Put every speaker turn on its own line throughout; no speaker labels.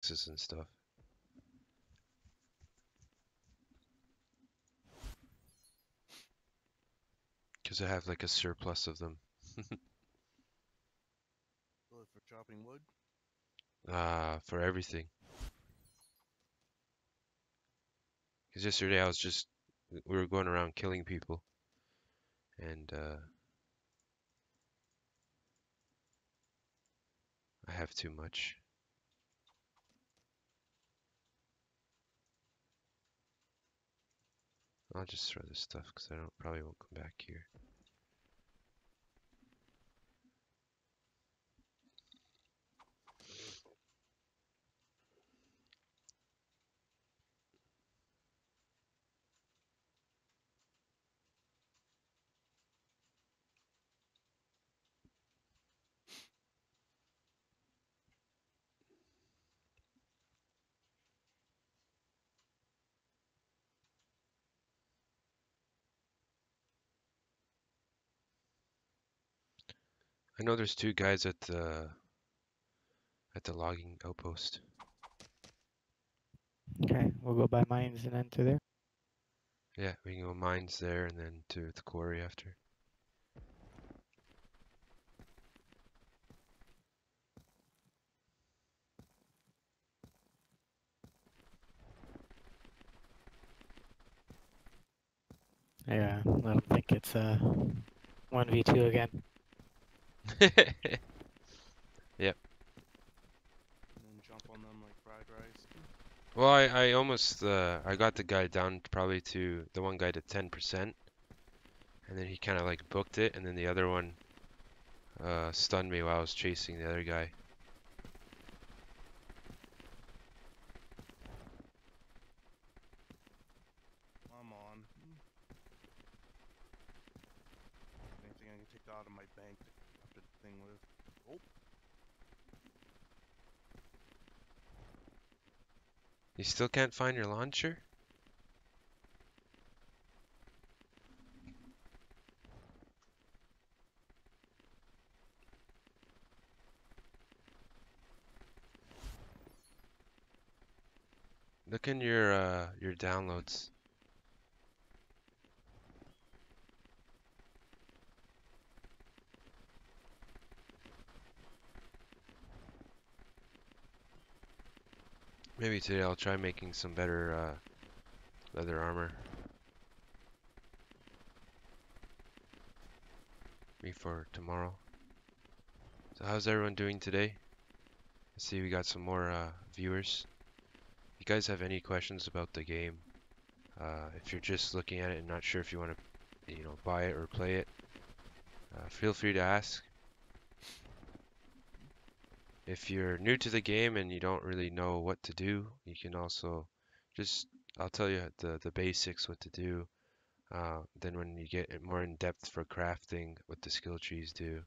ASUS and stuff. Because I have like a surplus of them.
For chopping wood?
For everything. Because yesterday I was just, we were going around killing people. And I have too much. I'll just throw this stuff because I probably won't come back here. I know there's two guys at the logging outpost.
Okay, we'll go by mines and then to there.
Yeah, we can go mines there and then to the quarry after.
Yeah, I don't think it's 1v2 again.
Yep.
And then jump on them like fried rice.
Well, I almost I got the guy down probably to the one guy to 10%, and then he kind of like booked it, and then the other one stunned me while I was chasing the other guy.
I'm on. Anything I can take out of my bank to up the thing with. Oh,
You still can't find your launcher? Look in your downloads. Maybe today I'll try making some better leather armor. Me for tomorrow. So how's everyone doing today? I see we got some more viewers. If you guys have any questions about the game, if you're just looking at it and not sure if you want to, buy it or play it, feel free to ask. If you're new to the game and you don't really know what to do, you can also I'll tell you the basics, what to do. Then when you get more in depth for crafting, what the skill trees do.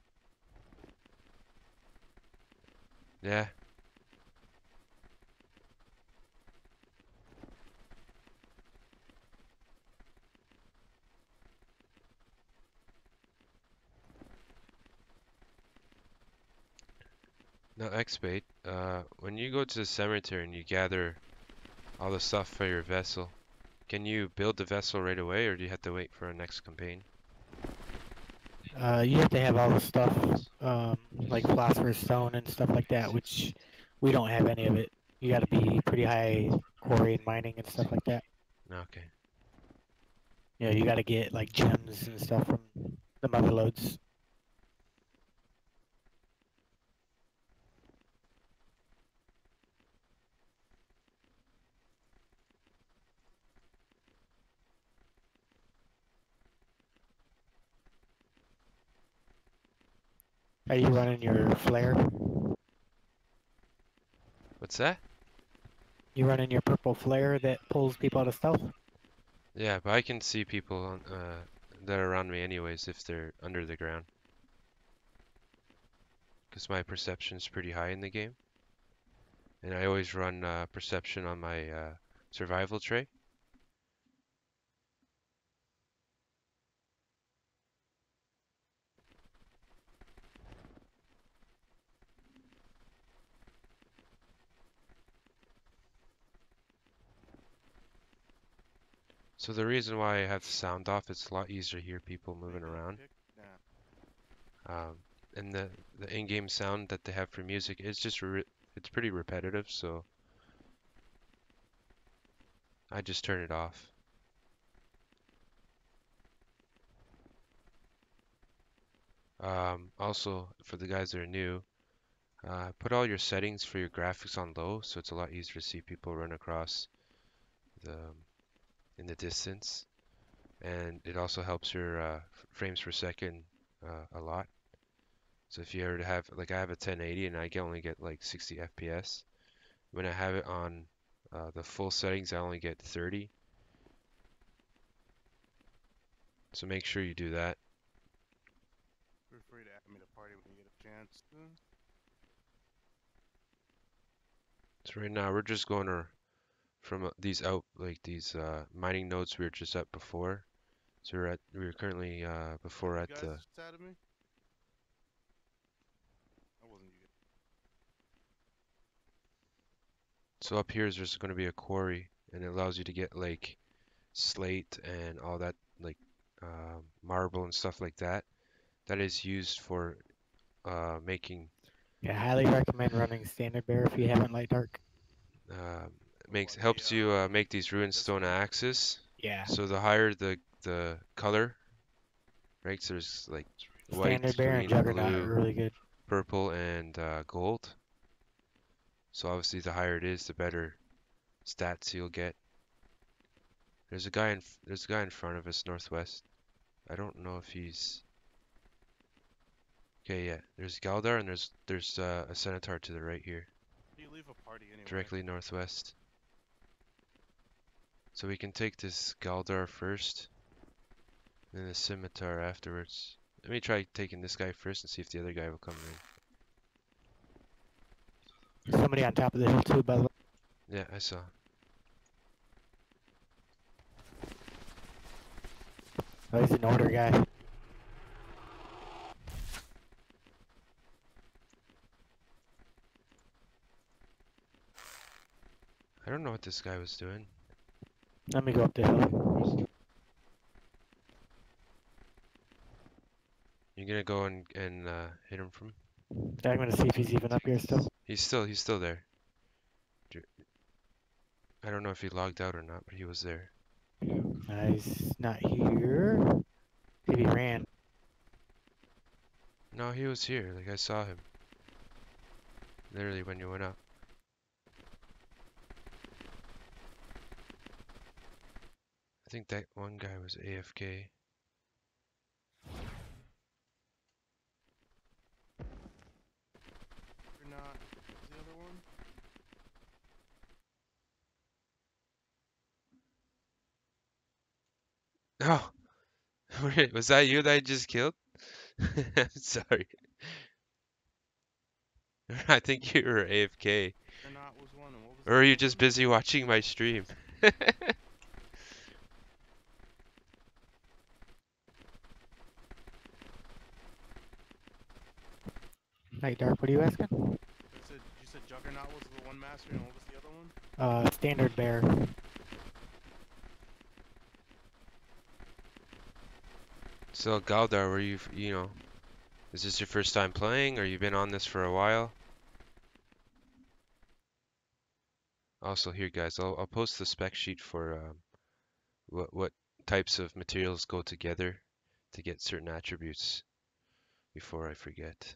Yeah. Now, Xbait, when you go to the cemetery and you gather all the stuff for your vessel, can you build the vessel right away, or do you have to wait for a next campaign?
You have to have all the stuff, like philosopher's stone and stuff like that, which we don't have any of it. You gotta be pretty high quarry and mining and stuff like that.
Okay.
Yeah, you gotta get like gems and stuff from the motherloads. Are you running your flare?
What's that?
You running your purple flare that pulls people out of stealth?
Yeah, but I can see people that are around me anyways if they're under the ground. Because my perception's pretty high in the game. And I always run perception on my survival tray. So the reason why I have the sound off, it's a lot easier to hear people moving
Maybe
around.
pick- Nah.
And the in-game sound that they have for music is just it's pretty repetitive, so I just turn it off. Also, for the guys that are new, put all your settings for your graphics on low, so it's a lot easier to see people run across the in the distance, and it also helps your frames per second a lot. So if you ever have, like I have a 1080 and I can only get like 60 FPS. When I have it on the full settings, I only get 30. So make sure you do that.
Feel free to add me to party when you get a chance.
So right now we're just going from these out like these mining nodes we were just at before. So we were currently before
You
at
guys
the
just added me? That wasn't you.
so up here is just going to be a quarry, and it allows you to get like slate and all that like marble and stuff like that. That is used for making
Yeah, I highly recommend running standard bear if you haven't light dark.
uh,
What,
helps you make these ruined
this
stone
one?
axes.
Yeah,
So the higher the color, right? So there's like white,
standard bear and
green,
juggernaut are
blue,
really good.
purple, and gold. So obviously the higher it is, the better stats you'll get. There's a guy in front of us northwest. I don't know if he's okay. Yeah, there's Galdar and there's a Centaur to the right here,
You leave a party anyway.
directly northwest. So we can take this Galdar first, then the Scimitar afterwards. Let me try taking this guy first and see if the other guy will come in.
Somebody on top of the hill too, by the way.
Yeah, I saw.
Oh, he's an older guy.
I don't know what this guy was doing.
Let me go up the hill.
You're gonna go and hit him from?
Yeah, I'm gonna see if he's even up here still.
He's still there. I don't know if he logged out or not, but he was there.
He's not here. Maybe he ran.
No, he was here. Like I saw him. Literally when you went up. I think that one guy was AFK.
You're not. What's the other one?
Oh, wait, was that you that I just killed? I'm sorry. I think you were AFK.
You're not was one. And what was
Or
the
are you
other
just
one?
busy watching my stream?
Light dark, what are you asking?
You said Juggernaut was the one master, and what was the other one?
Standard bear.
So Galdar, were you know, is this your first time playing, or you've been on this for a while? Also here guys, I'll post the spec sheet for what types of materials go together to get certain attributes before I forget.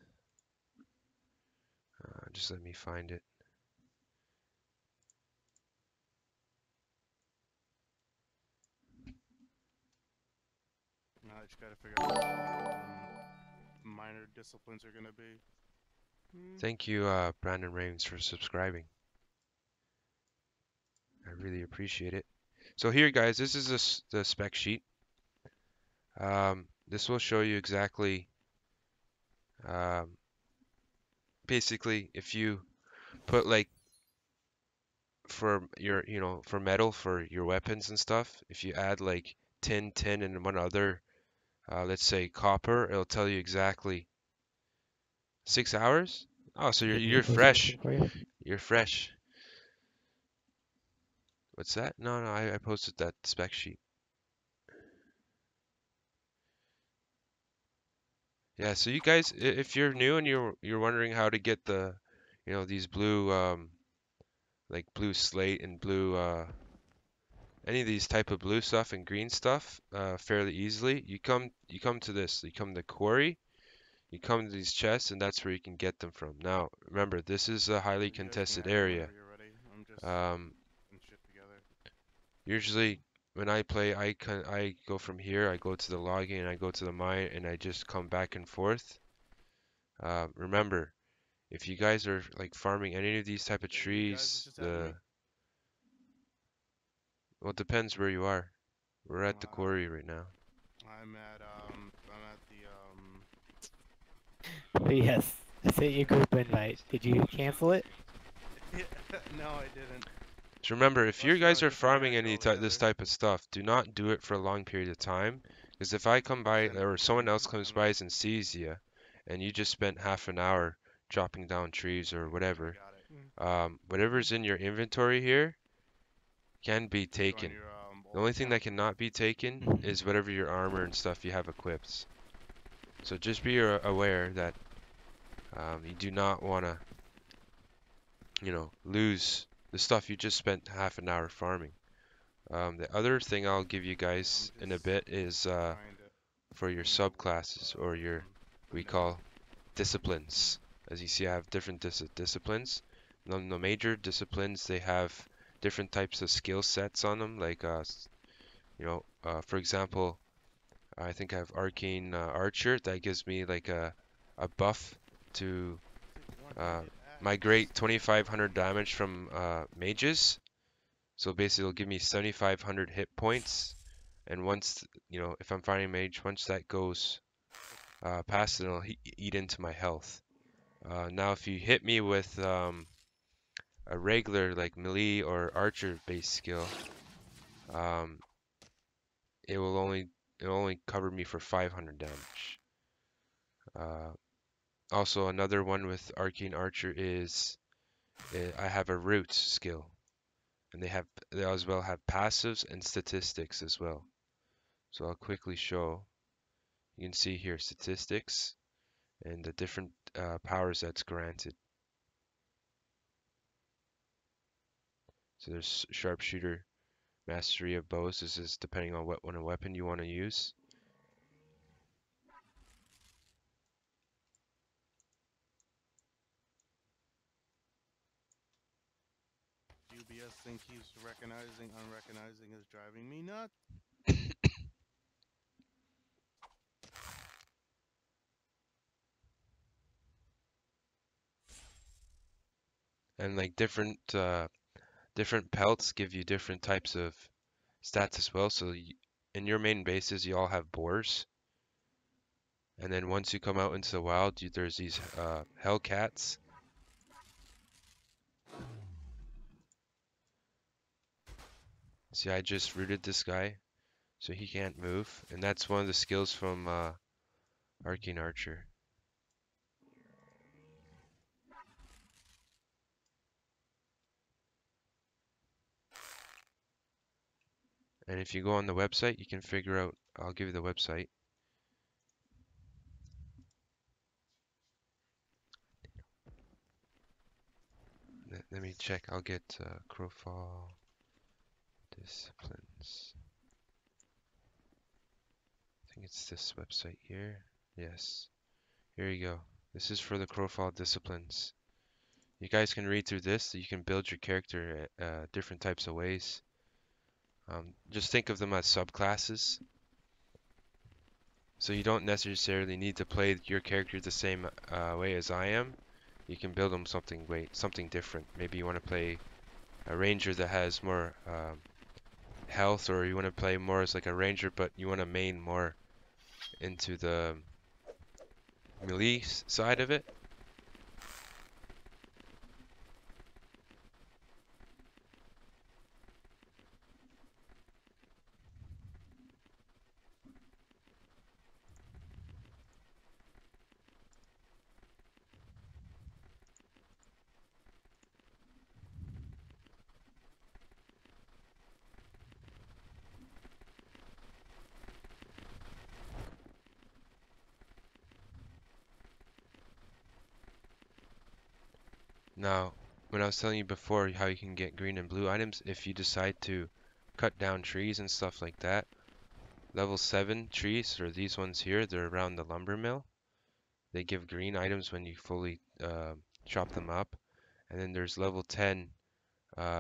Just let me find it.
Now I just gotta figure out what minor disciplines are gonna be.
Thank you, Brandon Rains, for subscribing. I really appreciate it. So here, guys, this is the spec sheet. This will show you exactly, basically, if you put like for your, for metal for your weapons and stuff, if you add like tin, and one other, let's say copper, it'll tell you exactly 6 hours. Oh, so
Give me
you're
a post
fresh.
something for you.
You're fresh. What's that? No, I posted that spec sheet. Yeah, so you guys, if you're new and you're wondering how to get the, these blue like blue slate and blue any of these type of blue stuff and green stuff fairly easily, you come to this, you come to quarry, you come to these chests, and that's where you can get them from. Now, remember, this is a highly
You guys can
contested
add me
area.
whenever you're ready. I'm just
Um,
putting shit together.
Usually when I play, I go from here, I go to the logging, and I go to the mine, and I just come back and forth. Remember, if you guys are like farming any of these type of
Are you guys
trees,
just adding me?
well, it depends where you are. We're at the quarry right now.
I'm at the
Yes, I sent you a group invite. Did you cancel it?
no, I didn't.
So remember, if you
Must have
guys
gone a
are
different
farming
area
this
altogether.
type of stuff, do not do it for a long period of time. Because if I come by
Send it
or
again.
someone else comes
I'm
by
not.
and sees you, and you just spent half an hour chopping down trees or
I
whatever,
got it.
whatever's in your inventory here can be
You on
taken.
your
The
old
only thing
account?
that cannot be taken is whatever your armor and stuff you have equipped. So just be aware that you do not want to, lose the stuff you just spent half an hour farming. The other thing I'll give you
Yeah, I'm
guys in a
just
bit is
trying to
for your
find the
subclasses or your we
window.
call disciplines. As you see, I have different disciplines. The major disciplines, they have different types of skill sets on them. Like, for example, I think I have Arcane Archer that gives me like a buff to
Take one
uh,
handed axe.
migrate 2,500 damage from mages. So basically, it'll give me 7,500 hit points. And once, if I'm fighting mage, once that goes past it, it'll eat into my health. Now, if you hit me with a regular, like melee or archer based skill, um, it will only cover me for 500 damage. Uh, Also, another one with arcane archer is I have a root skill, and they as well have passives and statistics as well. So I'll quickly show. You can see here statistics and the different powers that's granted. So there's sharpshooter, mastery of bows. This is depending on what weapon you want to use.
UBS thing keeps recognizing, unrecognizing is driving me nuts.
And like different pelts give you different types of stats as well. So in your main bases, you all have boars. And then once you come out into the wild, there's these hellcats. See, I just rooted this guy, so he can't move. And that's one of the skills from Arcane Archer. And if you go on the website, you can figure out, I'll give you the website. Let me check, I'll get Crowfall Disciplines. I think it's this website here. Yes, here you go. This is for the Crowfall Disciplines. You guys can read through this, so you can build your character different types of ways. Just think of them as subclasses. So you don't necessarily need to play your character the same way as I am. You can build them something different. Maybe you want to play a ranger that has more health, or you want to play more as like a ranger, but you want to main more into the melee side of it. Now, when I was telling you before how you can get green and blue items, if you decide to cut down trees and stuff like that, level 7 trees, or these ones here, they're around the lumber mill. They give green items when you fully chop them up. And then there's level 10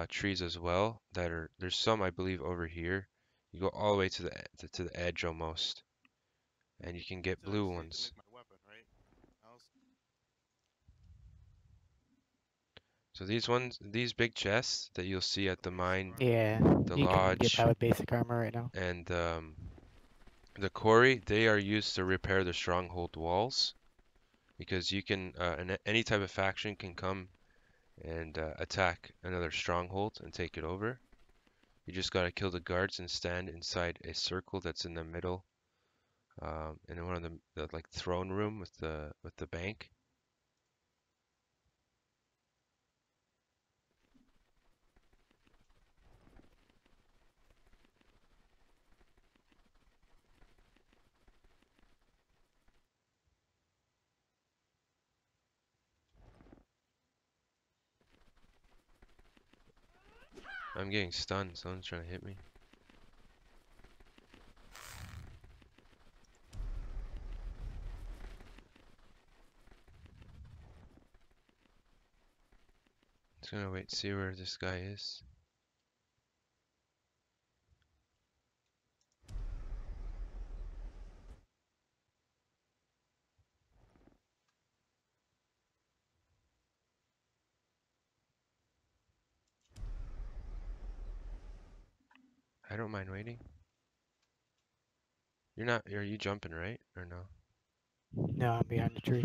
trees as well there's some I believe over here. You go all the way to the edge almost, and you can get
So I
blue
just need to
ones.
make my weapon, right? Else,
So these big chests that you'll see at the mine,
Yeah,
the
you can get
lodge,
by with basic armor right now.
and the quarry, they are used to repair the stronghold walls, because you can any type of faction can come and attack another stronghold and take it over. You just gotta kill the guards and stand inside a circle that's in the middle, in one of the like throne room with the bank. I'm getting stunned. Someone's trying to hit me. Just gonna wait, see where this guy is. I don't mind waiting. You're not, are you jumping right or no?
No, I'm behind the tree.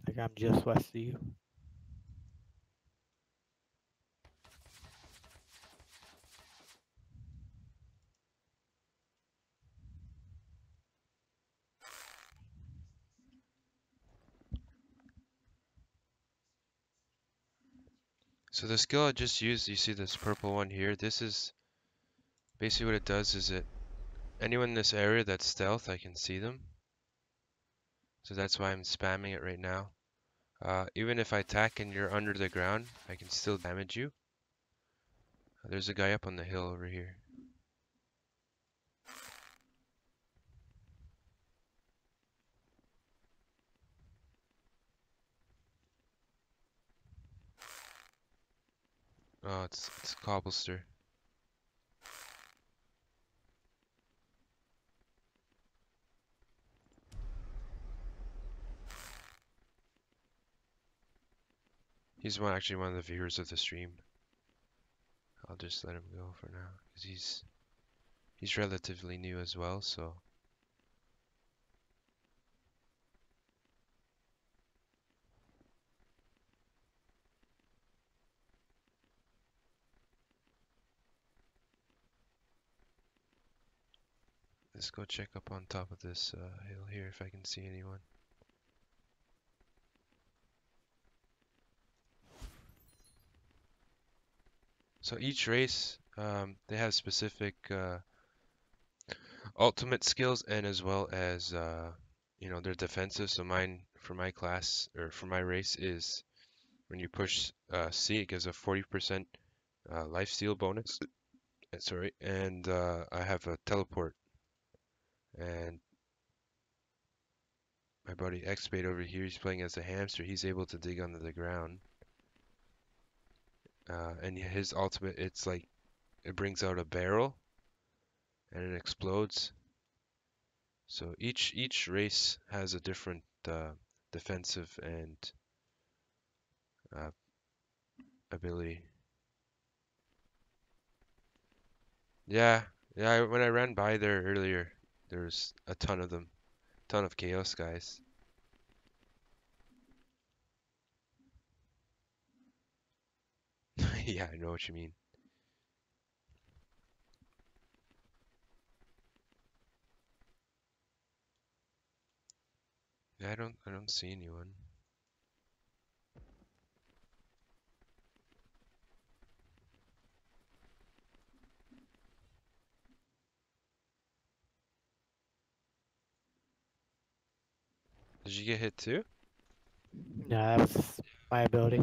Like I'm just west of you.
So the skill I just used, you see this purple one here, this is basically what it does is anyone in this area that's stealth, I can see them. So that's why I'm spamming it right now. Even if I attack and you're under the ground, I can still damage you. There's a guy up on the hill over here. Oh, it's Cobblester. He's actually one of the viewers of the stream. I'll just let him go for now, because he's relatively new as well, so let's go check up on top of this hill here if I can see anyone. So each race, they have specific ultimate skills, and as well as their defensive. So mine, for my class or for my race, is when you push C, it gives a 40% lifesteal bonus. Sorry, and I have a teleport. And my buddy Xbait over here, he's playing as a hamster. He's able to dig under the ground. And his ultimate, it's like it brings out a barrel and it explodes. So each race has a different defensive and uh, ability. Yeah, yeah. When I ran by there earlier, there was a ton of them, ton of chaos guys. Yeah, I know what you mean. Yeah, I don't see anyone. Did you get hit too?
No, that was my ability.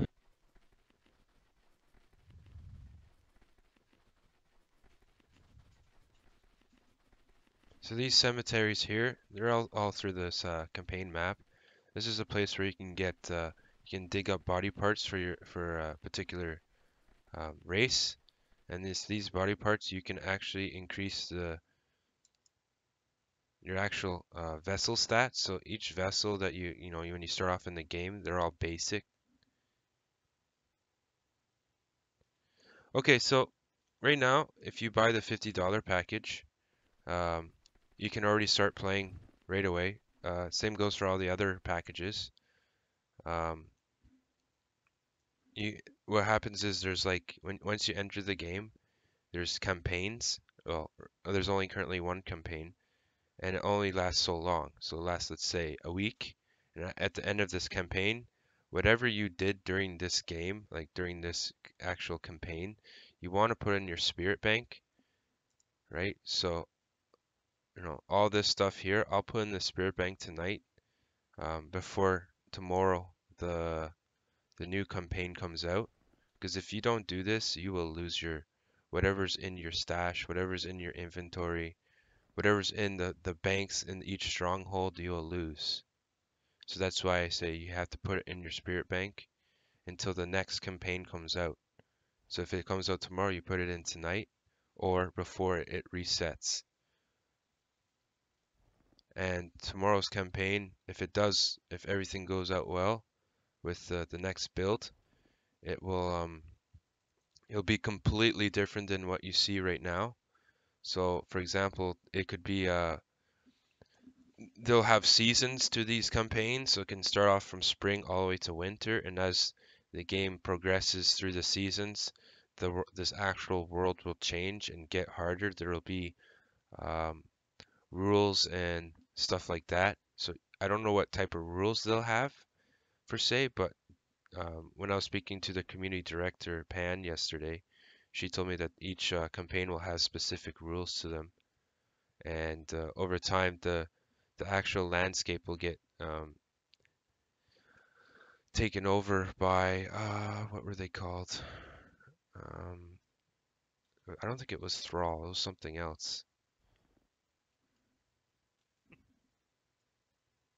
So these cemeteries here, they're all through this campaign map. This is a place where you can get you can dig up body parts for a particular race, and these body parts you can actually increase your actual vessel stats. So each vessel that you know when you start off in the game, they're all basic. Okay, so right now, if you buy the $50 package, um, you can already start playing right away. Same goes for all the other packages. Um, you what happens is there's like once you enter the game, there's campaigns. Well, there's only currently one campaign, and it only lasts so long. So it lasts, let's say, a week. And at the end of this campaign, whatever you did during this game, like during this actual campaign, you want to put in your spirit bank, right? So, all this stuff here, I'll put in the spirit bank tonight, before tomorrow the new campaign comes out. Because if you don't do this, you will lose your whatever's in your stash, whatever's in your inventory, whatever's in the banks in each stronghold, you'll lose. So that's why I say you have to put it in your spirit bank until the next campaign comes out. So if it comes out tomorrow, you put it in tonight or before it resets. And tomorrow's campaign, if everything goes out well with the next build, it it'll be completely different than what you see right now. So, for example, it could be they'll have seasons to these campaigns, so it can start off from spring all the way to winter, and as the game progresses through the seasons, this actual world will change and get harder. There will be um, rules and stuff like that. So I don't know what type of rules they'll have per se, but when I was speaking to the community director Pan yesterday, she told me that each campaign will have specific rules to them, and over time the actual landscape will get taken over by what were they called? Um, I don't think it was Thrall. It was something else.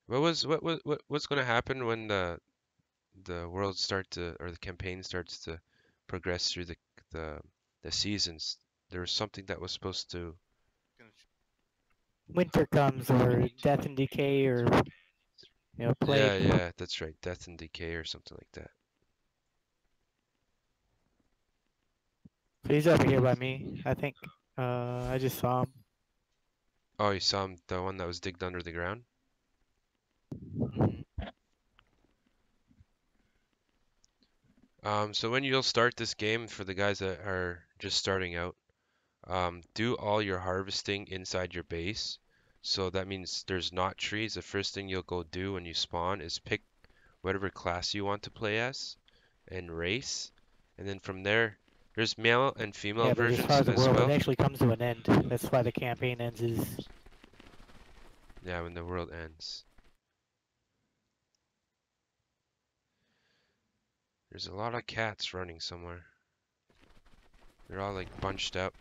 What's going to happen when the world start to or the campaign starts to progress through the the seasons? There was something that was supposed to.
Gonna
Winter comes, or death and decay, or
Yeah,
plague.
yeah, that's right. Death and decay or something like that.
So he's over here by me, I think. I just saw him.
Oh, you saw the one that was digged under the ground?
Mhm.
So when you'll start this game, for the guys that are just starting out, do all your harvesting inside your base. So that means there's not trees. The first thing you'll go do when you spawn is pick whatever class you want to play as and race. And then from there, there's male and female
Yeah, but as far
versions
as the
as
world, it
well.
actually comes to an end. That's why the campaign ends is...
Yeah, when the world ends. There's a lot of cats running somewhere. They're all like bunched up.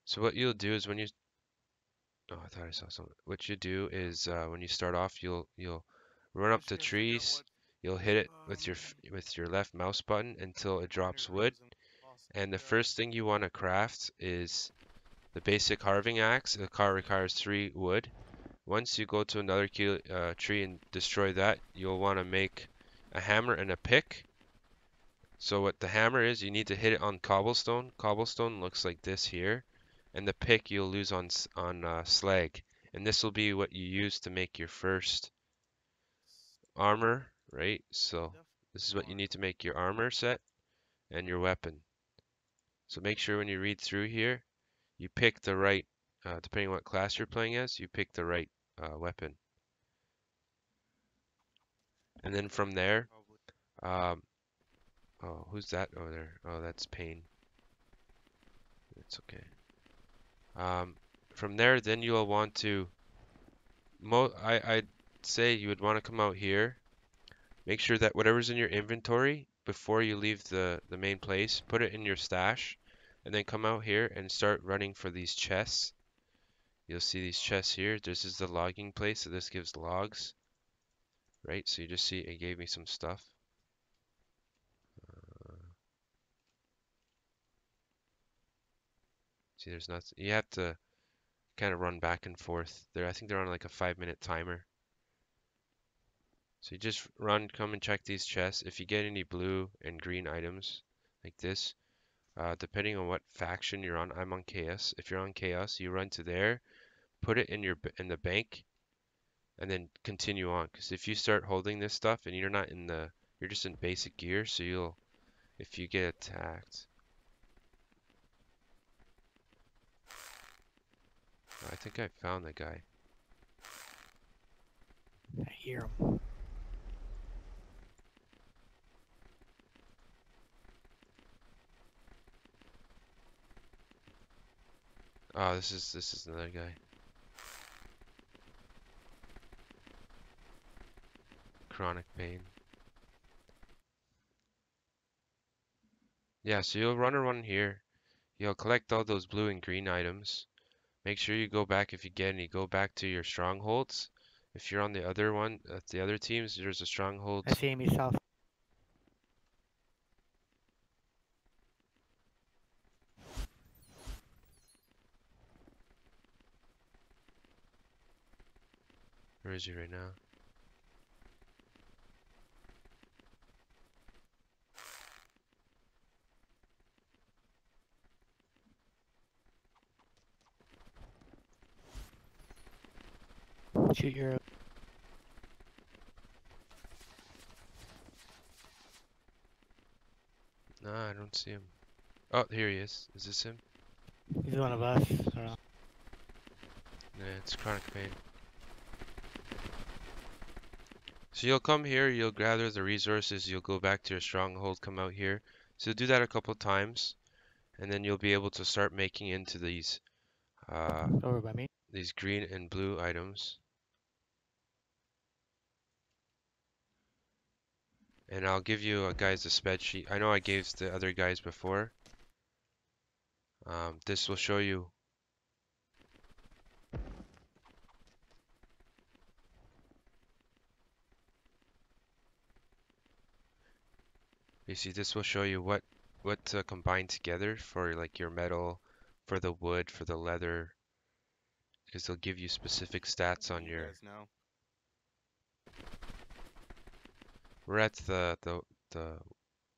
So what you'll do is when you oh, I thought I saw something. What you do is when you start off, you'll run up
just
to
gotta figure out
trees.
what
You'll hit it
um
with your left mouse button until it
miner
drops wood.
is and lost
And the
got.
first thing you want to craft is the basic carving axe. The car requires 3 wood. Once you go to another tree and destroy that, you'll want to make a hammer and a pick. So what the hammer is, you need to hit it on cobblestone. Cobblestone looks like this here, and the pick you'll lose on slag. And this will be what you use to make your first armor, right? So
Def
this is what you
water.
need to make your armor set and your weapon. So make sure when you read through here, you pick the right, depending on what class you're playing as, you pick the right weapon. And then from there,
Probably
um, oh, who's that over there? Oh, that's Pain. It's okay. Um, from there, then you'll want to I'd say you would want to come out here. Make sure that whatever's in your inventory before you leave the main place, put it in your stash, and then come out here and start running for these chests. You'll see these chests here. This is the logging place, so this gives logs, right? So you just see it gave me some stuff. See, there's nothing. You have to kind of run back and forth. I think they're on like a 5-minute timer. So you just run, come and check these chests. If you get any blue and green items like this, depending on what faction you're on, I'm on Chaos. If you're on Chaos, you run to there, put it in the bank, and then continue on. Because if you start holding this stuff and you're just in basic gear, so if you get attacked. I think I found the guy.
I hear him.
Oh, this is another guy. Chronic pain. Yeah, so you'll run around here. You'll collect all those blue and green items. Make sure you go back if you get any. Go back to your strongholds. If you're on the other one, the other teams, there's a stronghold.
I see him south.
Where is he right now?
Shoot your.
Nah, I don't see him. Oh, here he is. Is this him?
He's one of us.
Yeah, it's chronic pain. So you'll come here, you'll gather the resources, you'll go back to your stronghold, come out here. So do that a couple times, and then you'll be able to start making into these
Over by me.
these green and blue items. And I'll give you guys a spreadsheet. I know I gave the other guys before. This will show you. You see, this will show you what to combine together for like your metal, for the wood, for the leather, because they'll give you specific stats on
You
your.
guys know.
We're at the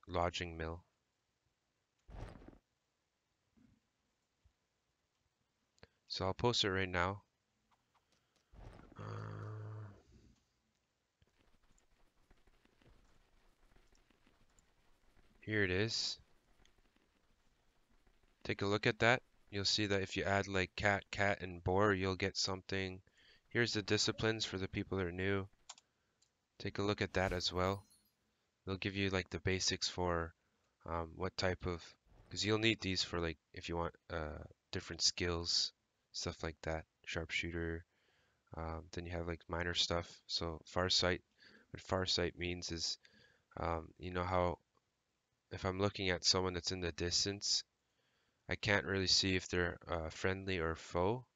lodging mill. So I'll post it right now. Here it is. Take a look at that. You'll see that if you add like cat, and boar, you'll get something. Here's the disciplines for the people that are new. Take a look at that as well. They'll give you like the basics for what type of, because you'll need these for like if you want different skills, stuff like that. Sharpshooter. Then you have like minor stuff. So farsight. What farsight means is, you know how if I'm looking at someone that's in the distance, I can't really see if they're friendly or foe.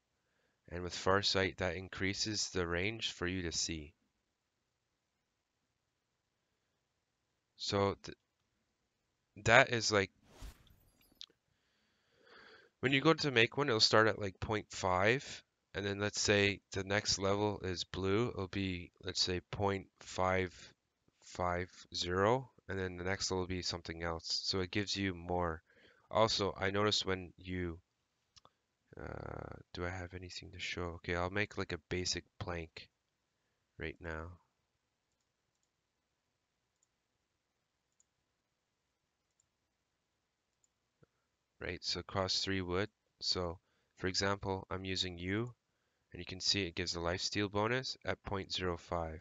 And with farsight, that increases the range for you to see. So that is like when you go to make one, it'll start at like 0.5, and then let's say the next level is blue, it'll be let's say 0.550, and then the next level will be something else. So it gives you more. Also, I noticed when you do I have anything to show? Okay, I'll make like a basic plank right now. Right, so cost 3 wood. So for example, I'm using U, and you can see it gives a lifesteal bonus at 0.05.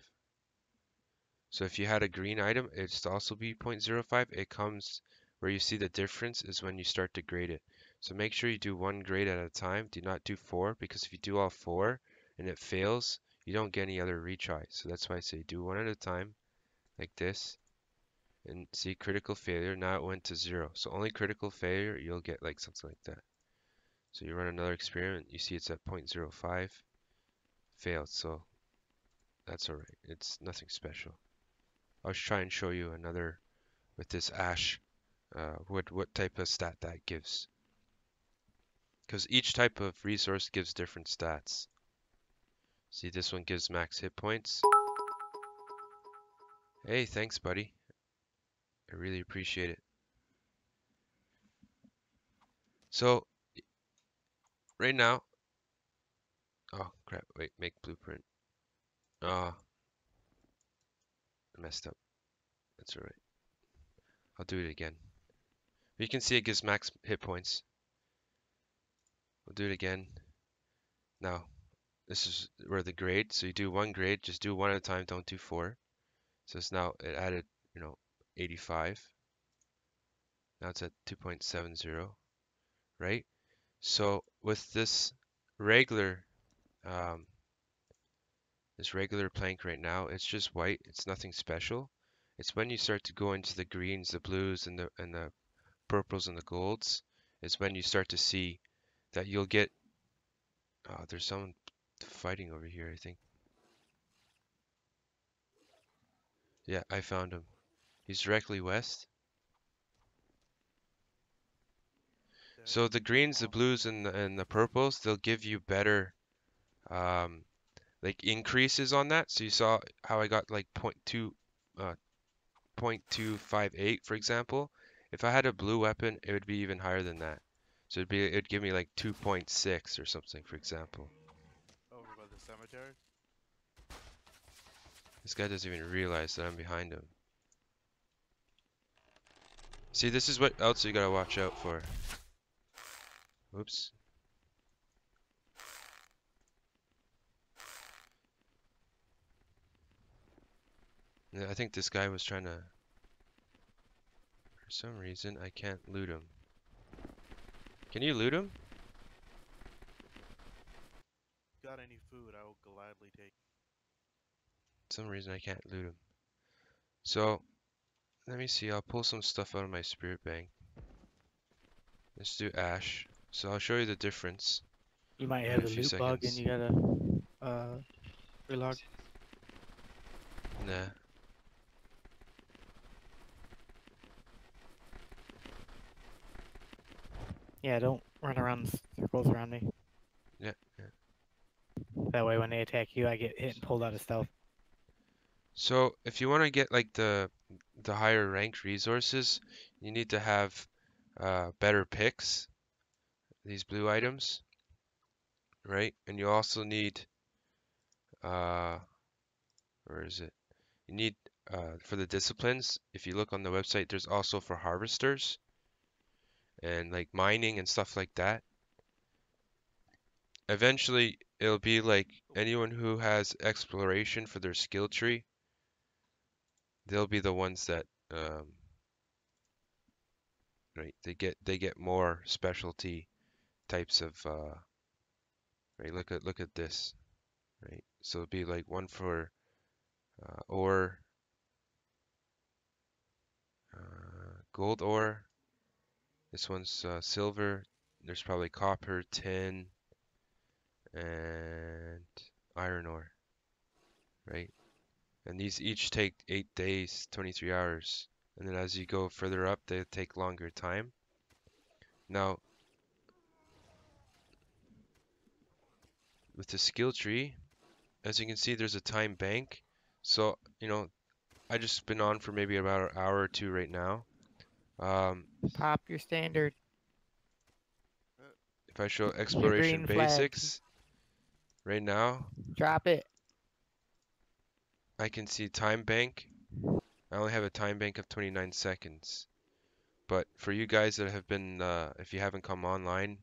So if you had a green item, it'd also be 0.05. It comes where you see the difference is when you start to grade it. So make sure you do one grade at a time. Do not do 4, because if you do all 4 and it fails, you don't get any other retries. So that's why I say do one at a time, like this. And see critical failure, now it went to 0. So only critical failure, you'll get like something like that. So you run another experiment, you see it's at 0.05, failed. So that's alright. It's nothing special. I'll try and show you another with this ash, what type of stat that gives. Because each type of resource gives different stats. See, this one gives max hit points. Hey, thanks, buddy. I really appreciate it. So, right now, oh crap, wait, make blueprint. Oh, I messed up. That's alright. I'll do it again. But you can see it gives max hit points. We'll do it again. Now, this is where the grade. So you do one grade, just do one at a time, don't do 4. So it's now, it added, 85. Now it's at 2.70, right? So with this regular, plank right now, it's just white. It's nothing special. It's when you start to go into the greens, the blues, and the purples and the golds, is when you start to see that you'll get. There's someone fighting over here, I think. Yeah, I found him. He's directly west.
Dead.
So the greens, the blues, and the purples, they'll give you better, like increases on that. So you saw how I got like 0.258, for example. If I had a blue weapon, it would be even higher than that. So it'd give me like 2.6 or something, for example.
Over by the cemetery.
This guy doesn't even realize that I'm behind him. See, this is what else you gotta watch out for. Oops. Yeah, I think this guy was trying to... For some reason, I can't loot him. Can you loot him?
Got any food? I will gladly take.
For some reason, I can't loot him. So, let me see. I'll pull some stuff out of my spirit bank. Let's do ash. So I'll show you the difference.
You might
In
have
a
a
few
loot bug and
seconds.
you gotta relog.
Nah.
Yeah, don't run around in circles around me.
Yeah.
That way when they attack you, I get hit and pulled out of stealth.
So if you want to get like the higher ranked resources, you need to have better picks. These blue items, right? And you also need where is it? You need for the disciplines. If you look on the website, there's also for harvesters and like mining and stuff like that. Eventually, it'll be like anyone who has exploration for their skill tree. They'll be the ones that right, they get more specialty types of right. Look at this, right? So it'd be like one for ore, gold ore. This one's silver. There's probably copper, tin, and iron ore, right? And these each take 8 days, 23 hours. And then as you go further up, they take longer time. Now, with the skill tree, as you can see, there's a time bank. So, I just been on for maybe about an hour or two right now.
Pop your standard.
If I show
Your
exploration
green flag.
basics, right now,
Drop it.
I can see time bank. I only have a time bank of 29 seconds. But for you guys that have been, if you haven't come online,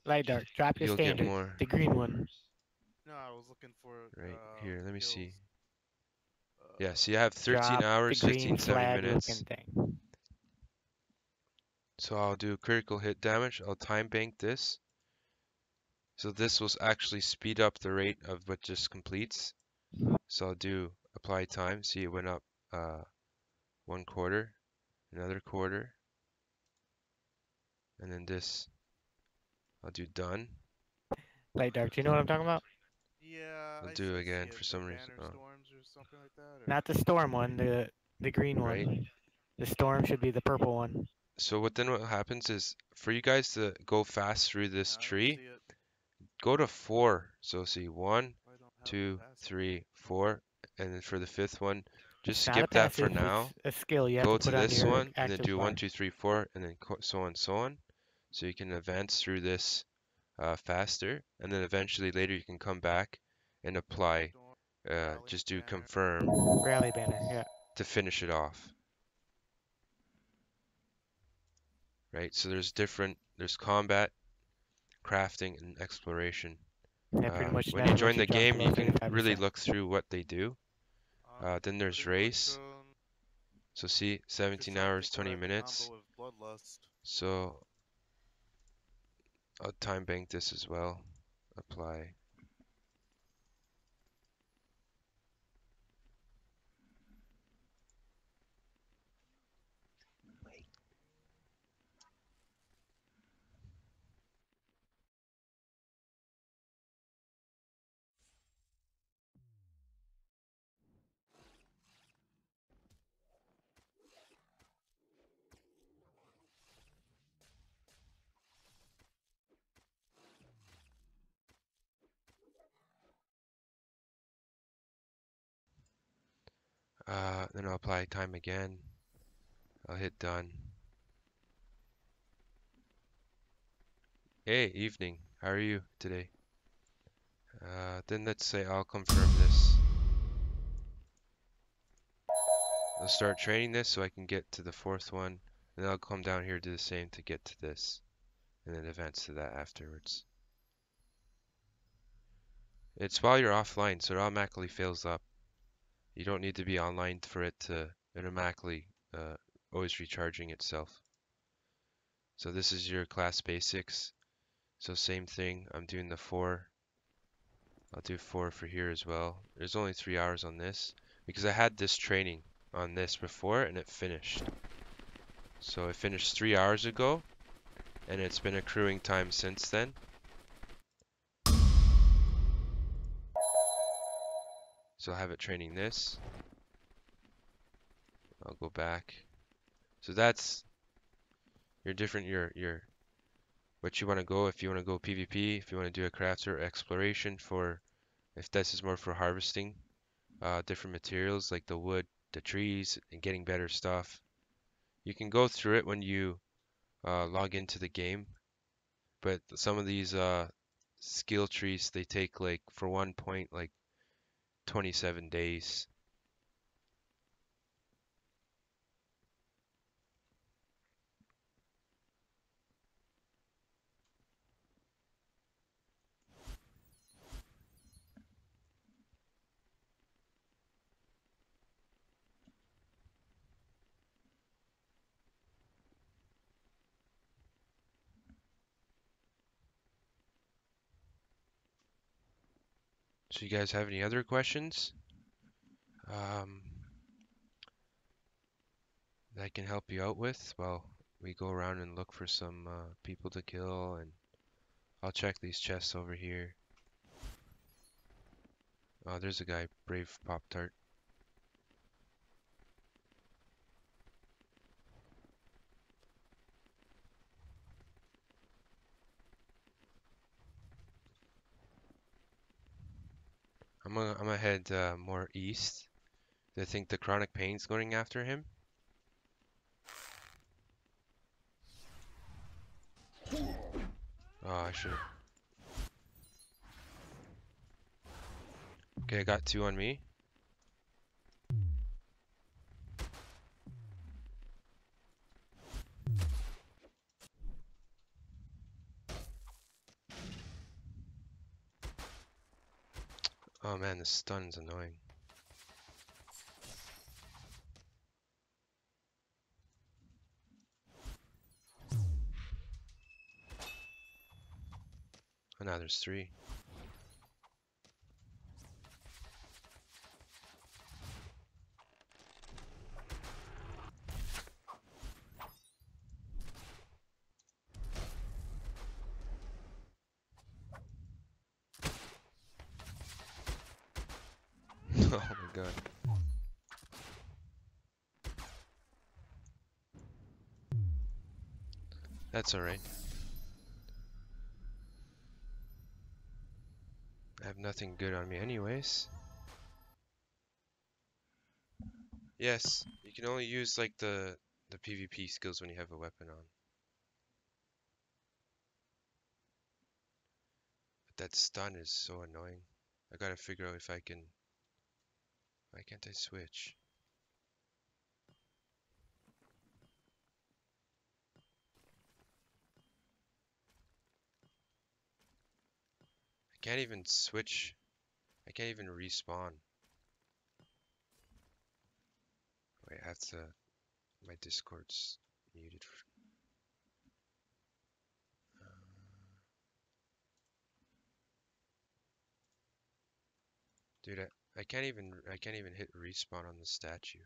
Light dark. Drop your
you'll get
standard.
more.
The green one.
No, I was looking for.
Right here, let me
kills.
see. Yeah, so you have 13
Drop
hours,
the green
15, 70
flag
minutes.
looking thing.
So I'll do critical hit damage. I'll time bank this. So this will actually speed up the rate of what just completes. So I'll do apply time. See, it went up 1/4, another quarter, and then this I'll do done.
Light dark. Do you know what I'm talking about?
Yeah,
I'll
I
do
see
again
it.
for
The
some reason.
banner
Oh,
storms or something like that. Or...
Not the storm one. The green
right.
one. The storm should be the purple one.
So what happens is for you guys to go fast through
No,
this
I don't
tree,
see it.
go to 4. So see 1,
I don't have the
2,
passive.
3, 4, and then for the 5th one, just
It's not a
skip that for
passive.
now.
It's a skill you have
Go
to
to
put on
this
your
one and then
active
do
bar.
1, 2, 3, 4, and then so on, so on. So you can advance through this faster, and then eventually later you can come back and apply.
Storm,
Just do
banner.
confirm
Rally banner. Yeah.
to finish it off. Right? So there's combat, crafting, and exploration.
Yeah. Pretty much
When you
never let
join
you
the
drop
game,
below
you can
35%.
really look through what they do. Then there's
Pretty much,
race. So see,
just
17
trying to
hours,
think what
20
I could
minutes.
combo with Bloodlust.
So I'll time bank this as well. Apply. Then I'll apply time again. I'll hit done. Hey, evening. How are you today? Then let's say I'll confirm this. I'll start training this so I can get to the 4th one. And I'll come down here, do the same to get to this. And then advance to that afterwards. It's while you're offline, so it automatically fills up. You don't need to be online for it to automatically always recharging itself. So this is your class basics. So same thing, I'm doing the 4. I'll do 4 for here as well. There's only 3 hours on this because I had this training on this before and it finished. So it finished 3 hours ago and it's been accruing time since then. So I'll have it training this. I'll go back. So that's your different your what you want to go. If you want to go PvP, if you want to do a crafter or exploration for, if this is more for harvesting different materials like the wood, the trees, and getting better stuff. You can go through it when you log into the game, but some of these skill trees, they take like for 1 point like 27 days. So you guys have any other questions that I can help you out with? Well, we go around and look for some people to kill, and I'll check these chests over here. Oh, there's a guy, Brave Pop-Tart. I'm gonna head more east. I think the chronic pain's going after him. Oh, I should. Okay, I got 2 on me. Oh man, this stun's annoying. Now there's 3. Oh my god. That's alright. I have nothing good on me anyways. Yes, you can only use like the PvP skills when you have a weapon on. But that stun is so annoying. I gotta figure out if I can... Why can't I switch? I can't even switch. I can't even respawn. Wait, I have to... My Discord's muted. Dude, I can't even hit respawn on the statue.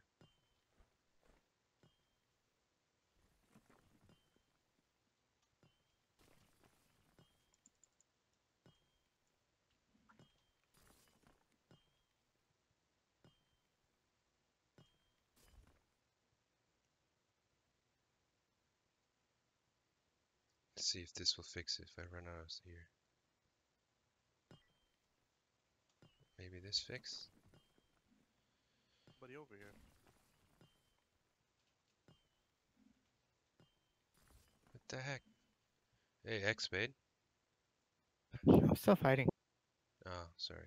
Let's see if this will fix it if I run out of here. Maybe this fix?
Buddy over here.
What the heck? Hey, X-Spade.
I'm still fighting.
Oh, sorry.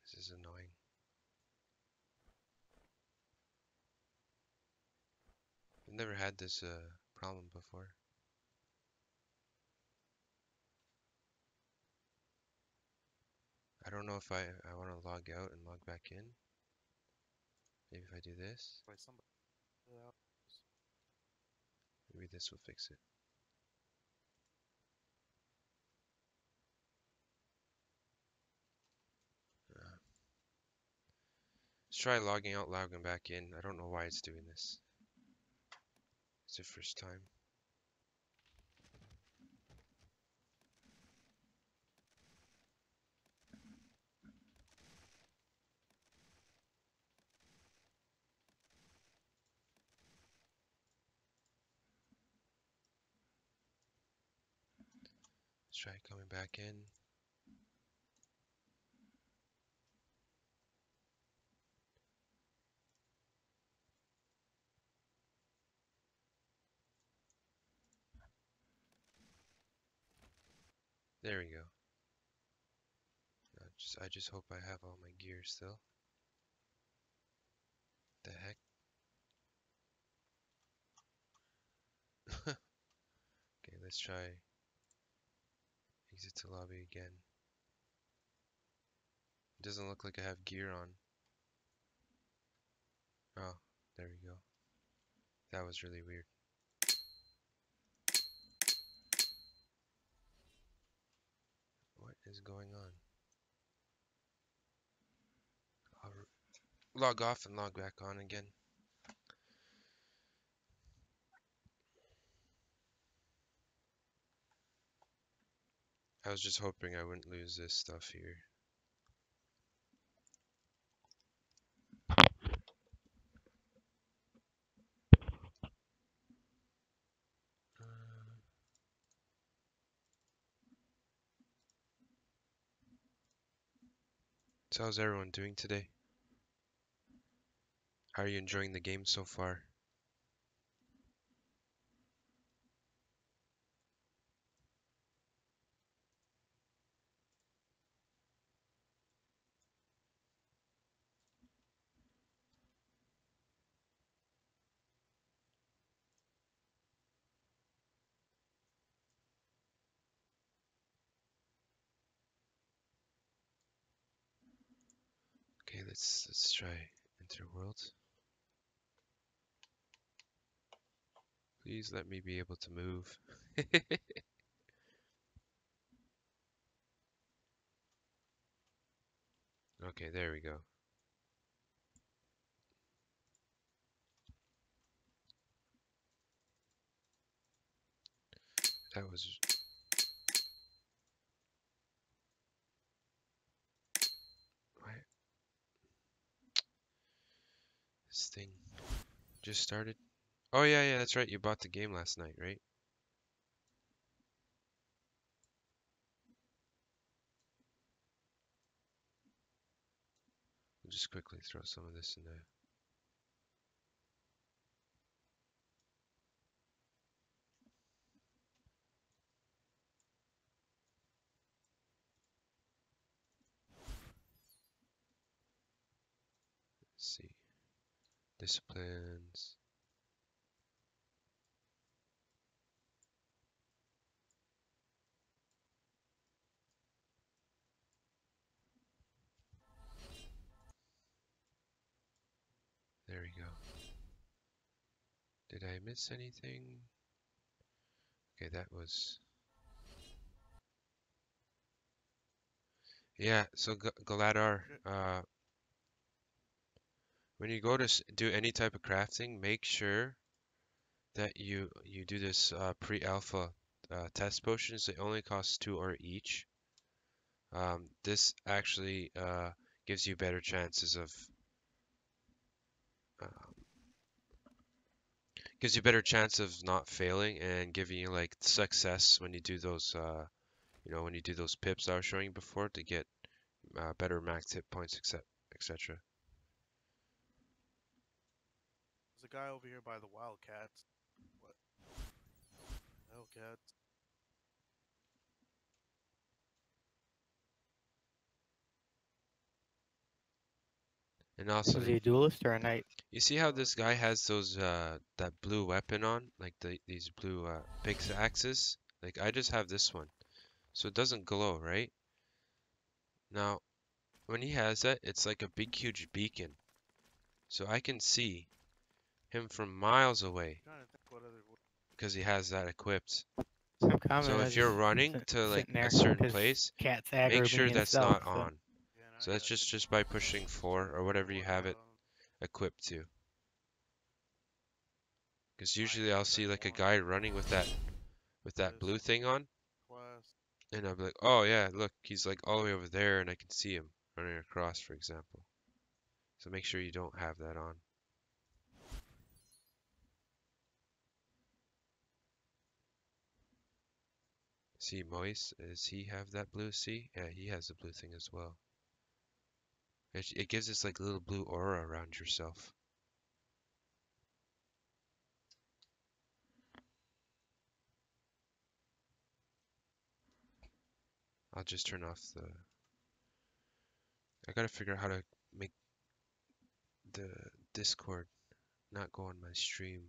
This is annoying. I've never had this problem before. I don't know if I want to log out and log back in. Maybe if I do this,
Like somebody.
maybe this will fix it. Let's try logging out, logging back in. I don't know why it's doing this. It's the first time. Let's try coming back in. There we go. I just hope I have all my gear still. The heck? Okay, let's try exit to lobby again. It doesn't look like I have gear on. Oh, there we go. That was really weird. What is going on? I'll log off and log back on again. I was just hoping I wouldn't lose this stuff here. So how's everyone doing today? How are you enjoying the game so far? Okay, let's try Interworld. Please let me be able to move. Okay, there we go. That was... Why? This thing just started. Oh yeah, that's right. You bought the game last night, right? I'll just quickly throw some of this in there. Let's see. Disciplines. There we go. Did I miss anything? Okay, that was... Yeah, so Galadar, when you go to do any type of crafting, make sure that you do this pre-alpha test potions. They only cost 2 ore each. This actually gives you better chances of not failing and giving you like success when you do those when you do those pips I was showing you before to get better max hit points, etc.
There's a guy over here by the Wildcats. What? Wildcats.
And also,
Was he a duelist or a knight?
you see how this guy has those that blue weapon on, like these blue pickaxes? Like I just have this one, so it doesn't glow, right? Now, when he has that, it's like a big huge beacon, so I can see him from miles away
Trying to think what other.
because he has that equipped.
I'm common.
So
I
if you're
just
running to like
sitting there
a certain
'cause
place,
cat's
make
aggro
sure
me and
that's
stuff.
not
So.
on.
Yeah, no,
So
I
that's
got you.
just by pushing 4 or whatever you have it equipped to. Because usually I'll see like a guy running with that blue thing on,
Quest.
and I'll be like, oh yeah, look, he's like all the way over there, and I can see him running across, for example. So make sure you don't have that on. See Moise, does he have that blue? See? Yeah, he has the blue thing as well. It gives this like little blue aura around yourself. I'll just turn off the... I gotta figure out how to make the Discord not go on my stream.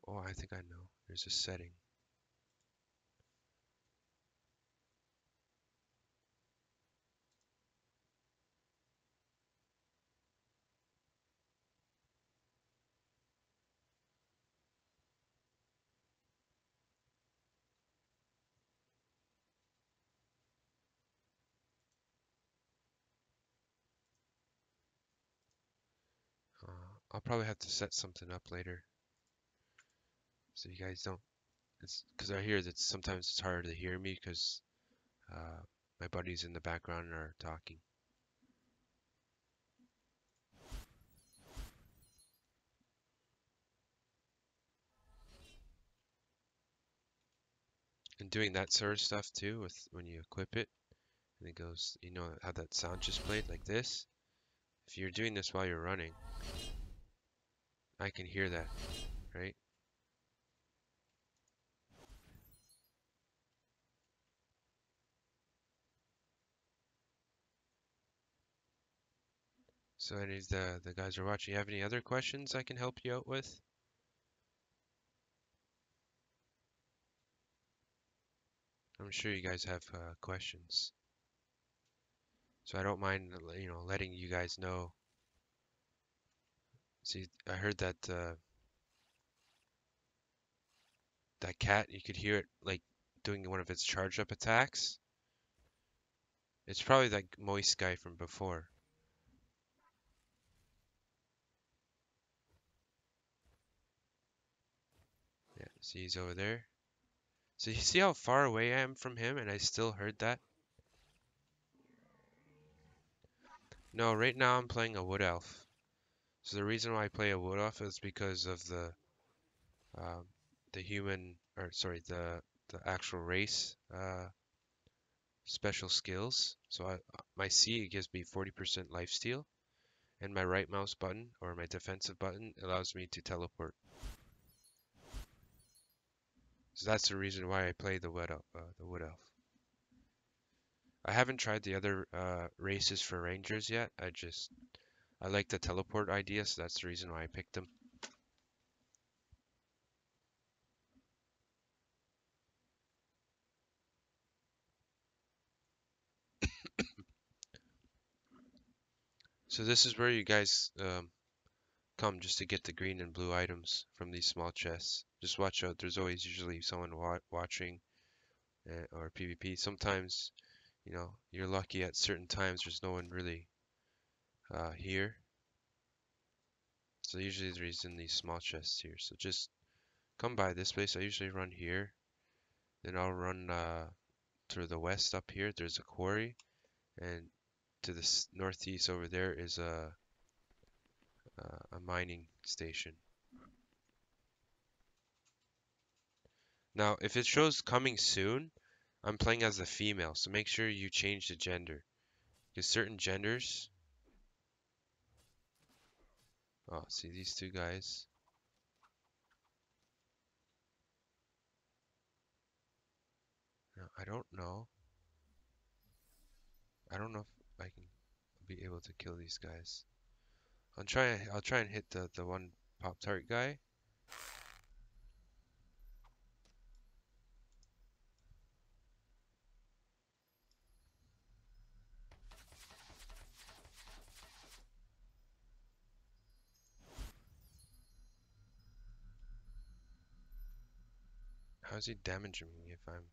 Oh, I think I know. There's a setting. I'll probably have to set something up later, so you guys don't. It's because I hear that sometimes it's hard to hear me because my buddies in the background are talking. And doing that sort of stuff too, with when you equip it, and it goes, you know how that sound just played like this? If you're doing this while you're running, I can hear that, right? So any of the guys are watching, you have any other questions I can help you out with? I'm sure you guys have questions. So I don't mind, letting you guys know. See, I heard that that cat, you could hear it like doing one of its charge up attacks. It's probably that moist guy from before. Yeah, see, he's over there. So you see how far away I am from him and I still heard that? No, right now I'm playing a wood elf. So the reason why I play a wood elf is because of um, the human, or sorry, the actual race special skills. So my C gives me 40% lifesteal, and my right mouse button or my defensive button allows me to teleport. So that's the reason why I play the wood elf. I haven't tried the other races for rangers yet. I like the teleport idea, so that's the reason why I picked them. So this is where you guys come just to get the green and blue items from these small chests. Just watch out. There's always usually someone watching or PvP. Sometimes, you're lucky at certain times. There's no one really here. So usually there's in these small chests here. So just come by this place. I usually run here. Then I'll run to the west up here. There's a quarry, and to the northeast over there is a mining station. Now, if it shows coming soon, I'm playing as a female, so make sure you change the gender. Because certain genders... Oh, see these two guys? No, I don't know. I don't know if I can be able to kill these guys. I'll try and hit the one Pop-Tart guy. How's he damaging me if I'm...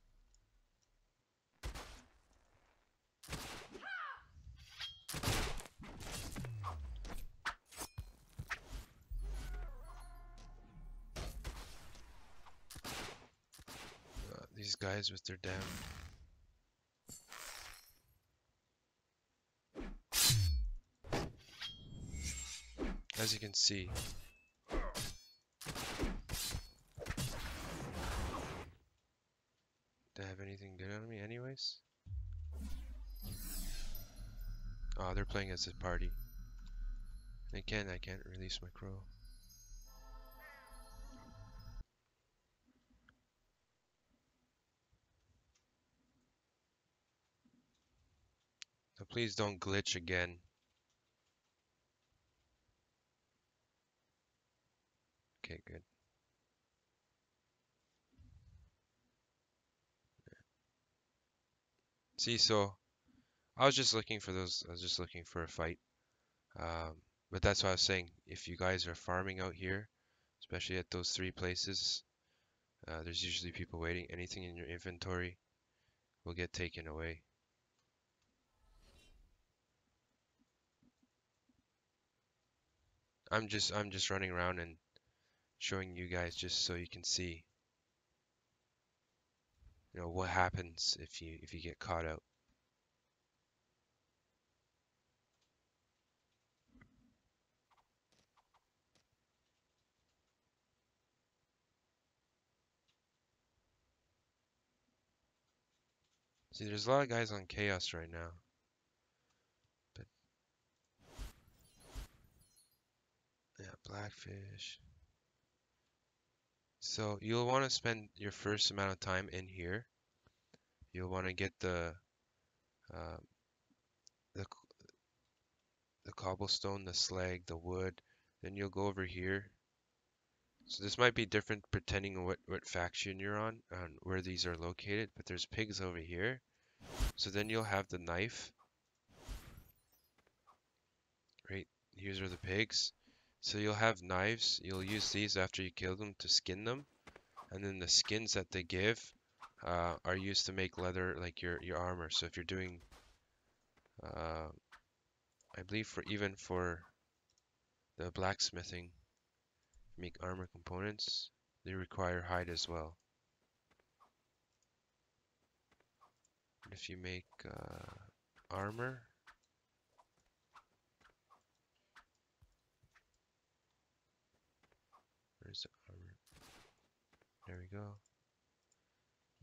these guys with their damn... As you can see, do I have anything good on me anyways? Oh, they're playing as a party. I can't release my crow. So please don't glitch again. Okay, good. See, so I was just looking for those. I was just looking for a fight. But that's why I was saying, if you guys are farming out here, especially at those three places, there's usually people waiting. Anything in your inventory will get taken away. I'm just running around and showing you guys just so you can see, what happens if you get caught out. See, there's a lot of guys on Chaos right now. But yeah, Blackfish. So you'll want to spend your first amount of time in here. You'll want to get uh, the the cobblestone, the slag, the wood. Then you'll go over here. So this might be different depending on what faction you're on where these are located. But there's pigs over here. So then you'll have the knife. Here's are the pigs. So you'll have knives. You'll use these after you kill them to skin them, and then the skins that they give are used to make leather, like your armor. So if you're doing, I believe even for the blacksmithing, make armor components, they require hide as well. And if you make armor, where's the armor? There we go.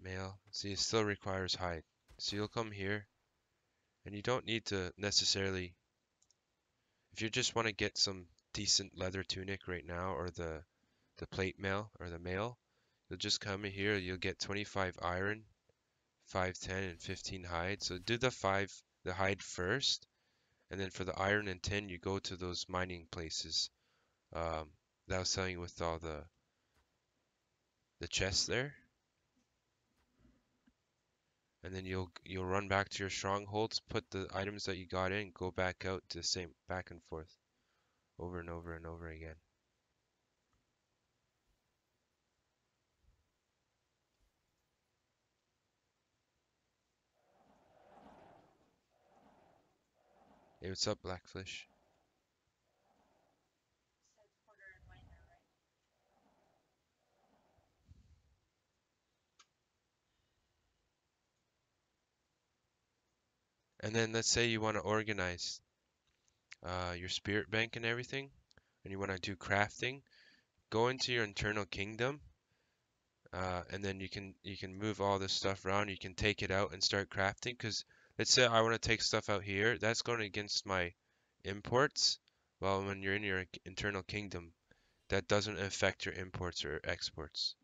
Mail. See, it still requires hide. So you'll come here, and you don't need to necessarily, if you just want to get some decent leather tunic right now, or the plate mail or the mail, you'll just come in here. You'll get 25 iron, 5, 10, and 15 hide. So do the hide first, and then for the iron and tin, you go to those mining places that I was telling you with all the chests there. And then you'll run back to your strongholds, put the items that you got in, go back out to the same, back and forth, over and over and over again. Hey, what's up, Blackfish? And then let's say you want to organize your spirit bank and everything, and you want to do crafting. Go into your internal kingdom, and then you can move all this stuff around. You can take it out and start crafting. Because let's say I want to take stuff out here, that's going against my imports. Well, when you're in your internal kingdom, that doesn't affect your imports or exports.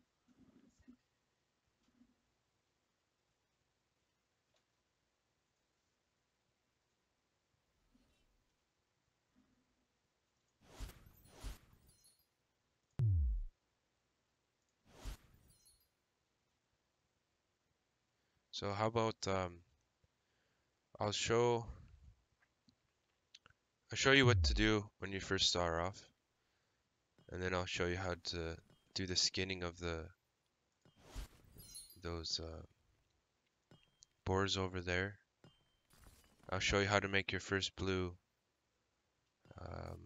So how about I'll show you what to do when you first start off, and then I'll show you how to do the skinning of those boars over there. I'll show you how to make your first blue um,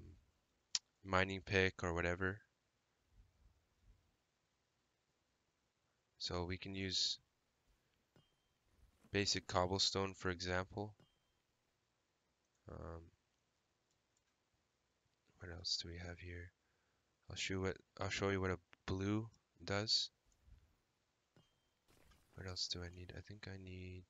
mining pick or whatever. So we can use basic cobblestone, for example. What else do we have here? I'll show you what a blue does. What else do I need? I think I need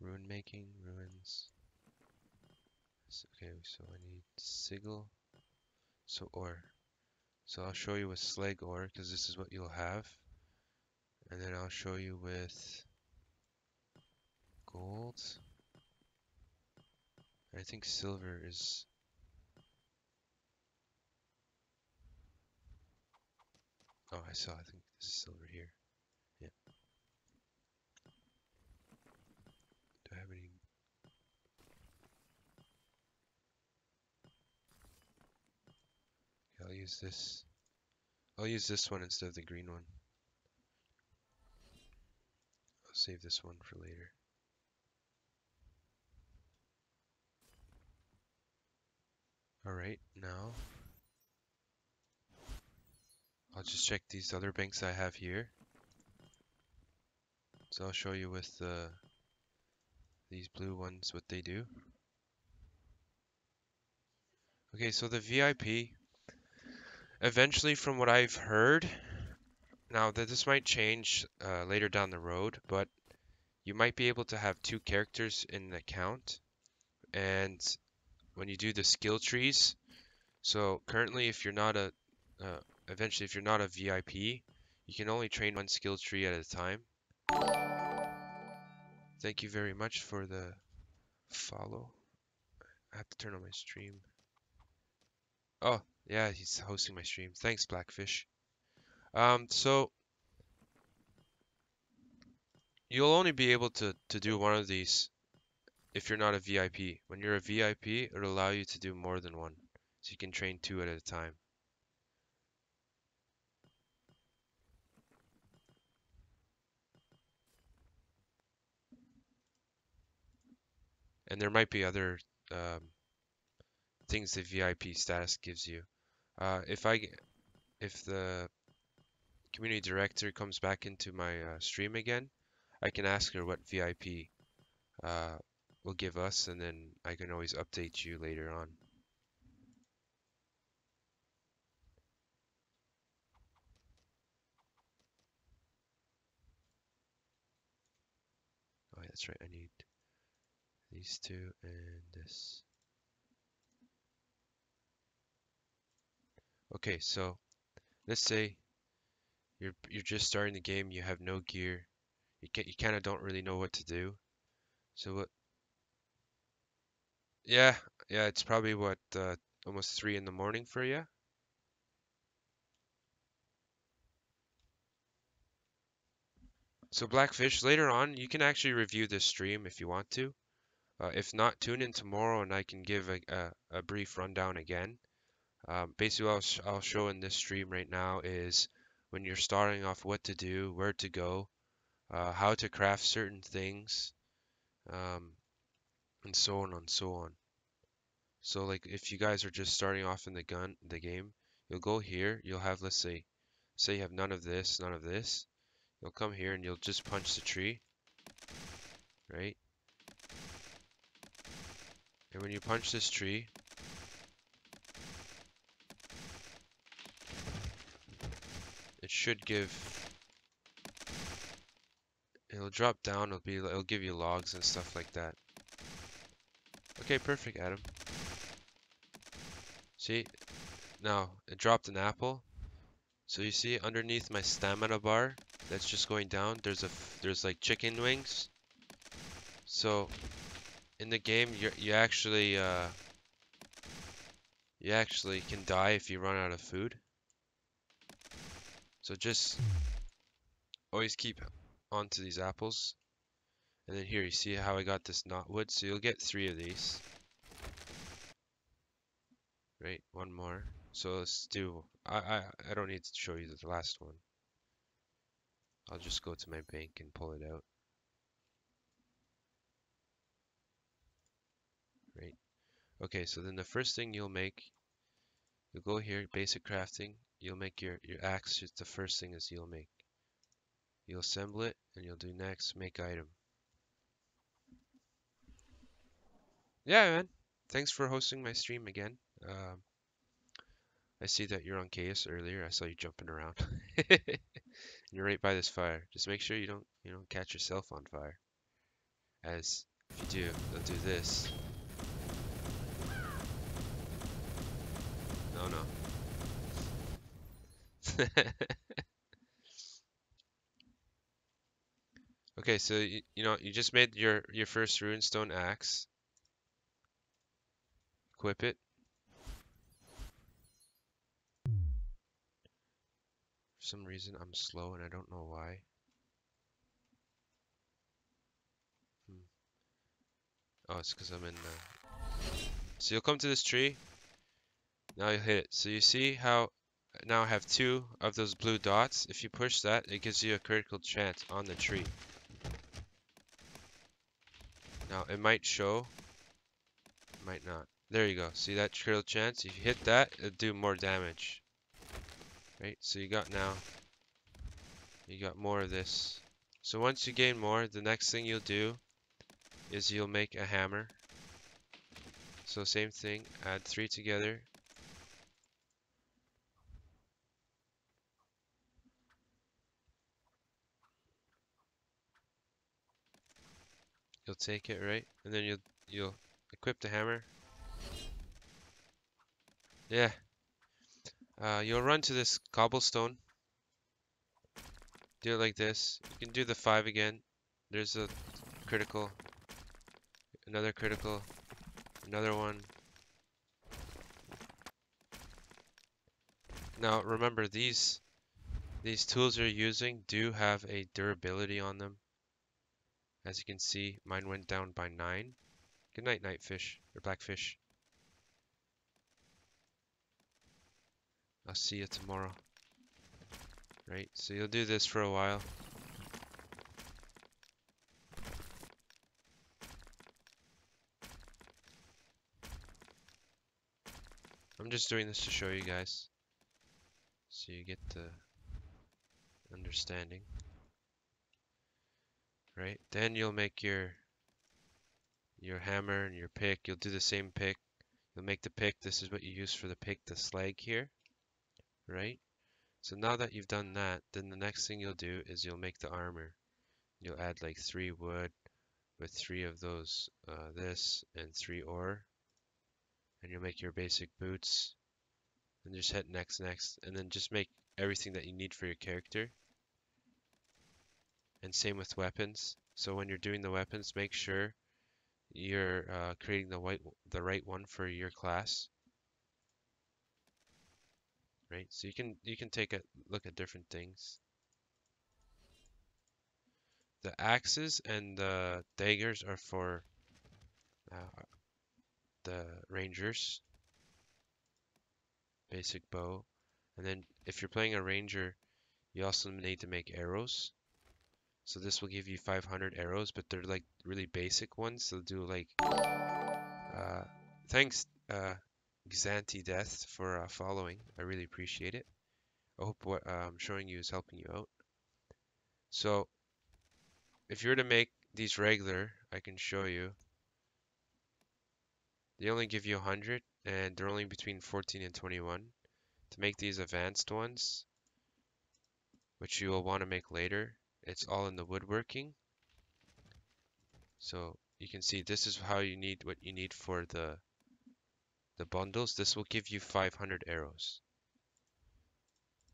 rune making, ruins. Okay, so I need sigil, so ore. So I'll show you with slag ore, because this is what you'll have. And then I'll show you with gold. I think silver is... Oh, I think this is silver here. Yeah. Do I have any... Okay, I'll use this. I'll use this one instead of the green one. I'll save this one for later. Alright, now I'll just check these other banks I have here. So I'll show you with these blue ones what they do. Okay, so the VIP, eventually from what I've heard, now that this might change later down the road, but you might be able to have 2 characters in an account. And when you do the skill trees, so currently if you're not eventually if you're not a VIP, you can only train 1 skill tree at a time. Thank you very much for the follow. I have to turn on my stream. Oh, yeah, he's hosting my stream. Thanks, Blackfish. So you'll only be able to do one of these if you're not a VIP. When you're a VIP, it'll allow you to do more than one. So you can train 2 at a time. And there might be other things the VIP status gives you. If the community director comes back into my stream again, I can ask her what VIP will give us, and then I can always update you later on. Oh, yeah, that's right. I need these 2 and this. Okay, so let's say you're just starting the game. You have no gear. You kind of don't really know what to do. So what? Yeah, yeah. It's probably what almost 3 in the morning for you. So Blackfish, later on, you can actually review this stream if you want to. If not, tune in tomorrow and I can give a brief rundown again. Basically, what I'll show in this stream right now is when you're starting off, what to do, where to go, how to craft certain things, um, and so on and so on. So like if you guys are just starting off in the game, you'll go here, you'll have, let's say you have none of this, none of this. You'll come here and you'll just punch the tree, right? And when you punch this tree, it should it'll drop down, it'll give you logs and stuff like that. Okay, perfect, Adam. See, now it dropped an apple. So you see underneath my stamina bar that's just going down, there's like chicken wings. So in the game, you actually can die if you run out of food. So just always keep onto these apples. And then here you see how I got this knotwood. So you'll get 3 of these. Right, 1 more. So let's do. I don't need to show you the last one. I'll just go to my bank and pull it out. Right. Okay, so then the first thing you'll go here, basic crafting. You'll make your axe. It's the first thing is you'll make. You'll assemble it, and you'll do next, make item. Yeah, man. Thanks for hosting my stream again. I see that you're on chaos earlier. I saw you jumping around. You're right by this fire. Just make sure you don't catch yourself on fire. As if you do, they'll do this. No, no. Okay, so you just made your first runestone axe. Equip it. For some reason I'm slow and I don't know why. Oh, it's because I'm in the... So you'll come to this tree. Now you hit it. So you see how now I have 2 of those blue dots. If you push that, it gives you a critical chance on the tree. Now it might show, it might not. There you go. See that critical chance? If you hit that, it'll do more damage. Right? So you got more of this. So once you gain more, the next thing you'll do is you'll make a hammer. So same thing, add 3 together. You'll take it, right? And then you'll equip the hammer. Yeah. You'll run to this cobblestone. Do it like this. You can do the 5 again. There's a critical. Another critical. Another one. Now remember these These tools you're using do have a durability on them. As you can see, mine went down by 9. Good night, nightfish, or blackfish. I'll see you tomorrow. Right, so you'll do this for a while. I'm just doing this to show you guys, so you get the understanding. Right, then you'll make your hammer and your pick. You'll do the same pick. You'll make the pick. This is what you use for the pick, the slag here. Right? So now that you've done that, then the next thing you'll do is you'll make the armor. You'll add like 3 wood with 3 of those, this, and 3 ore. And you'll make your basic boots. And just hit next, and then just make everything that you need for your character. And same with weapons. So when you're doing the weapons, make sure you're creating the right one for your class. Right? So you can take a look at different things. The axes and the daggers are for the rangers. Basic bow. And then if you're playing a ranger, you also need to make arrows. So this will give you 500 arrows, but they're like really basic ones. So do like thanks Xanti Death for following. I really appreciate it. I hope what I'm showing you is helping you out. So if you were to make these regular, I can show you. They only give you 100, and they're only between 14 and 21. To make these advanced ones, which you will want to make later, it's all in the woodworking. So you can see this is how you need what you need for the bundles. This will give you 500 arrows.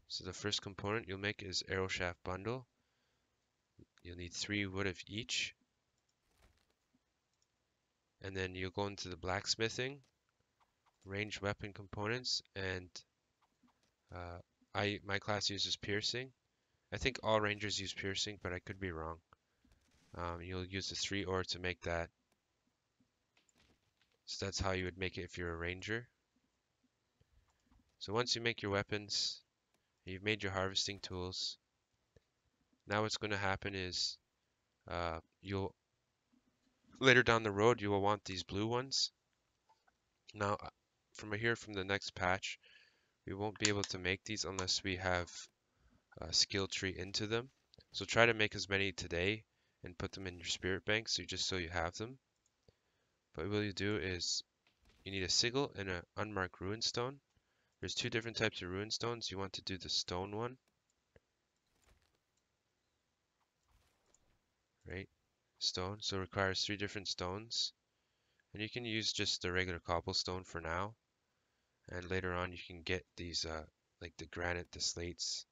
So the first component you'll make is arrow shaft bundle. You'll need 3 wood of each. And then you'll go into the blacksmithing, ranged weapon components, and my class uses piercing. I think all rangers use piercing, but I could be wrong. You'll use the 3 ore to make that. So that's how you would make it if you're a ranger. So once you make your weapons, you've made your harvesting tools. Now what's going to happen is you'll later down the road you will want these blue ones. Now from the next patch, we won't be able to make these unless we have a skill tree into them. So try to make as many today and put them in your spirit bank so you have them. But what you do is you need a sigil and an unmarked ruin stone. There's 2 different types of ruin stones. You want to do the stone one. Right? Stone. So it requires 3 different stones. And you can use just the regular cobblestone for now. And later on you can get these like the granite, the slates.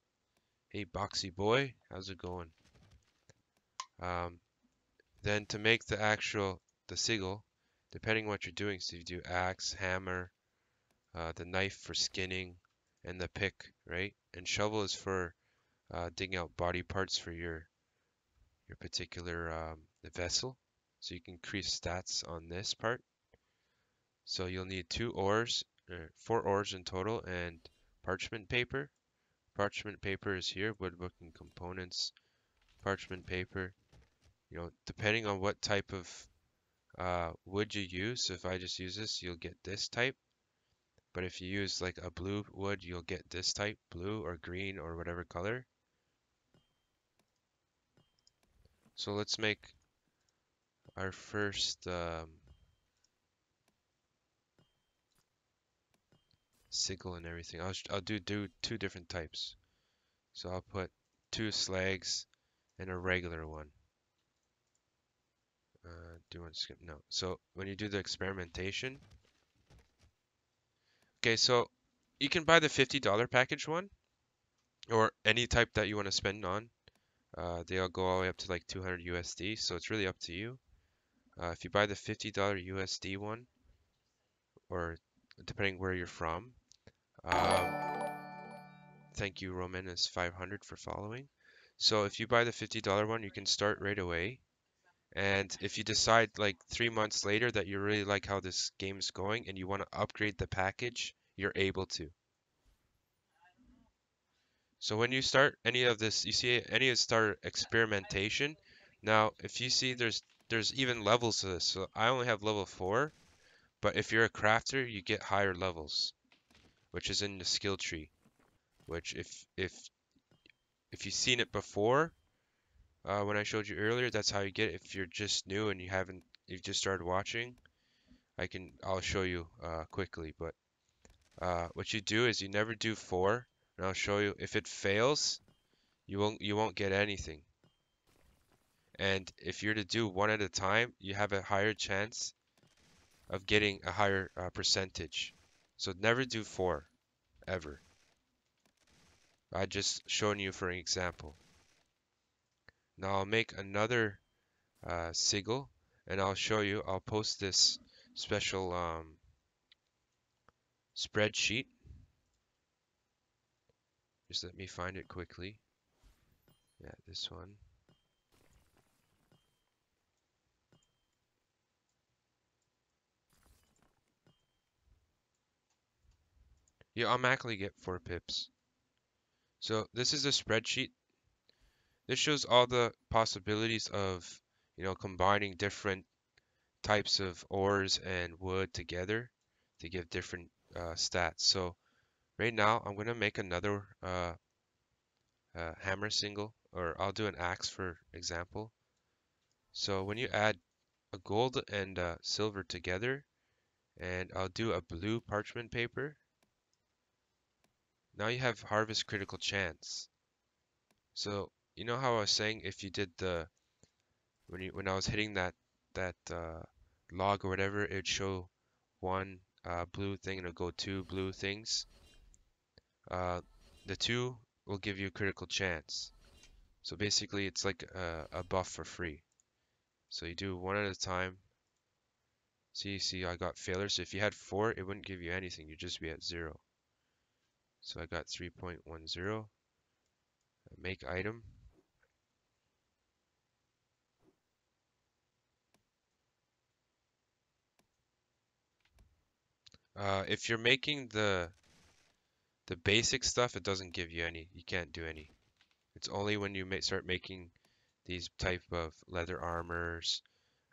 Hey Boxy boy, how's it going? Then to make the sigil, depending what you're doing, so you do axe, hammer, the knife for skinning, and the pick, right? And shovel is for digging out body parts for your particular vessel, so you can increase stats on this part. So you'll need 2 ores, 4 ores in total, and parchment paper. Parchment paper is here, woodworking components, parchment paper. You know, depending on what type of wood you use, so if I just use this, you'll get this type. But if you use like a blue wood, you'll get this type, blue or green or whatever color. So let's make our first sigil and everything. I'll do 2 different types. So I'll put 2 slags and a regular one. Do you want to skip? No. So when you do the experimentation, okay, so you can buy the $50 package one, or any type that you want to spend on. They all go all the way up to like 200 USD, so it's really up to you. If you buy the $50 USD one, or depending where you're from, Thank you, Roman, is 500 for following. So if you buy the $50 one, you can start right away. And if you decide like 3 months later that you really like how this game is going and you want to upgrade the package, you're able to. So when you start any of this, you see any of start experimentation. Now, if you see there's even levels to this. So I only have level 4, but if you're a crafter, you get higher levels, which is in the skill tree. Which if you've seen it before, when I showed you earlier, that's how you get it. If you're just new and you've just started watching, I'll show you quickly. But what you do is you never do 4, and I'll show you. If it fails, you won't get anything. And if you're to do 1 at a time, you have a higher chance of getting a higher percentage. So never do 4, ever. I just shown you for an example. Now I'll make another sigil, and I'll show you. I'll post this special spreadsheet. Just let me find it quickly. Yeah, this one. You automatically get 4 pips. So this is a spreadsheet. This shows all the possibilities of, combining different types of ores and wood together to give different stats. So right now I'm gonna make another hammer single, or I'll do an axe for example. So when you add a gold and silver together, and I'll do a blue parchment paper, now you have harvest critical chance. So you know how I was saying if you did when I was hitting that log or whatever, it'd show 1 blue thing and it'll go 2 blue things. The 2 will give you a critical chance. So basically it's like a buff for free. So you do 1 at a time. See, I got failure. So if you had 4, it wouldn't give you anything. You'd just be at 0. So I got 3.10. Make item. If you're making the basic stuff, it doesn't give you any. You can't do any. It's only when you start making these type of leather armors,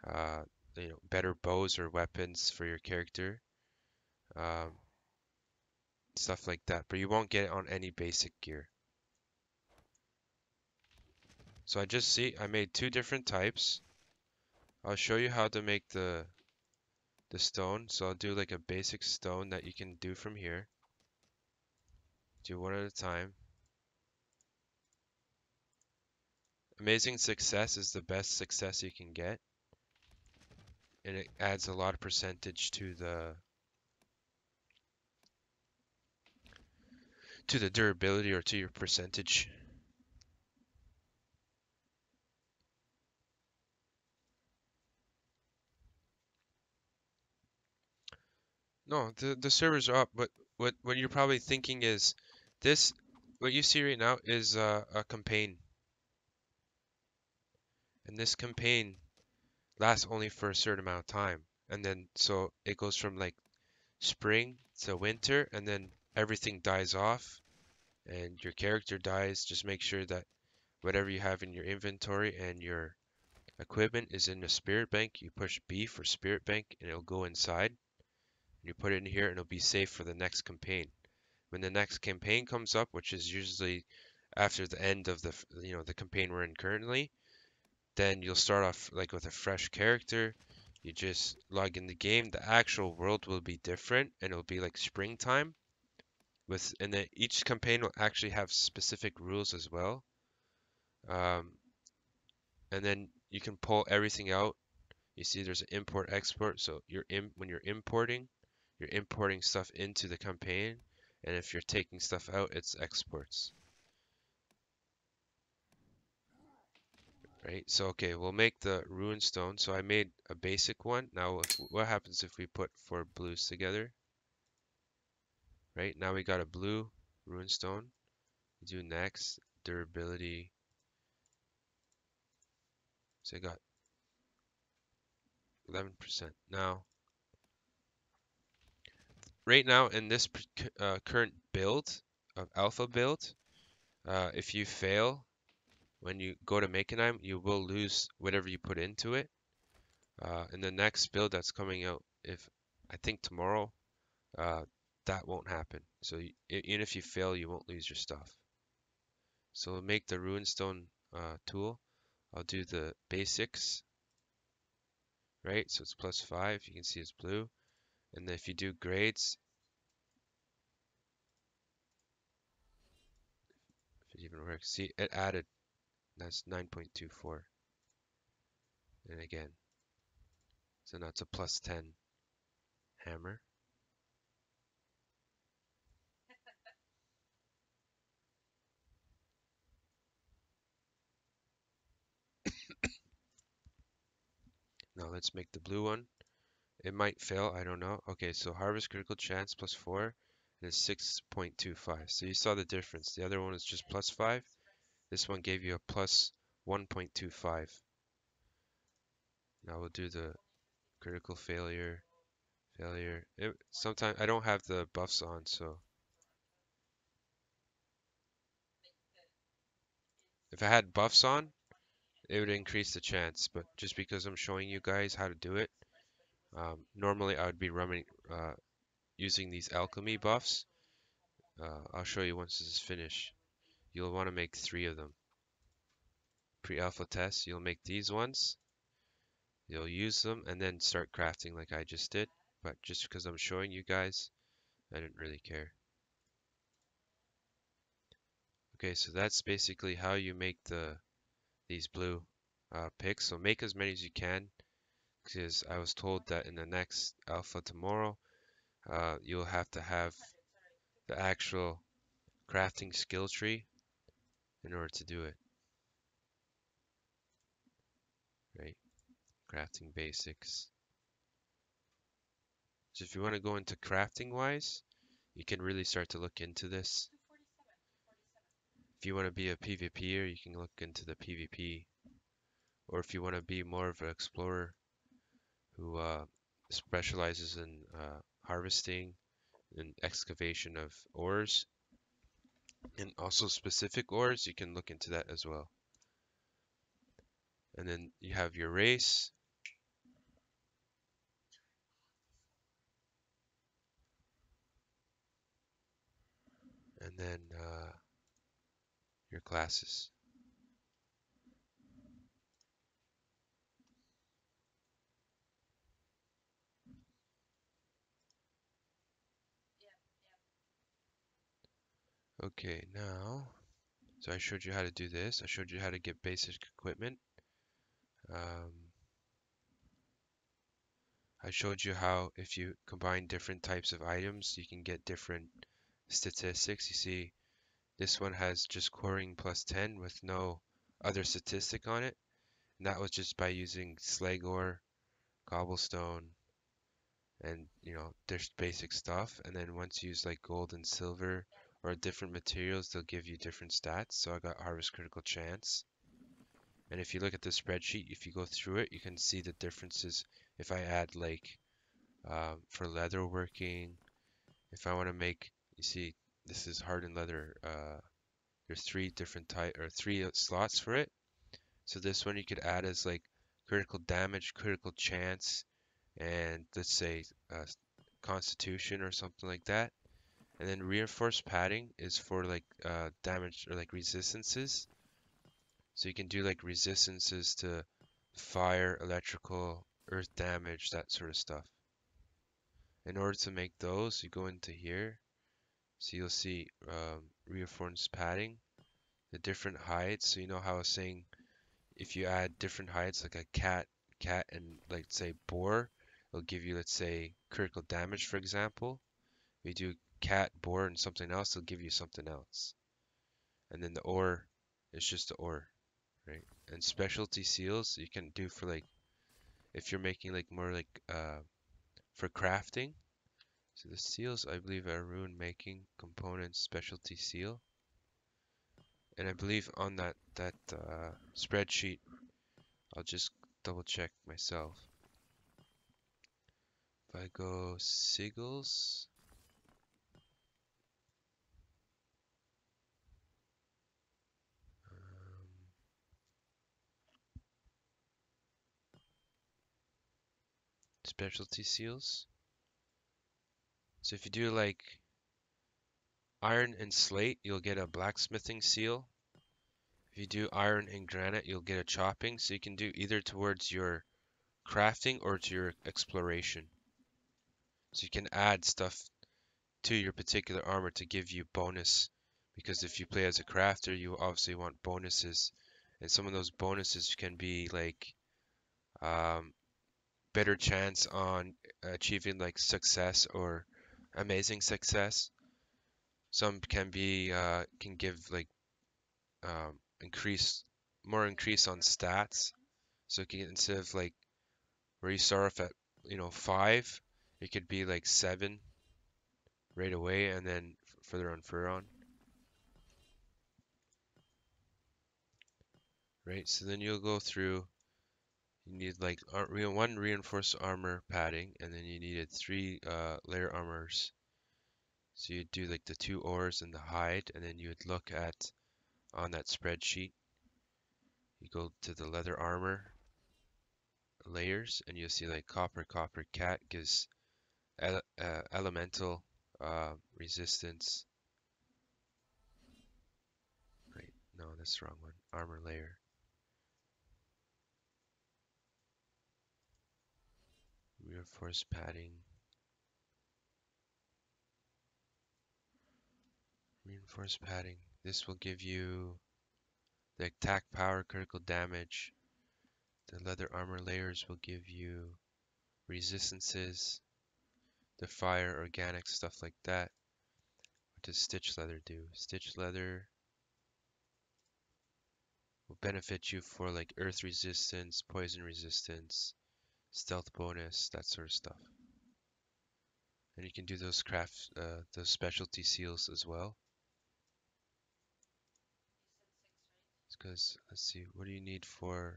uh, better bows or weapons for your character, um, stuff like that. But you won't get it on any basic gear. So I made 2 different types. I'll show you how to make the stone. So I'll do like a basic stone that you can do from here. Do 1 at a time. Amazing success is the best success you can get, and it adds a lot of percentage to the durability, or to your percentage. No, the servers are up, but what you're probably thinking is this. What you see right now is a campaign, and this campaign lasts only for a certain amount of time, and then so it goes from like spring to winter, and then everything dies off, and your character dies. Just make sure that whatever you have in your inventory and your equipment is in the spirit bank. You push B for spirit bank, and it'll go inside. You put it in here, and it'll be safe for the next campaign. When the next campaign comes up, which is usually after the end of the campaign we're in currently, then you'll start off like with a fresh character. You just log in the game. The actual world will be different, and it'll be like springtime. And then each campaign will actually have specific rules as well. Um, and then you can pull everything out. You see, there's an import export. So when you're importing stuff into the campaign, and if you're taking stuff out, it's exports. Right? So okay, we'll make the rune stone. So I made a basic one. Now what happens if we put 4 blues together? Right? Now we got a blue rune stone. You do next, durability. So I got 11%. Now, right now in this current build of alpha build, if you fail when you go to make an item, you will lose whatever you put into it. In the next build that's coming out, if I think tomorrow, that won't happen. So even if you fail, you won't lose your stuff. So we'll make the runestone tool. I'll do the basics, right? So it's +5. You can see it's blue. And then if you do grades, if it even works, see it added. That's 9.24. And again, so now it's a +10 hammer. Now let's make the blue one. It might fail, I don't know. Okay, so harvest critical chance +4 and it's 6.25. So you saw the difference. The other one is just +5. This one gave you a +1.25. Now we'll do the critical failure. Sometimes I don't have the buffs on, so if I had buffs on, it would increase the chance. But just because I'm showing you guys how to do it, normally I would be running using these alchemy buffs. I'll show you once this is finished. You'll want to make 3 of them. Pre-alpha test, you'll make these ones. You'll use them and then start crafting like I just did. But just because I'm showing you guys, I didn't really care. Okay, so that's basically how you make these blue picks. So make as many as you can, because I was told that in the next alpha tomorrow, you'll have to have the actual crafting skill tree in order to do it, right? Crafting basics. So if you want to go into crafting wise, you can really start to look into this. If you want to be a PvPer, you can look into the PvP. Or if you want to be more of an explorer who specializes in harvesting and excavation of ores, and also specific ores, you can look into that as well. And then you have your race. And then your classes. Okay, now, so I showed you how to do this. I showed you how to get basic equipment. I showed you how if you combine different types of items, you can get different statistics. You see, this one has just coring +10 with no other statistic on it. And that was just by using slag ore, cobblestone, and there's basic stuff. And then once you use like gold and silver or different materials, they'll give you different stats. So I got harvest critical chance. And if you look at the spreadsheet, if you go through it, you can see the differences. If I add like for leather working, if I want to make, you see, this is hardened leather. There's 3 different type or 3 slots for it. So this one you could add as like critical damage, critical chance, and let's say constitution or something like that. And then reinforced padding is for like damage or like resistances. So you can do like resistances to fire, electrical, earth damage, that sort of stuff. In order to make those, you go into here. So you'll see reinforced padding, the different heights. So you know how I was saying if you add different heights like a cat, and like say boar, it'll give you, let's say, critical damage, for example. If you do cat, boar, and something else, it'll give you something else. And then the ore is just the ore, right? And specialty seals you can do for like if you're making like more like for crafting. So the seals I believe are rune making components specialty seal. And I believe on that spreadsheet, I'll just double check myself. If I go Sigils, specialty seals. So if you do like iron and slate, you'll get a blacksmithing seal. If you do iron and granite, you'll get a chopping. So you can do either towards your crafting or to your exploration. So you can add stuff to your particular armor to give you bonus. Because if you play as a crafter, you obviously want bonuses. And some of those bonuses can be like better chance on achieving like success or amazing success. Some can be can give like increase on stats. So it can, instead of like where you start off at 5, it could be like 7 right away, and then further on. Right. So then you'll go through. You need like one reinforced armor padding, and then you needed 3 layer armors. So you'd do like the 2 ores and the hide, and then you would look at on that spreadsheet. You go to the leather armor layers, and you'll see like copper cat gives elemental resistance. Right? No, that's the wrong one. Armor layer. Reinforced padding. Reinforced padding. This will give you the attack power, critical damage. The leather armor layers will give you resistances, the fire, organic, stuff like that. What does stitch leather do? Stitch leather will benefit you for like earth resistance, poison resistance, stealth bonus, that sort of stuff. And you can do those those specialty seals as well. Because let's see, what do you need for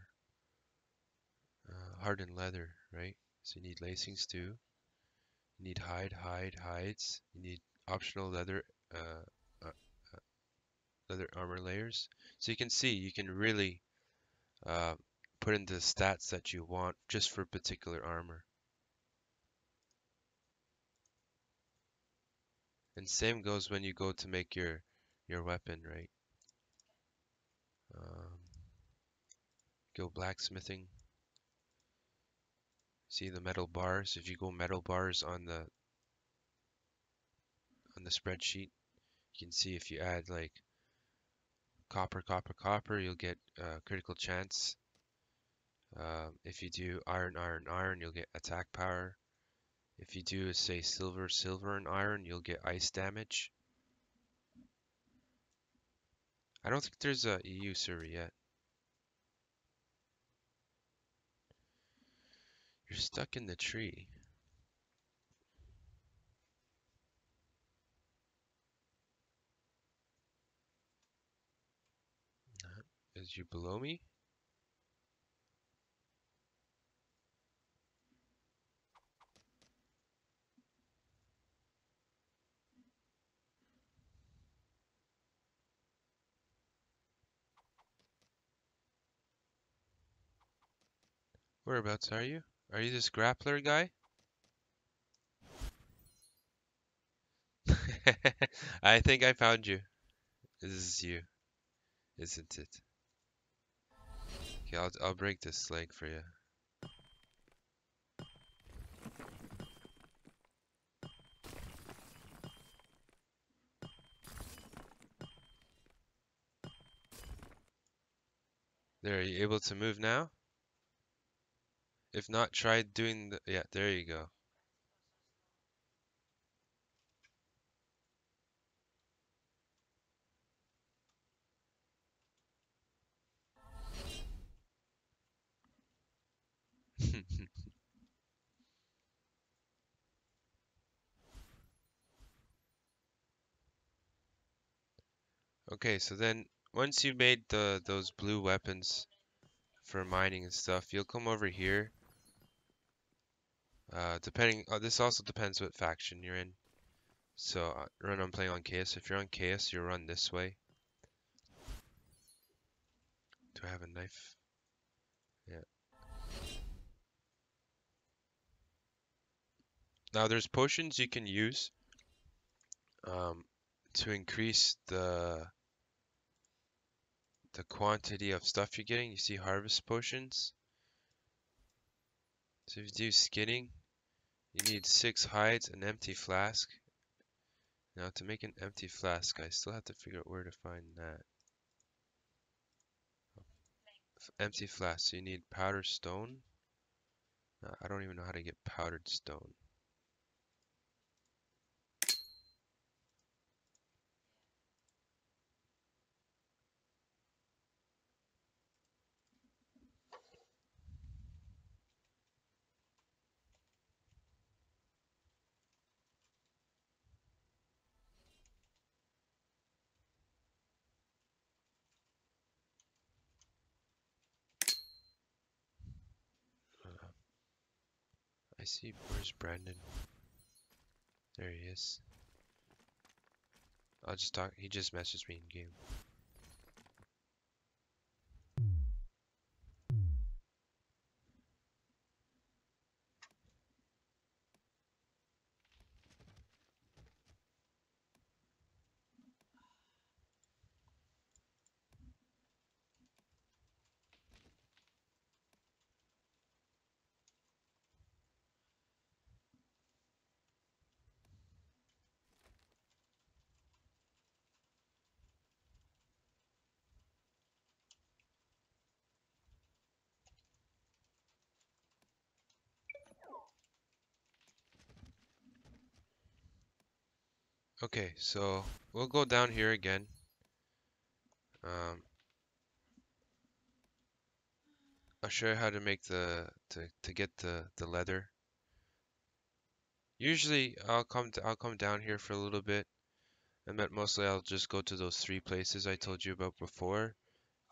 hardened leather, right? So you need lacings too. You need hides. You need optional leather leather armor layers. So you can see you can really put in the stats that you want just for particular armor. And same goes when you go to make your weapon, right? Go blacksmithing. See the metal bars. If you go metal bars on the spreadsheet, you can see if you add like copper, you'll get critical chance. If you do iron, you'll get attack power. If you do, say, silver, and iron, you'll get ice damage. I don't think there's a EU server yet. You're stuck in the tree. Is you below me? Whereabouts are you? Are you this grappler guy? I think I found you. This is you, isn't it? Okay, I'll break this leg for you. There, are you able to move now? If not, try doing the... Yeah, there you go. Okay, so then once you made those blue weapons for mining and stuff, you'll come over here. Depending, this also depends what faction you're in. So I'm playing on Chaos. If you're on Chaos, you run this way. Do I have a knife? Yeah. Now there's potions you can use to increase the quantity of stuff you're getting. You see harvest potions. So if you do skinning, you need 6 hides, an empty flask. Now to make an empty flask, I still have to figure out where to find that. Empty flask, so you need powdered stone. I don't even know how to get powdered stone. I see, where's Brandon? There he is. I'll just talk, he just messaged me in game. Okay, so we'll go down here again. I'll show you how to make to get the leather. Usually I'll come down here for a little bit, and but mostly I'll just go to those 3 places I told you about before,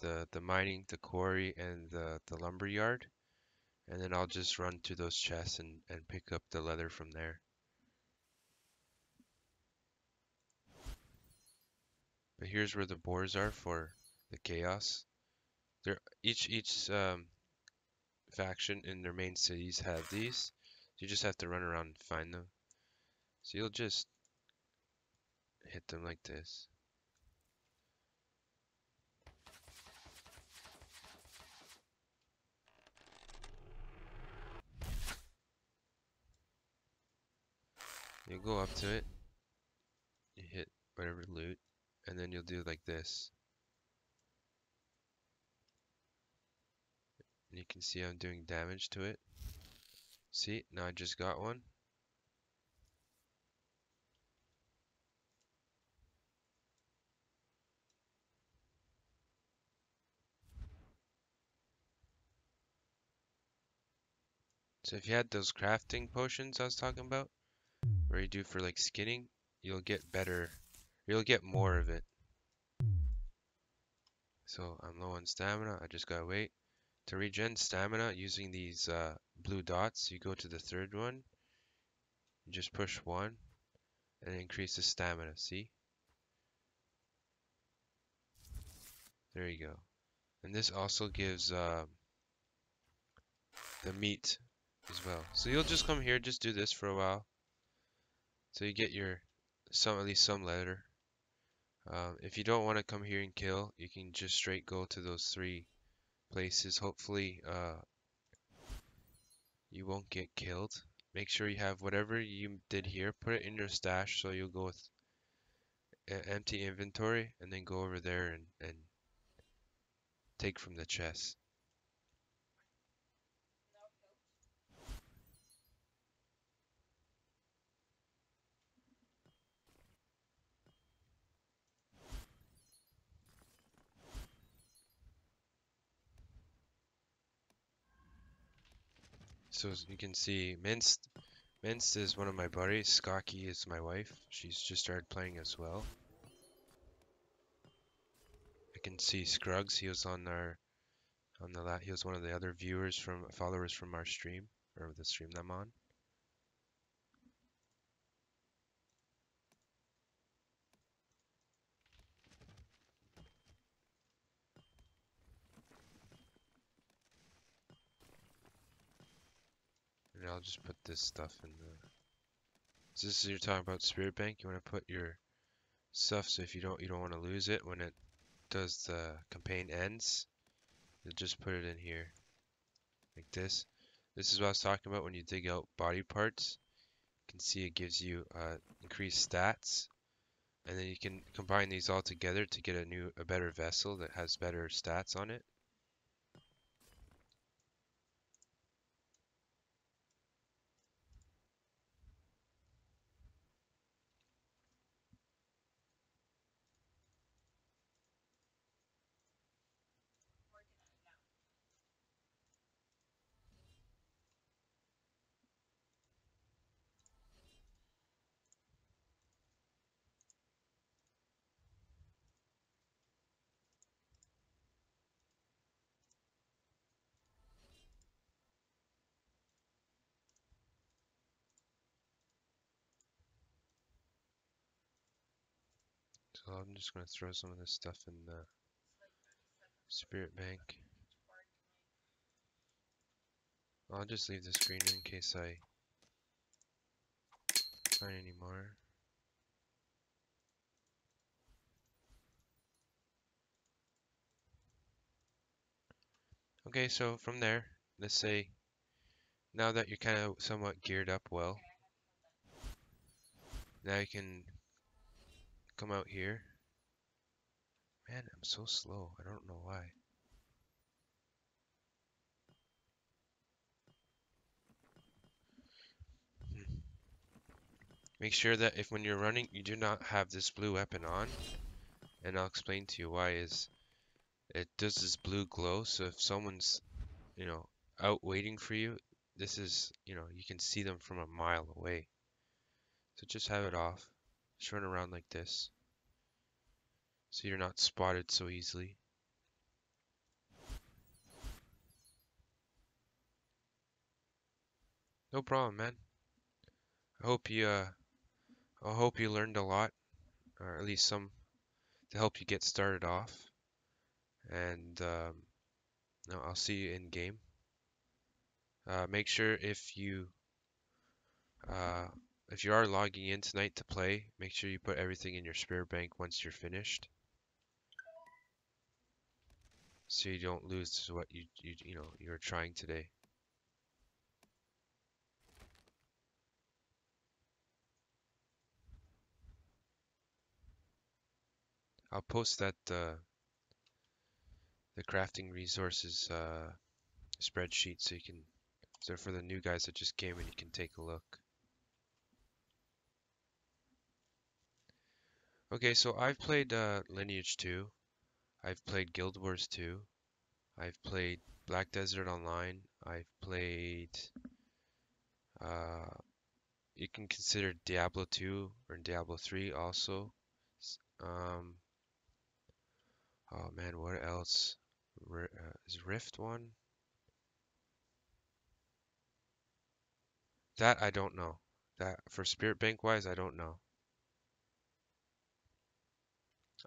the mining, the quarry, and the lumber yard, and then I'll just run to those chests and pick up the leather from there. But here's where the boars are for the chaos. They're each faction in their main cities have these. You just have to run around and find them. So you'll just hit them like this. You'll go up to it, you hit whatever loot, and then you'll do like this. And you can see I'm doing damage to it. See, now I just got one. So if you had those crafting potions I was talking about, where you do for like skinning, you'll get better, you'll get more of it. So I'm low on stamina, I just gotta wait. To regen stamina using these blue dots, you go to the 3rd one, you just push 1, and it increases stamina, see? There you go. And this also gives the meat as well. So you'll just come here, just do this for a while. So you get your at least some leather. If you don't want to come here and kill, you can just straight go to those 3 places. Hopefully you won't get killed. Make sure you have whatever you did here, put it in your stash, so you'll go with an empty inventory and then go over there and take from the chest. So as you can see, Minced is one of my buddies. Skocky is my wife. She's just started playing as well. can see Scruggs. He was on he was one of the other followers from our stream, or the stream that I'm on. And I'll just put this stuff in the. So this is you're talking about Spirit Bank. You want to put your stuff so if you don't want to lose it when it does the campaign ends. You'll just put it in here like this. This is what I was talking about when you dig out body parts. You can see it gives you increased stats, and then you can combine these all together to get a better vessel that has better stats on it. So I'm just going to throw some of this stuff in the Spirit Bank. I'll just leave the screen in case I find any more. Okay, so from there, let's say now that you're kind of somewhat geared up well, now you can come out here. Man, I'm so slow. I don't know why. Make sure that if when you're running, you do not have this blue weapon on, and I'll explain to you why is it does this blue glow, so if someone's, out waiting for you, this is, you can see them from a mile away. So just have it off. Just run around like this, so you're not spotted so easily. No problem, man. I hope you learned a lot, or at least some to help you get started off. And no, I'll see you in game. Make sure if you are logging in tonight to play, make sure you put everything in your Spirit Bank once you're finished, so you don't lose what you're trying today. I'll post that the crafting resources spreadsheet so for the new guys that just came in, you can take a look. Okay, so I've played Lineage 2. I've played Guild Wars 2. I've played Black Desert Online. I've played you can consider Diablo 2 or Diablo 3 also. Um, oh man, what else? Is Rift one? That I don't know. That for Spirit Bank wise, I don't know.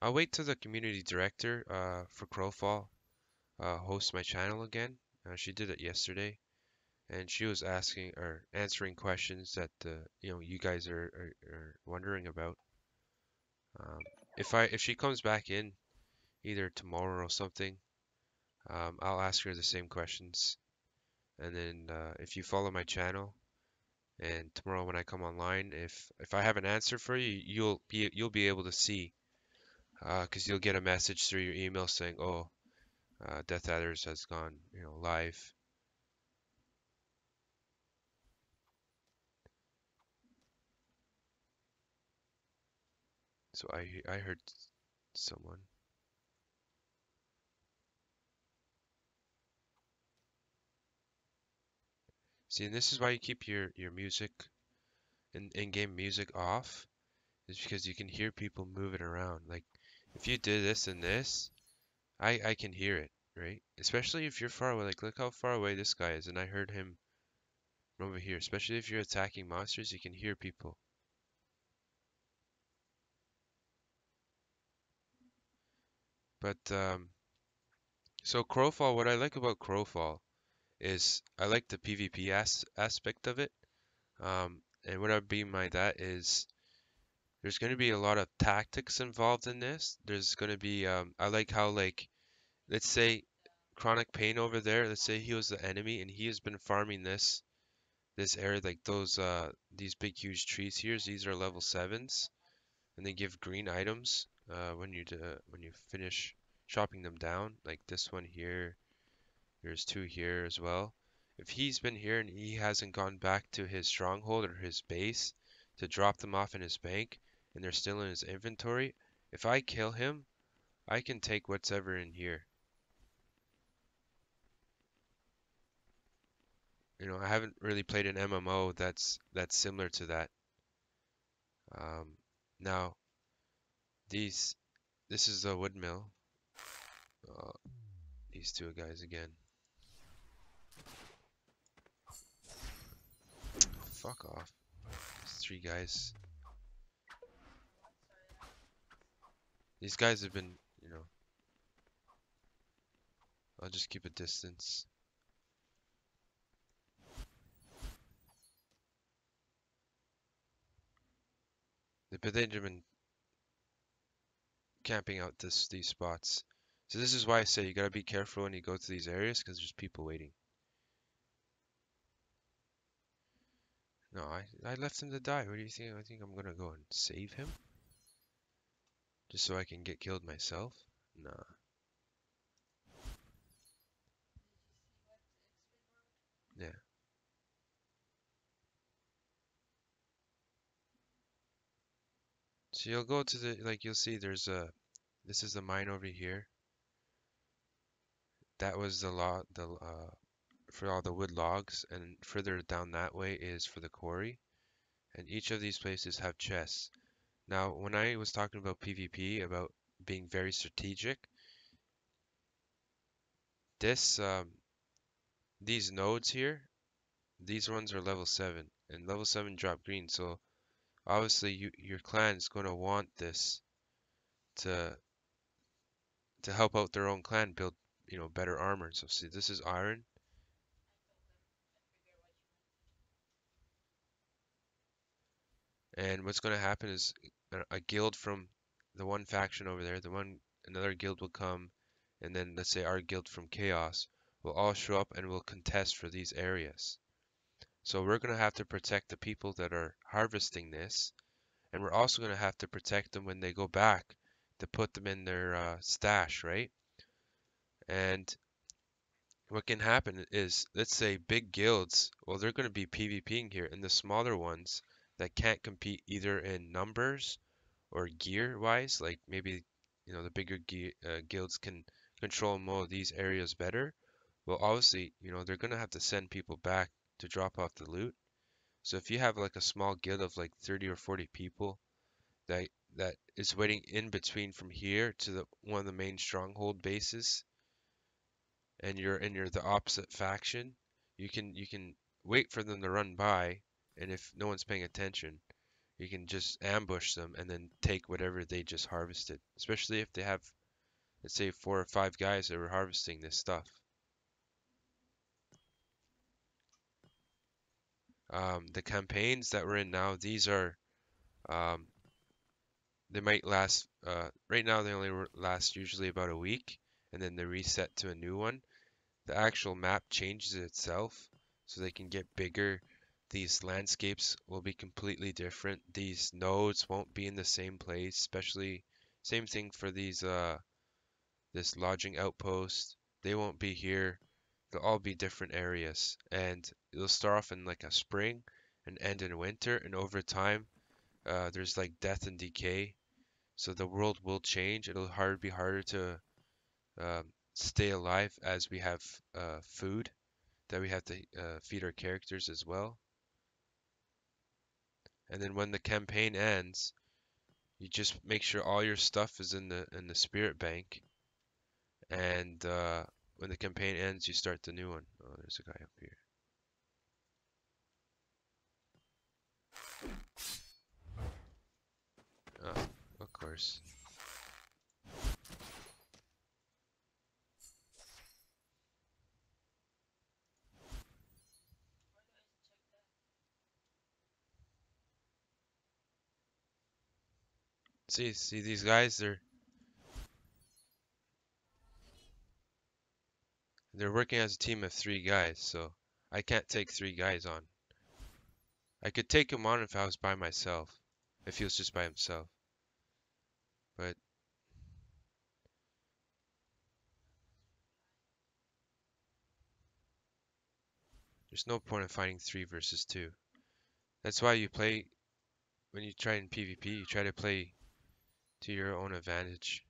I'll wait till the community director for Crowfall hosts my channel again. She did it yesterday, and she was asking or answering questions that you guys are wondering about. If she comes back in either tomorrow or something, I'll ask her the same questions. And then if you follow my channel, and tomorrow when I come online, if I have an answer for you, you'll be able to see, because you'll get a message through your email saying, oh, Death Adders has gone, live. So I heard someone. See, and this is why you keep your music in-game music off, is because you can hear people moving around. Like if you did this and this, I can hear it, right? Especially if you're far away. Like, look how far away this guy is, and I heard him from over here. Especially if you're attacking monsters, you can hear people. But so Crowfall, what I like about Crowfall is I like the PvP aspect of it. And what I mean by that is there's going to be a lot of tactics involved in this. There's going to be I like how, like, let's say Chronic Pain over there, let's say he was the enemy and he has been farming this area, like these big huge trees here. These are level 7s and they give green items when you finish chopping them down, like this one here. There's 2 here as well. If he's been here and he hasn't gone back to his stronghold or his base to drop them off in his bank and they're still in his inventory, if I kill him, I can take what's ever in here. You know, I haven't really played an MMO that's similar to that. Um, Now, this is a wood mill. Uh, these 2 guys again. Fuck off. These 3 guys. These guys have been, you know, I'll just keep a distance. But they've been camping out these spots. So this is why I say you gotta be careful when you go to these areas because there's people waiting. No, I left him to die. What do you think? I think I'm gonna go and save him? Just so I can get killed myself? Nah. Yeah. So you'll go to the, like, you'll see this is the mine over here. That was for all the wood logs, and further down that way is for the quarry. And each of these places have chests. Now, when I was talking about PvP, about being very strategic, this these nodes here, these ones are level 7, and level 7 drop green. So obviously, your clan is going to want this to help out their own clan build, you know, better armor. So see, this is iron. And what's going to happen is a guild from the one faction over there, another guild will come, and then let's say our guild from Chaos will all show up and will contest for these areas. So we're going to have to protect the people that are harvesting this, and we're also going to have to protect them when they go back to put them in their stash, right? And what can happen is, let's say big guilds, well, they're going to be PvPing here, and the smaller ones that can't compete either in numbers or gear wise, like maybe, you know, the bigger guilds can control more of these areas better. Well, obviously, you know, they're going to have to send people back to drop off the loot. So if you have like a small guild of like 30 or 40 people that is waiting in between from here to one of the main stronghold bases, and you're the opposite faction, you can wait for them to run by, and if no one's paying attention, you can just ambush them and then take whatever they just harvested. Especially if they have, let's say, 4 or 5 guys that were harvesting this stuff. The campaigns that we're in now, these are um, they might last. Right now, they only last usually about a week, and then they reset to a new one. The actual map changes itself, so they can get bigger. These landscapes will be completely different. These nodes won't be in the same place, especially same thing for these this lodging outpost. They won't be here. They'll all be different areas, and it'll start off in like a spring and end in winter, and over time, there's like death and decay. So the world will change. It'll be harder to stay alive as we have food that we have to feed our characters as well. And then when the campaign ends, you just make sure all your stuff is in the spirit bank, and when the campaign ends, you start the new one. Oh, there's a guy up here. Oh, of course. See these guys? They're working as a team of 3 guys, so I can't take 3 guys on. I could take him on if I was by myself, if he was just by himself. But there's no point in fighting 3 versus 2. That's why you play, when you try in PvP, you try to play to your own advantage.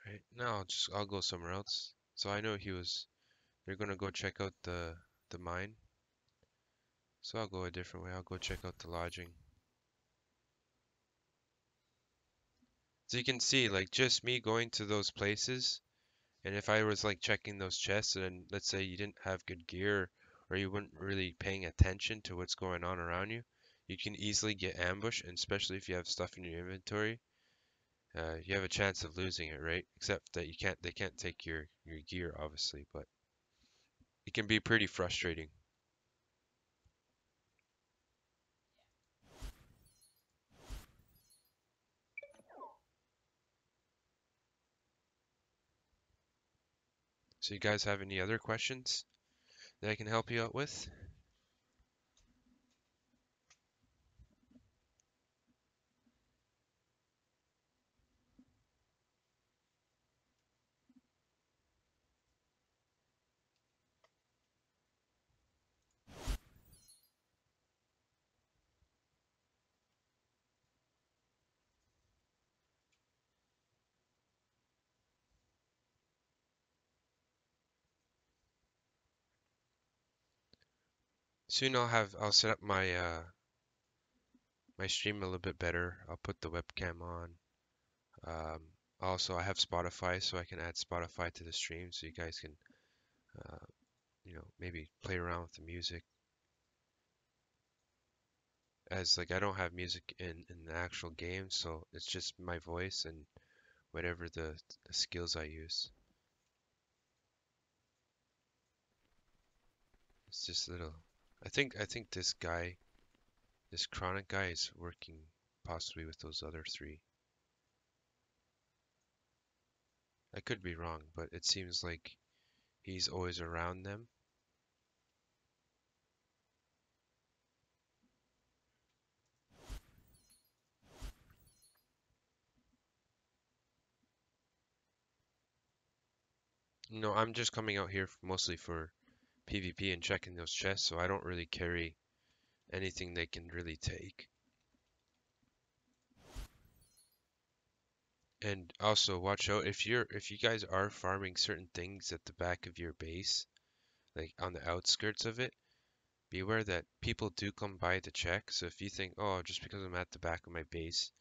Right? Now I'll go somewhere else. So I know they're gonna go check out the mine. So I'll go a different way. I'll go check out the lodging. So you can see, like, just me going to those places, and if I was like checking those chests, and let's say you didn't have good gear, or you weren't really paying attention to what's going on around you, you can easily get ambushed, and especially if you have stuff in your inventory, you have a chance of losing it, right? Except that they can't take your gear, obviously, but it can be pretty frustrating. So you guys have any other questions that I can help you out with? Soon I'll set up my stream a little bit better. I'll put the webcam on. Also, I have Spotify, so I can add Spotify to the stream, so you guys can, uh, maybe play around with the music. As like I don't have music in the actual game, so it's just my voice and whatever the skills I use. It's just little. I think this chronic guy is working possibly with those other 3. I could be wrong, but it seems like he's always around them. No, I'm just coming out here mostly for PvP and checking those chests, so I don't really carry anything they can really take. And also watch out if you guys are farming certain things at the back of your base, like on the outskirts of it, beware that people do come by to check. So if you think, oh, just because I'm at the back of my base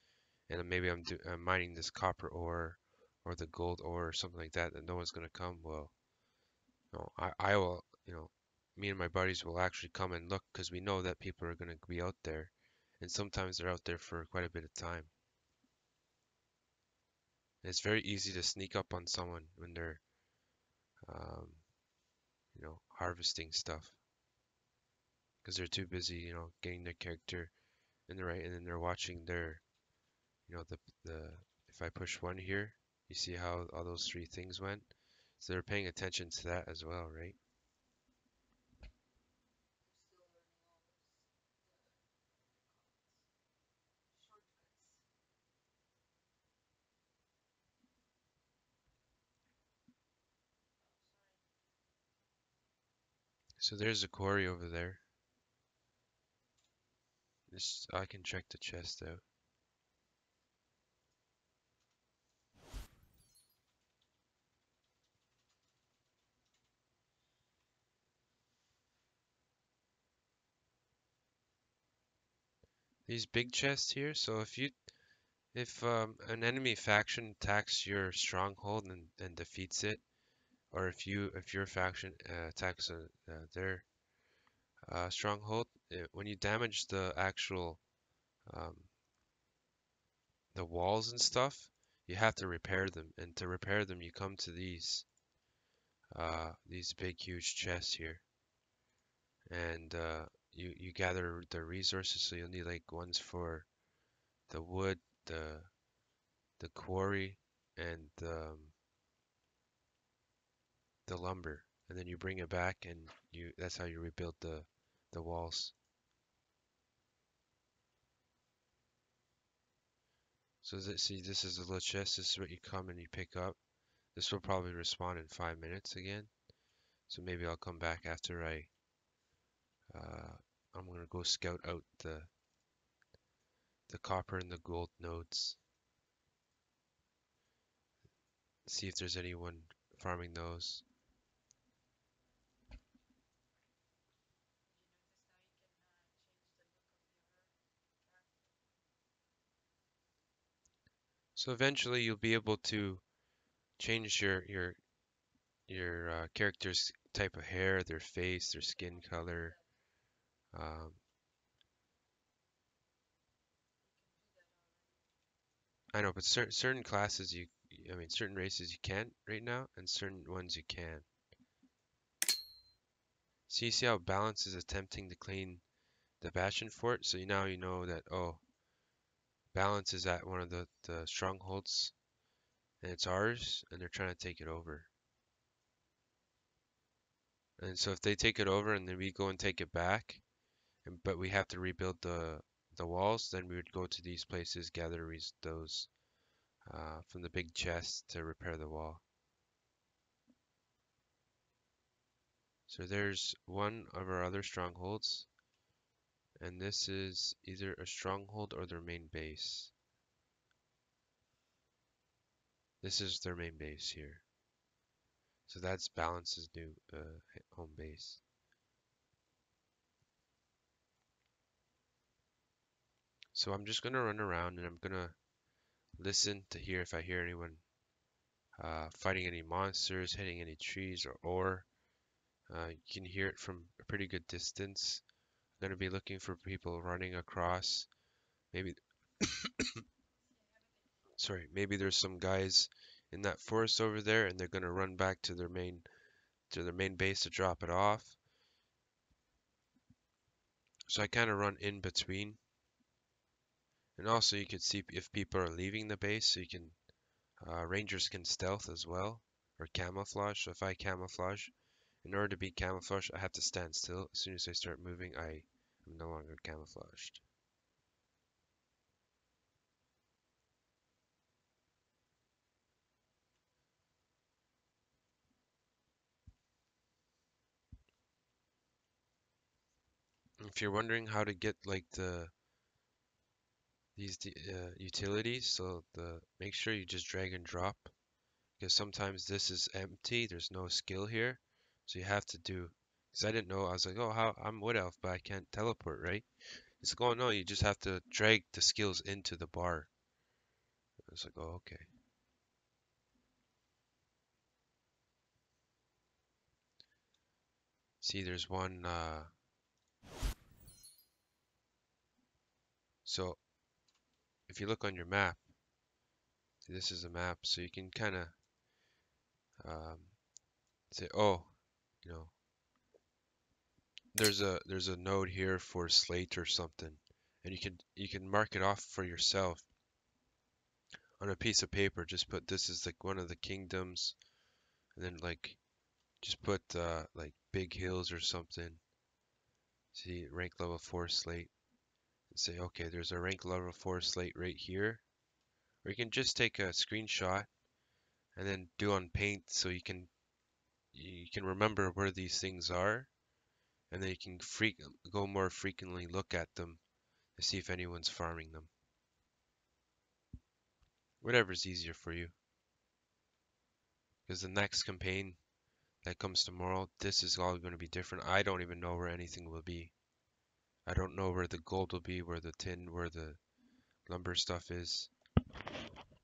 and maybe I'm mining this copper ore or the gold ore or something like that, that no one's gonna come, well, no, I will, me and my buddies will actually come and look because we know that people are gonna be out there, and sometimes they're out there for quite a bit of time. And it's very easy to sneak up on someone when they're um, harvesting stuff because they're too busy, getting their character in the right, and then they're watching their, the if I push 1 here, you see how all those 3 things went, so they're paying attention to that as well, right? So there's a quarry over there. I can check the chest out. these big chests here. So if an enemy faction attacks your stronghold and defeats it, or if your faction attacks their stronghold, when you damage the actual um, the walls and stuff, you have to repair them. And to repair them, you come to these big huge chests here, and you gather the resources. So you'll need like ones for the wood, the quarry, and the lumber, and then you bring it back, and that's how you rebuild the walls. So see, this is a little chest. This is what you come and you pick up. This will probably respawn in 5 minutes again. So maybe I'll come back after uh, I'm gonna go scout out the copper and the gold nodes. See if there's anyone farming those. So eventually you'll be able to change your character's type of hair, their face, their skin color. Um, I know, but certain classes I mean, certain races you can't right now, and certain ones you can. So you see how Balance is attempting to clean the Bastion fort? So now you know that, oh, Balance is at one of the strongholds, and it's ours, and they're trying to take it over. And so if they take it over and then we go and take it back, but we have to rebuild the walls, then we would go to these places, gather those from the big chest to repair the wall. So there's one of our other strongholds, and this is either a stronghold or their main base. This is their main base here. So that's Balance's new home base. So I'm just gonna run around and I'm gonna listen to hear if I hear anyone fighting any monsters, hitting any trees or ore. You can hear it from a pretty good distance. I'm gonna be looking for people running across. Maybe, sorry, maybe there's some guys in that forest over there, and they're gonna run back to their main base to drop it off. So I kind of run in between. And also you can see if people are leaving the base, so you can rangers can stealth as well, or camouflage. So if I camouflage, in order to be camouflaged, I have to stand still. As soon as I start moving, I am no longer camouflaged. If you're wondering how to get like these utilities, so make sure you just drag and drop, because sometimes this is empty. There's no skill here, so you have to do. Because I didn't know, I was like, oh, how I'm Wood Elf, but I can't teleport, right? It's like, oh no, you just have to drag the skills into the bar. I was like, oh, okay. See, there's one. So if you look on your map, this is a map, so you can kind of um, say, oh, you know, there's a node here for slate or something, and you can mark it off for yourself on a piece of paper. Just put this is like one of the kingdoms, and then like just put like big hills or something. See, rank level 4 slate, and say, okay, there's a rank level 4 slate right here. Or you can just take a screenshot and then do on paint, so you can remember where these things are, and then you can go more frequently look at them to see if anyone's farming them. Whatever's easier for you. Because the next campaign that comes tomorrow, this is all going to be different. I don't even know where anything will be. I don't know where the gold will be, where the tin, where the lumber stuff is.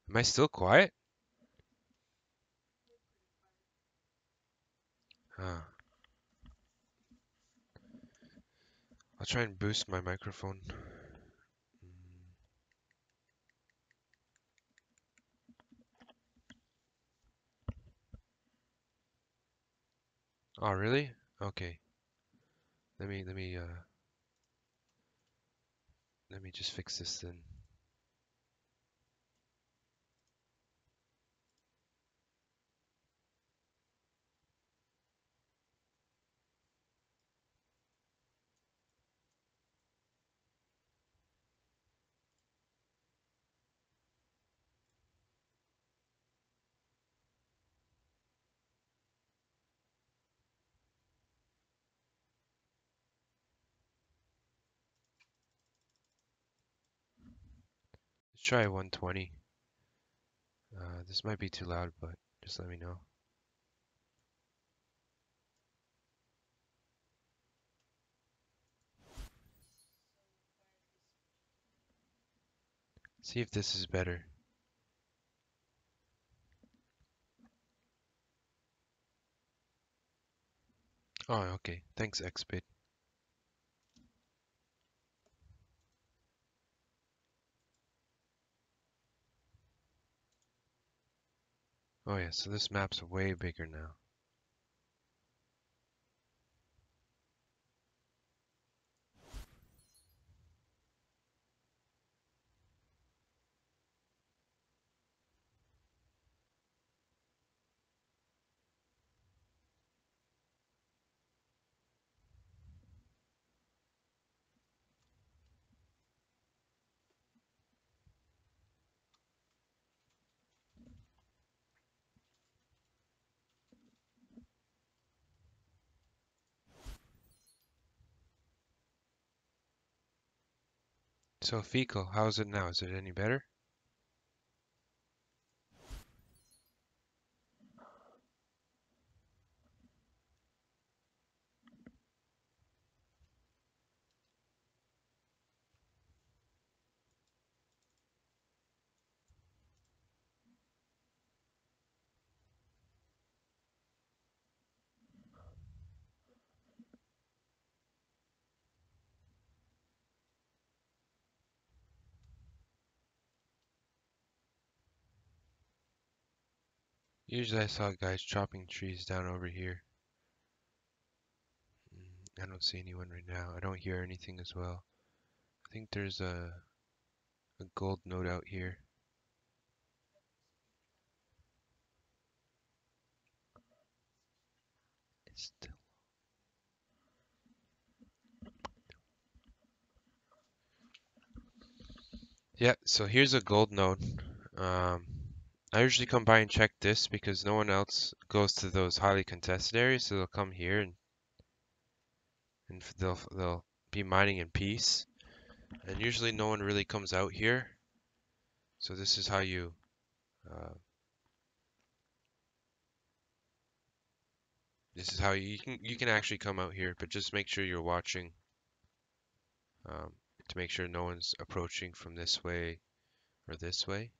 Am I still quiet? Huh. I'll try and boost my microphone. Oh, really? Okay. Let me just fix this then. Let's try 120. This might be too loud, but just let me know. See if this is better. Oh, okay. Thanks, XBit. Oh yeah, so this map's way bigger now. So fecal, how's it now? Is it any better? Usually I saw guys chopping trees down over here. I don't see anyone right now. I don't hear anything as well. I think there's a gold node out here. It's still... Yeah, so here's a gold node. I usually come by and check this because no one else goes to those highly contested areas, so they'll come here and they'll be mining in peace. And usually no one really comes out here. So this is how you you can actually come out here, but just make sure you're watching to make sure no one's approaching from this way or this way.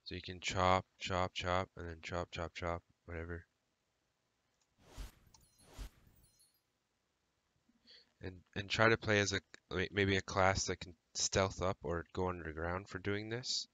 So you can chop, chop, chop, and then chop, chop, chop, whatever. And try to play as maybe a class that can stealth up or go underground for doing this.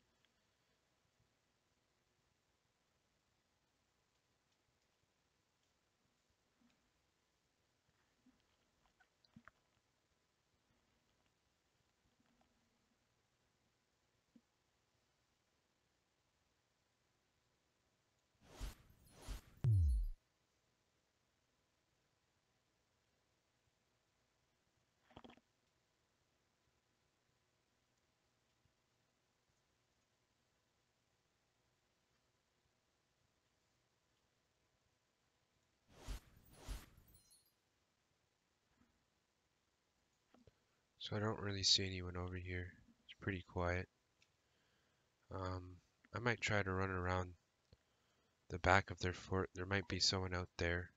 So I don't really see anyone over here. It's pretty quiet. I might try to run around the back of their fort. There might be someone out there.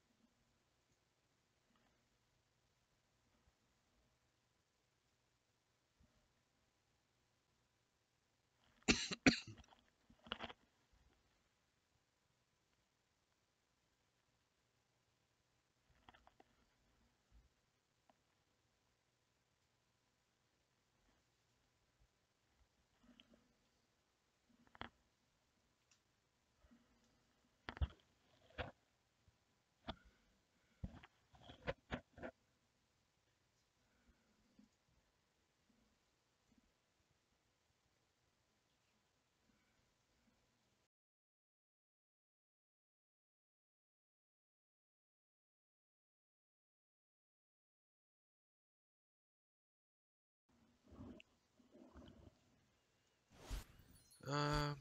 Um,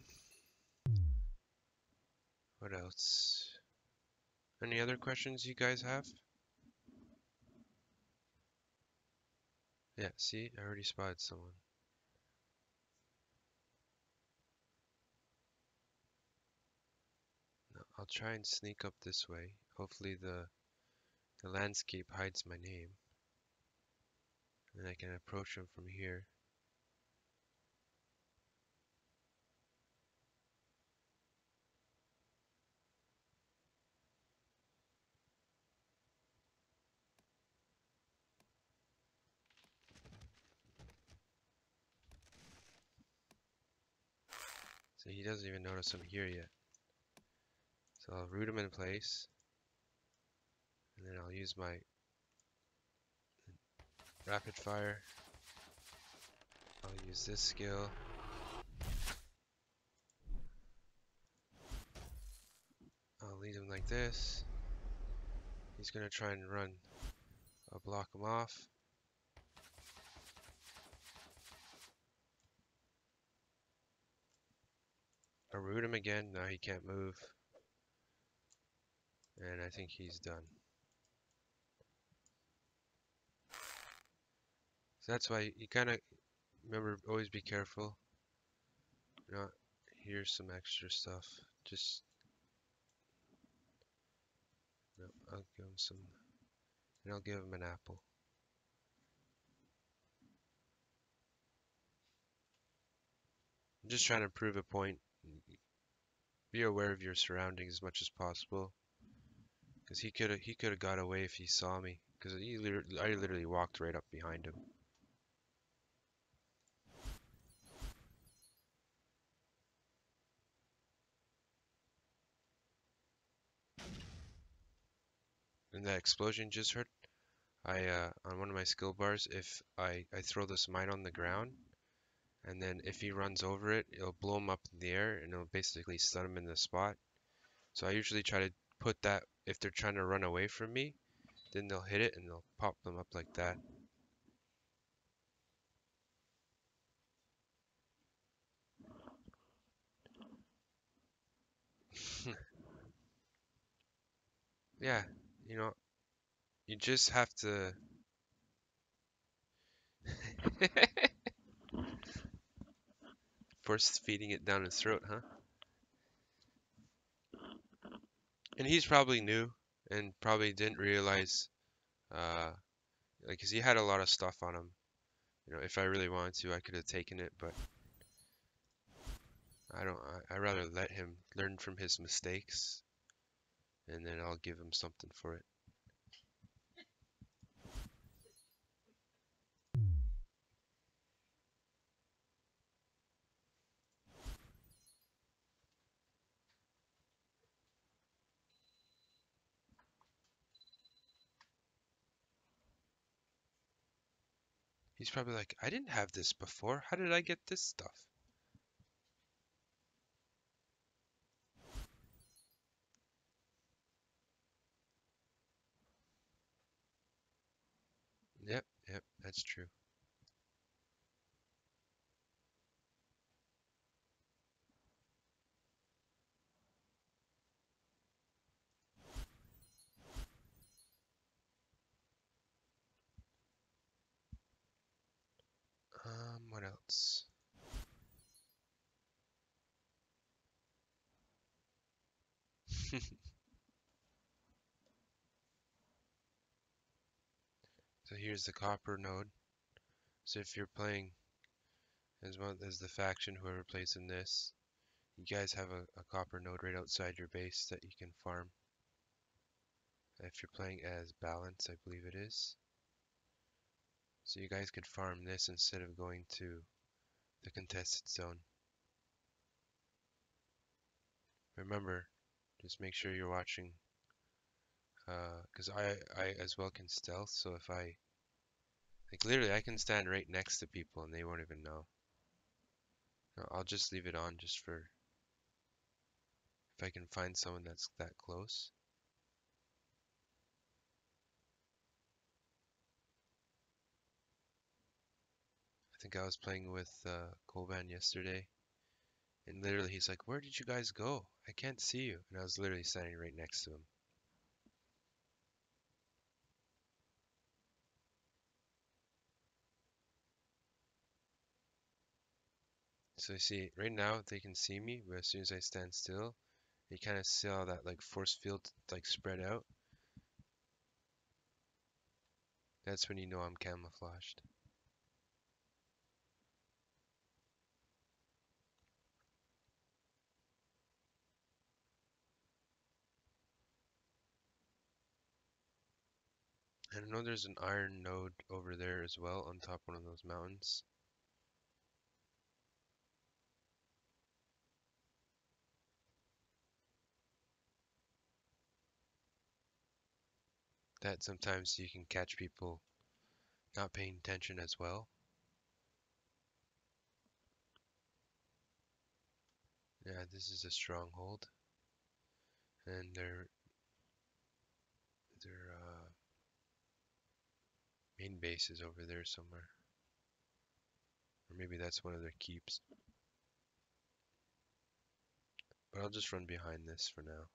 what else? Any other questions you guys have? Yeah, see, I already spotted someone. No, I'll try and sneak up this way. Hopefully the landscape hides my name. And I can approach him from here. So he doesn't even notice I'm here yet. So I'll root him in place. And then I'll use my rapid fire. I'll use this skill. I'll lead him like this. He's gonna try and run. I'll block him off. I'll root him again. Now he can't move. And I think he's done. So that's why you kind of remember, always be careful. Not here's some extra stuff. Just no, I'll give him some, and I'll give him an apple. I'm just trying to prove a point. Be aware of your surroundings as much as possible, because he could have got away if he saw me. Because I literally walked right up behind him. And that explosion just heard. On one of my skill bars, if I throw this mine on the ground, and then if he runs over it, it'll blow him up in the air, and it'll basically stun him in the spot. So I usually try to put that, if they're trying to run away from me, then they'll hit it and they'll pop them up like that. Yeah, you know, you just have to force feeding it down his throat, huh? And he's probably new and probably didn't realize, like, 'cause he had a lot of stuff on him. You know, if I really wanted to, I could have taken it, but I don't. I rather let him learn from his mistakes, and then I'll give him something for it. He's probably like, I didn't have this before. How did I get this stuff? Yep, yep, that's true. What else? So here's the copper node. So if you're playing as well as the faction, whoever plays in this. You guys have a copper node right outside your base that you can farm. If you're playing as balance, I believe it is. So you guys could farm this instead of going to the contested zone. Remember, just make sure you're watching, because I as well can stealth, so if I, like literally I can stand right next to people and they won't even know. No, I'll just leave it on just for, if I can find someone that's that close. I think I was playing with Kolban yesterday, and literally he's like, "Where did you guys go? I can't see you." And I was literally standing right next to him. So you see, right now they can see me, but as soon as I stand still, you kind of see all that like force field like spread out. That's when you know I'm camouflaged. And I know there's an iron node over there as well on top of one of those mountains. That sometimes you can catch people not paying attention as well. Yeah, this is a stronghold, and their main base is over there somewhere, or maybe that's one of their keeps. But I'll just run behind this for now.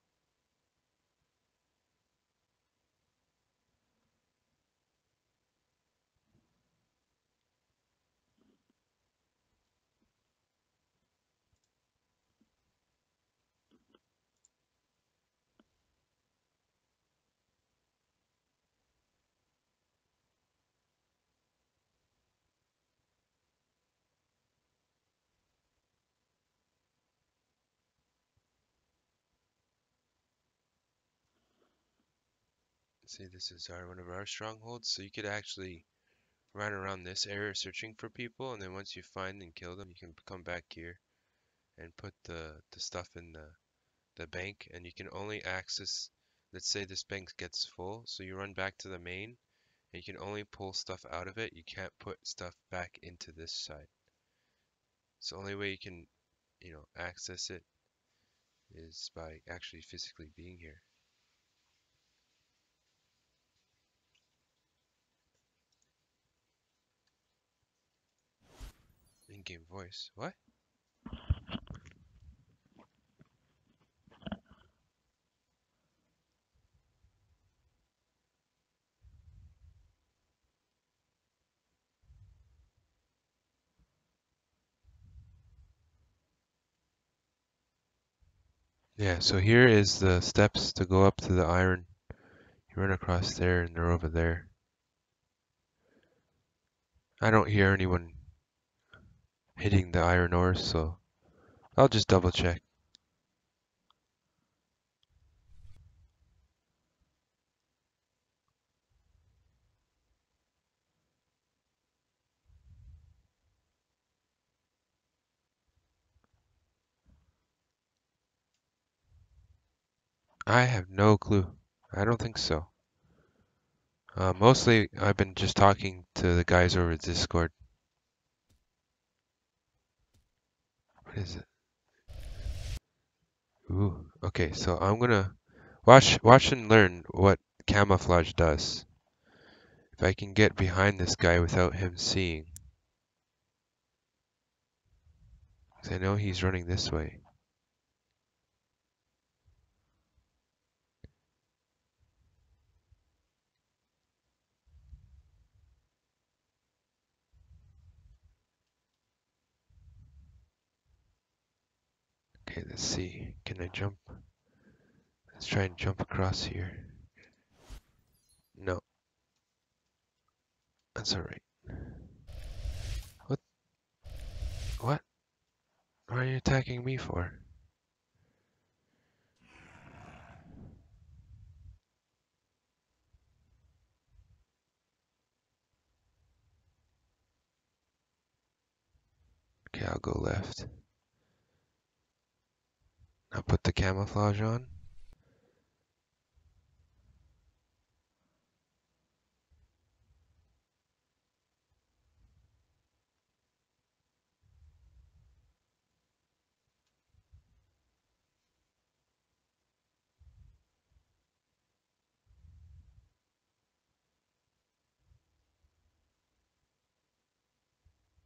See, this is one of our strongholds, so you could actually run around this area searching for people, and then once you find and kill them, you can come back here and put the stuff in the bank, and you can only access, let's say this bank gets full, so you run back to the main, and you can only pull stuff out of it. You can't put stuff back into this side. So the only way you can, access it is by actually physically being here. In-game voice. What? Yeah, so here is the steps to go up to the iron. You run across there and they're over there. I don't hear anyone hitting the iron ore, so I'll just double check. I have no clue. I don't think so. Mostly I've been just talking to the guys over Discord. What is it? Ooh, okay, so I'm gonna watch and learn what camouflage does. If I can get behind this guy without him seeing. 'Cause I know he's running this way. Okay, let's see. Can I jump? Let's try and jump across here. No, that's alright. What? Why are you attacking me for? Okay, I'll go left. I'll put the camouflage on.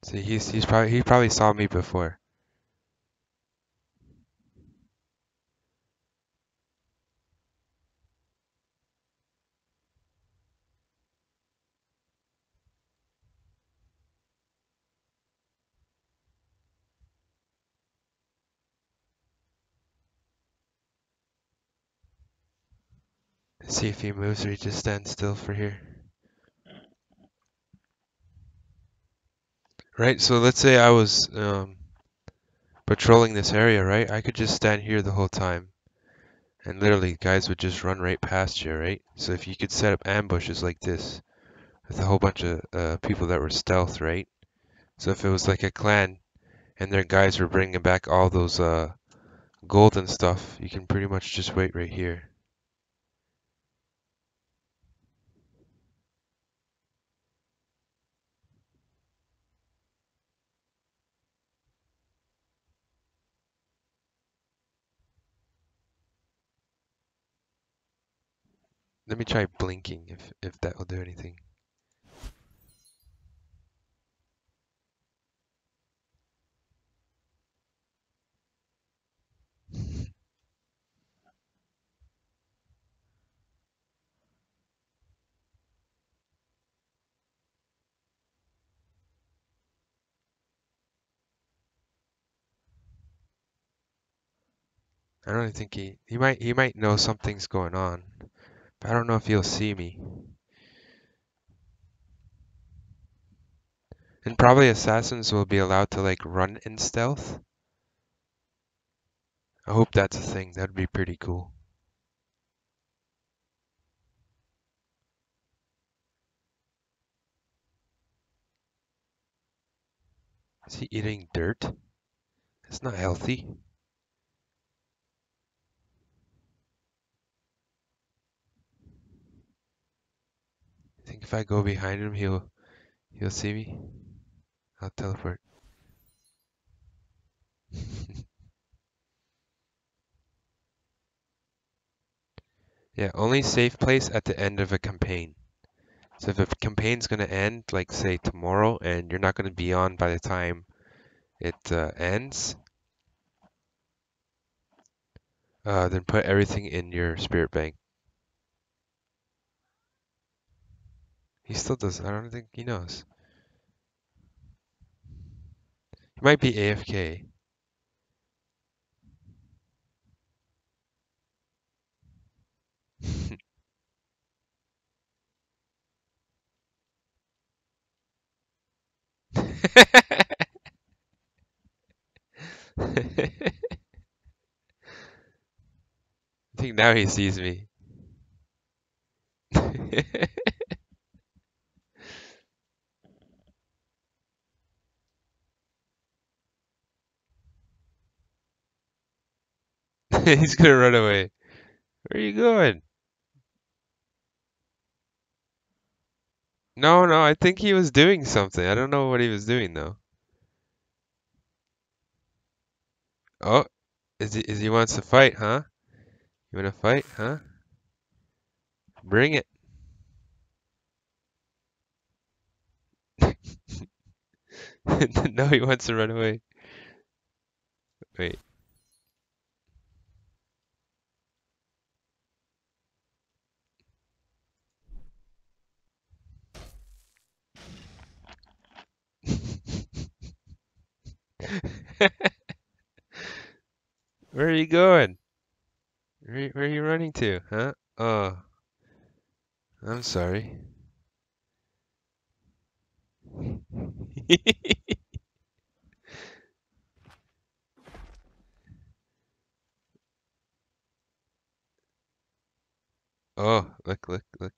See, he probably saw me before. See if he moves or he just stands still for here. Right, so let's say I was patrolling this area, right? I could just stand here the whole time. And literally, guys would just run right past you, right? So if you could set up ambushes like this, with a whole bunch of people that were stealth, right? So if it was like a clan, and their guys were bringing back all those gold and stuff, you can pretty much just wait right here. Let me try blinking if that will do anything. I don't really think he might know something's going on, but I don't know if he'll see me. And probably assassins will be allowed to like run in stealth. I hope that's a thing. That'd be pretty cool. Is he eating dirt? That's not healthy. I think if I go behind him, he'll see me. I'll teleport. Yeah, only safe place at the end of a campaign. So if a campaign's gonna end, like say tomorrow, and you're not gonna be on by the time it ends, then put everything in your spirit bank. He still does. I don't think he knows. He might be AFK. I think now he sees me. He's gonna run away. Where are you going? No, no, I think he was doing something. I don't know what he was doing though. Oh, is he wants to fight, huh? You wanna fight, huh? Bring it. No, he wants to run away. Wait. Where are you going? Where are you running to, huh? Oh, I'm sorry. Oh, look, look, look.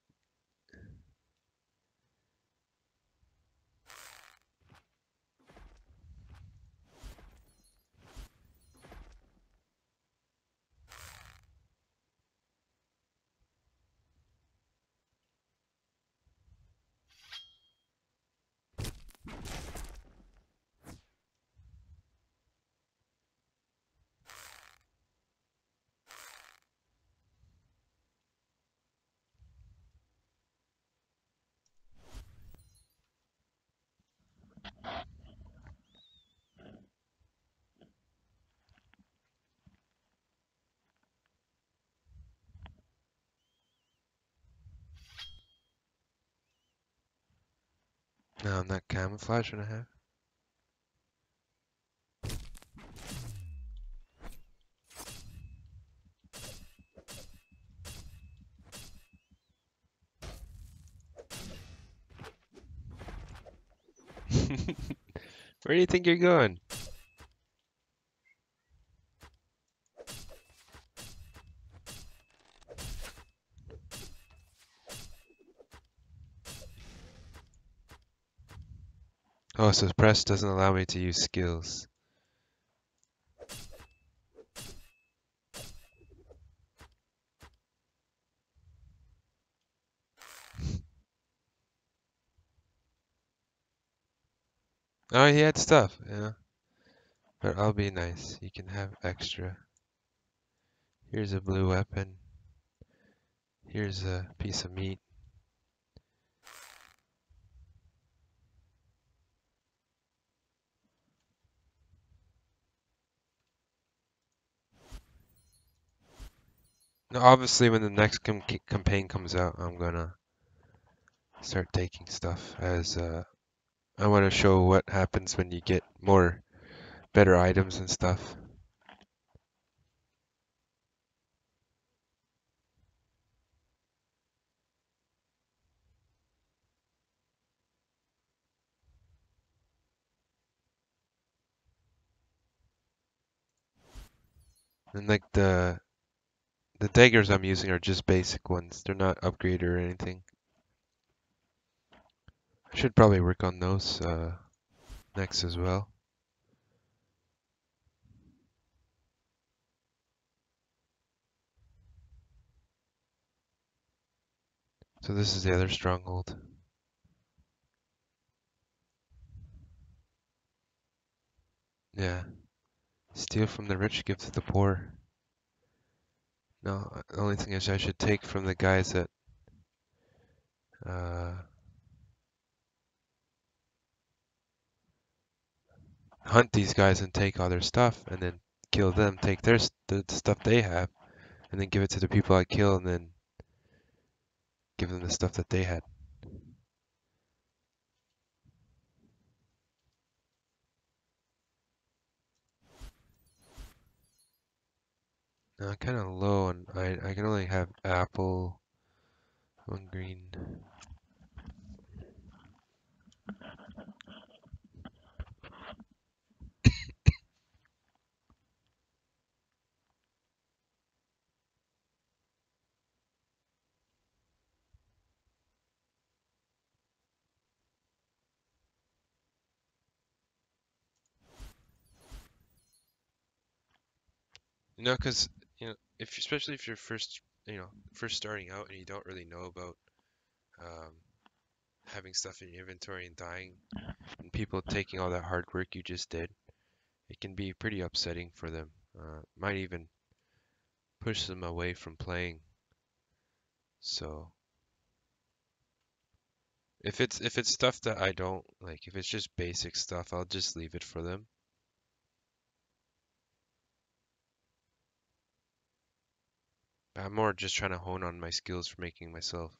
No, I'm not camouflage when I have. Where do you think you're going? Oh, so press doesn't allow me to use skills. Oh, he had stuff, yeah. But I'll be nice. You can have extra. Here's a blue weapon. Here's a piece of meat. Now, obviously, when the next campaign comes out, I'm gonna start taking stuff as I want to show what happens when you get more better items and stuff. And like the daggers I'm using are just basic ones. They're not upgraded or anything. I should probably work on those next as well. So this is the other stronghold. Yeah. Steal from the rich, give to the poor. No, the only thing is I should take from the guys that uh, hunt these guys and take all their stuff, and then kill them, take the stuff they have, and then give it to the people I kill, and then give them the stuff that they had. Now I'm kind of low, and I can only have apple, one green. You know, because if especially if you're first starting out and you don't really know about um, having stuff in your inventory and dying, and people taking all that hard work you just did, it can be pretty upsetting for them. Might even push them away from playing. So if it's stuff that I don't like, if it's just basic stuff, I'll just leave it for them. I'm more just trying to hone on my skills for making myself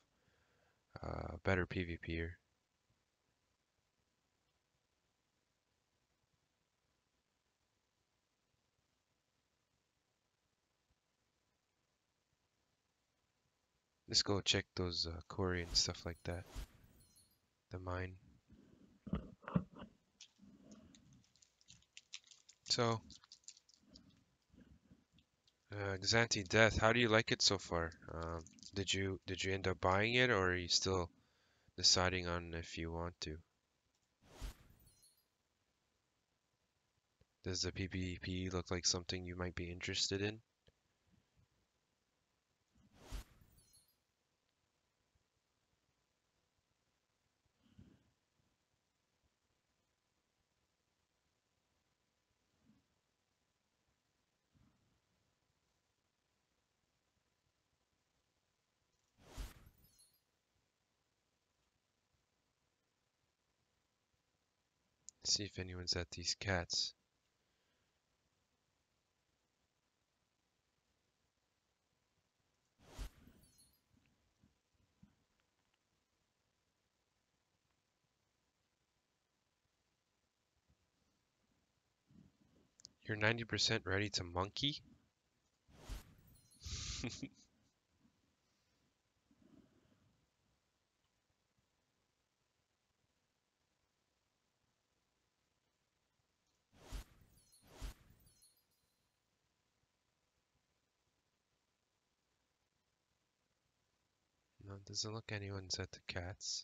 a better PvPer. Let's go check those quarry and stuff like that. The mine. So Xanti Death, how do you like it so far? Did you end up buying it, or are you still deciding on if you want to? Does the PvP look like something you might be interested in? See if anyone's at these cats. You're 90% ready to monkey? No, it doesn't look anyone's at the cats.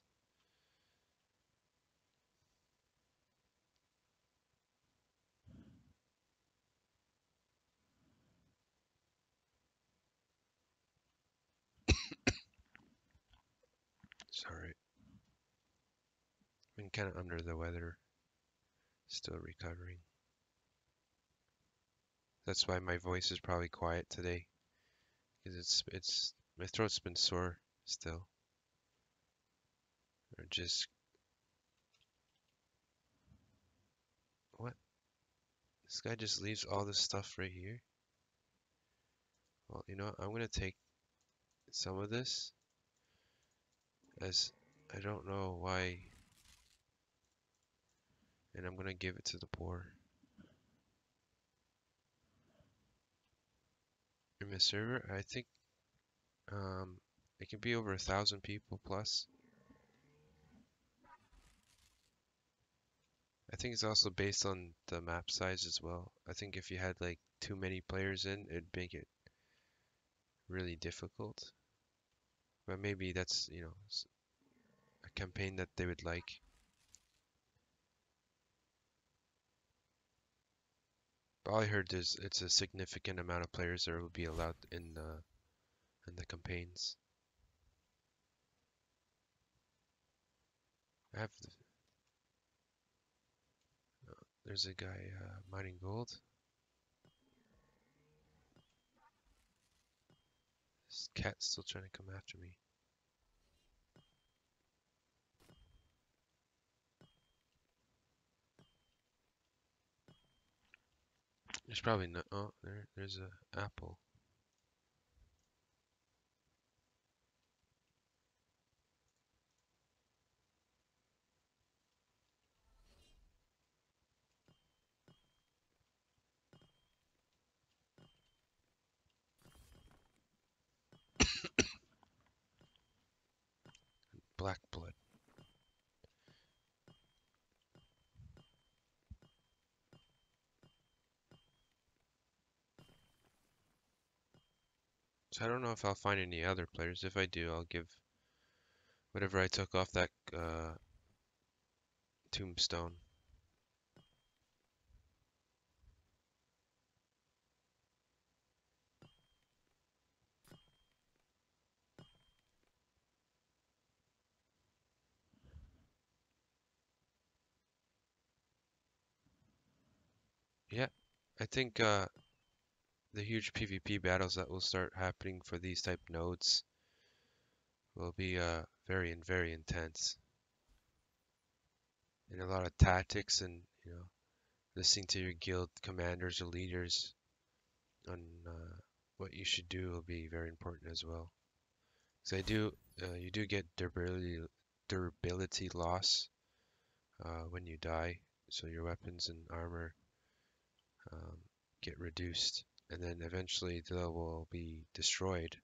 Sorry. Been kind of under the weather. Still recovering. That's why my voice is probably quiet today. Because my throat's been sore still. Or just, what? This guy just leaves all this stuff right here? Well, you know what? I'm gonna take some of this, as I don't know why, and I'm gonna give it to the poor. In the server, I think it can be over 1,000 people plus. I think it's also based on the map size as well. I think if you had like too many players in, it'd make it really difficult. But maybe that's, a campaign that they would like. But all I heard is it's a significant amount of players that will be allowed in the campaigns. I have there's a guy mining gold. This cat's still trying to come after me. There's probably no. Oh, there's a apple. Black blood. So I don't know if I'll find any other players. If I do, I'll give whatever I took off that tombstone. Yeah, I think the huge PvP battles that will start happening for these type nodes will be very intense. And a lot of tactics and, listening to your guild commanders or leaders on what you should do will be very important as well. So you do get durability loss when you die. So your weapons and armor get reduced, and then eventually they will be destroyed,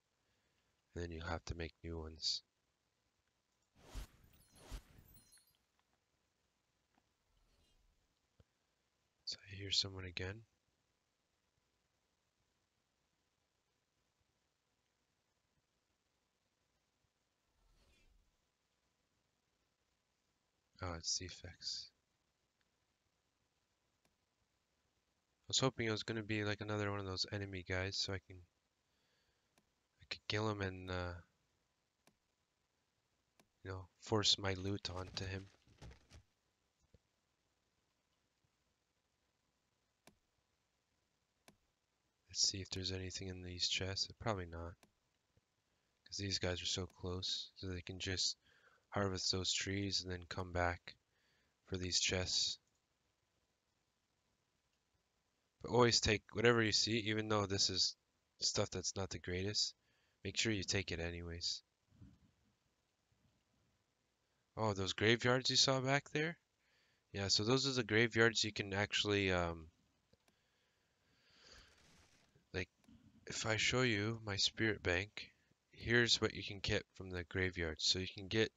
and then you'll have to make new ones. So I hear someone again. Oh, it's defects. I was hoping it was gonna be like another one of those enemy guys, so I could kill him and you know, force my loot onto him. Let's see if there's anything in these chests. Probably not, because these guys are so close, so they can just harvest those trees and then come back for these chests. But always take whatever you see, even though this is stuff that's not the greatest. Make sure you take it anyways. Oh, those graveyards you saw back there? Yeah, so those are the graveyards you can actually, like, if I show you my spirit bank, here's what you can get from the graveyards. So you can get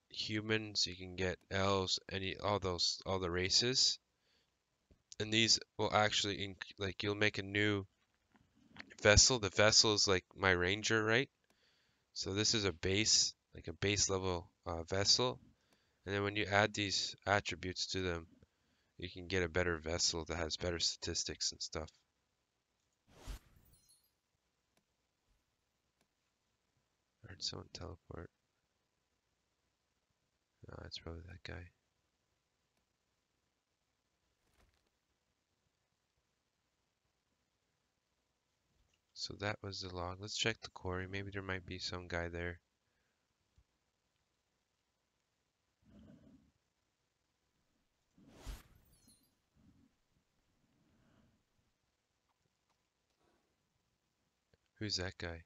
humans, you can get elves, all the races. And these will actually, like, you'll make a new vessel. The vessel is like my ranger, right? So this is a base, like a base level vessel. And then when you add these attributes to them, you can get a better vessel that has better statistics and stuff. I heard someone teleport. No, it's probably that guy. So that was the log. Let's check the quarry. Maybe there might be some guy there. Who's that guy?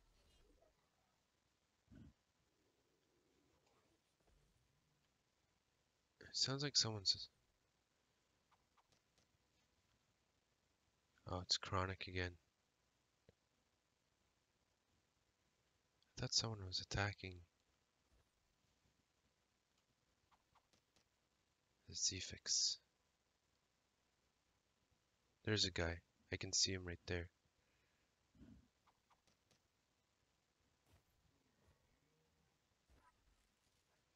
It sounds like someone's... Oh, it's Chronic again. I thought someone was attacking the Zephyx. There's a guy. I can see him right there.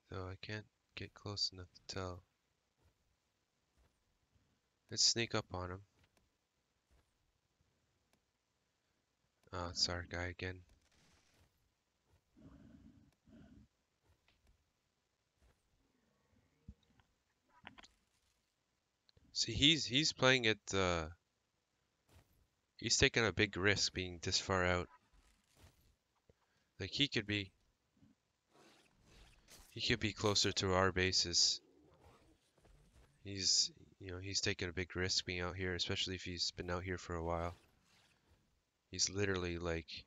Though I can't get close enough to tell. Let's sneak up on him. Oh, it's our guy again. See, he's playing it, he's taking a big risk being this far out. Like he could be closer to our bases. He's, you know, he's taking a big risk being out here, especially if he's been out here for a while. He's literally like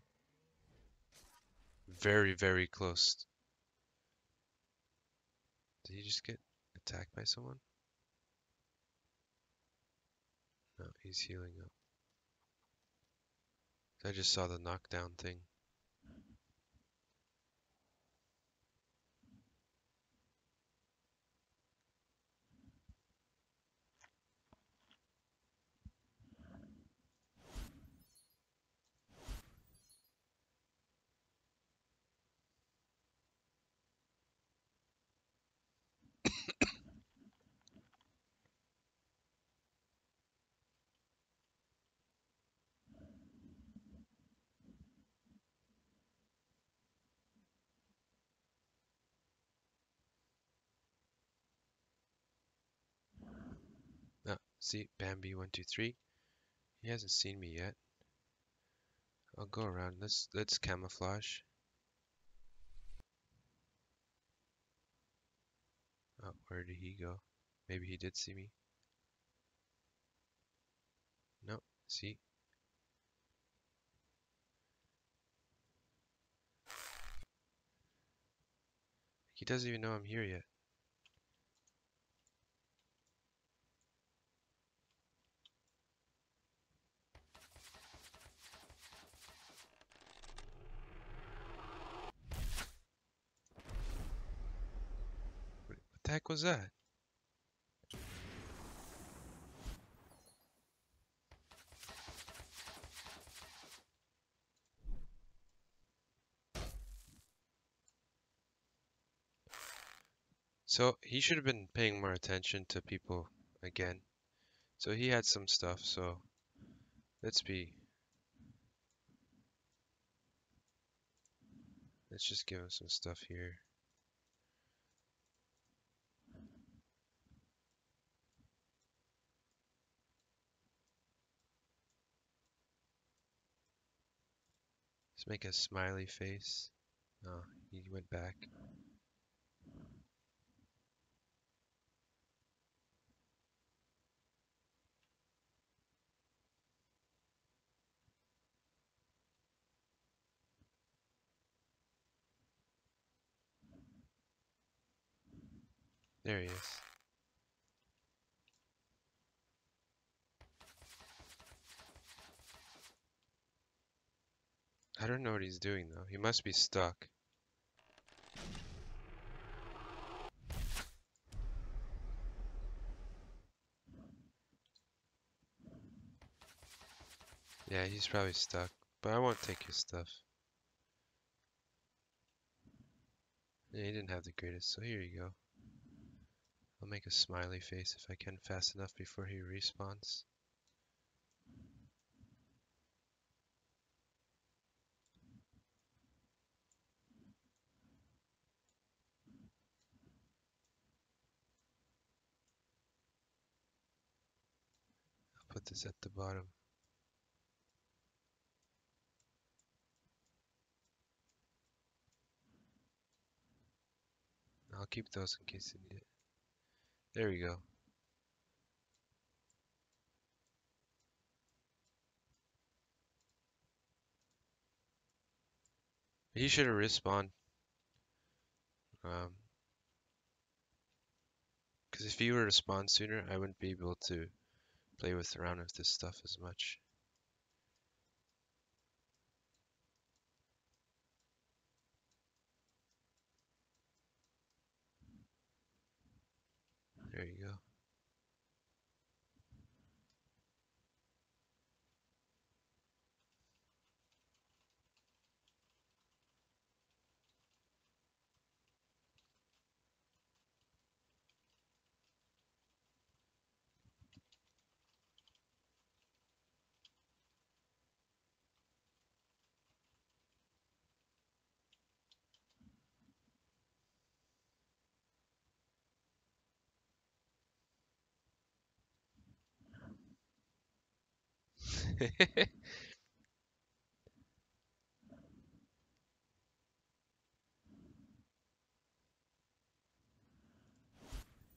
very, very close. Did he just get attacked by someone? No, he's healing up. I just saw the knockdown thing. Ah, see, Bambi123. He hasn't seen me yet. I'll go around. Let's camouflage. Oh, where did he go? Maybe he did see me. No, see? He doesn't even know I'm here yet. What the heck was that? So he should have been paying more attention to people again. So he had some stuff, so let's just give him some stuff here. Let's make a smiley face. Oh, he went back. There he is. I don't know what he's doing though. He must be stuck. Yeah, he's probably stuck. But I won't take his stuff. Yeah, he didn't have the greatest, so here you go. I'll make a smiley face if I can fast enough before he respawns. I'll put this at the bottom. I'll keep those in case I need it. There we go. He should have respawned. Because if he were to spawn sooner, I wouldn't be able to play around with this stuff as much. There you go.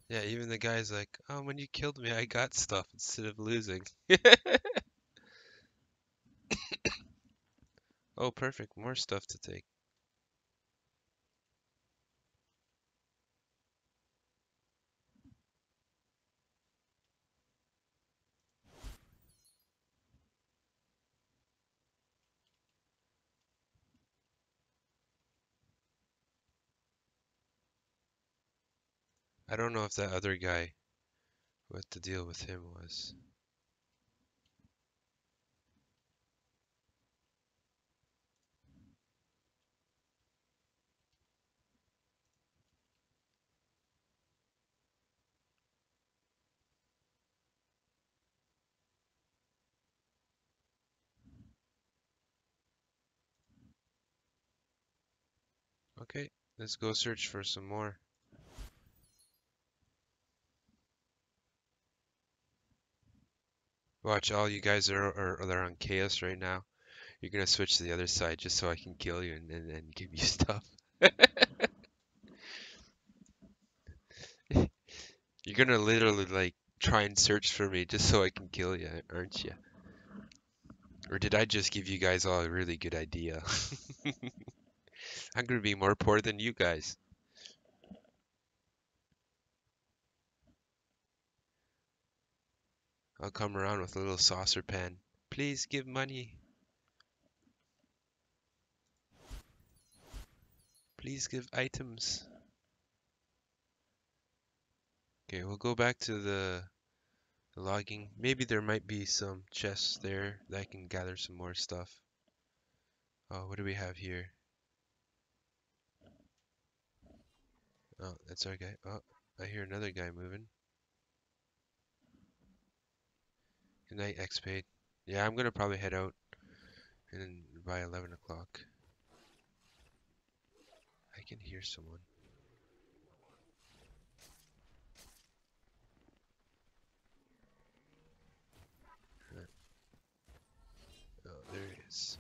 Yeah, even the guy's like, oh, when you killed me, I got stuff instead of losing. Oh, perfect. More stuff to take. I don't know if that other guy, what the deal with him was. Okay, let's go search for some more. Watch, all you guys are on chaos right now. You're gonna switch to the other side just so I can kill you and give you stuff. You're gonna literally like try and search for me just so I can kill you, aren't you? Or did I just give you guys all a really good idea? I'm gonna be more poor than you guys. I'll come around with a little saucer pan. Please give money. Please give items. Okay, we'll go back to the logging. Maybe there might be some chests there that I can gather some more stuff. Oh, what do we have here? Oh, that's our guy. Oh, I hear another guy moving. Good night, X-Paid. Yeah, I'm gonna probably head out and by 11 o'clock. I can hear someone. Oh, there he is.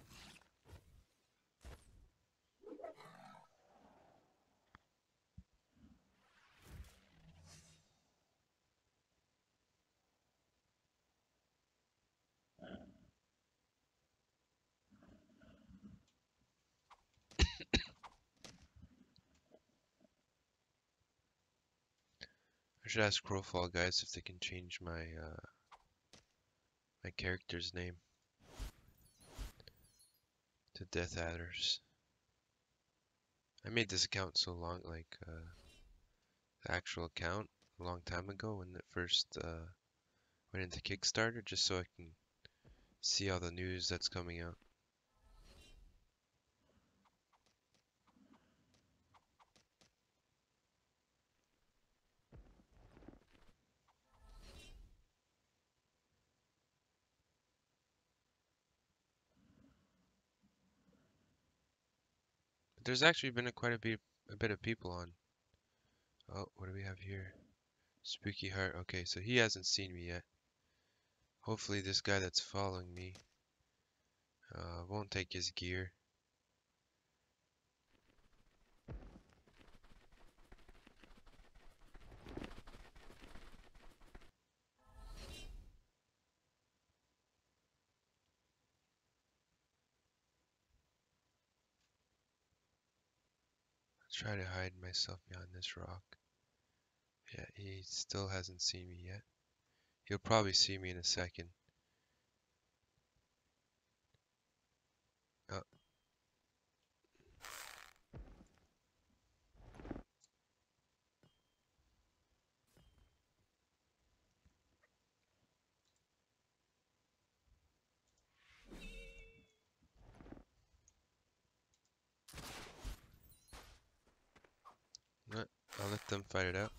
I should ask Crowfall guys if they can change my my character's name to Death Adders. I made this account so long, like the actual account, a long time ago when it first went into Kickstarter, just so I can see all the news that's coming out. But there's actually been a bit of people on. Oh, what do we have here? Spooky Heart. Okay, so he hasn't seen me yet. Hopefully this guy that's following me won't take his gear. I'll try to hide myself behind this rock. Yeah, he still hasn't seen me yet. He'll probably see me in a second. Oh. I'll let them fight it out.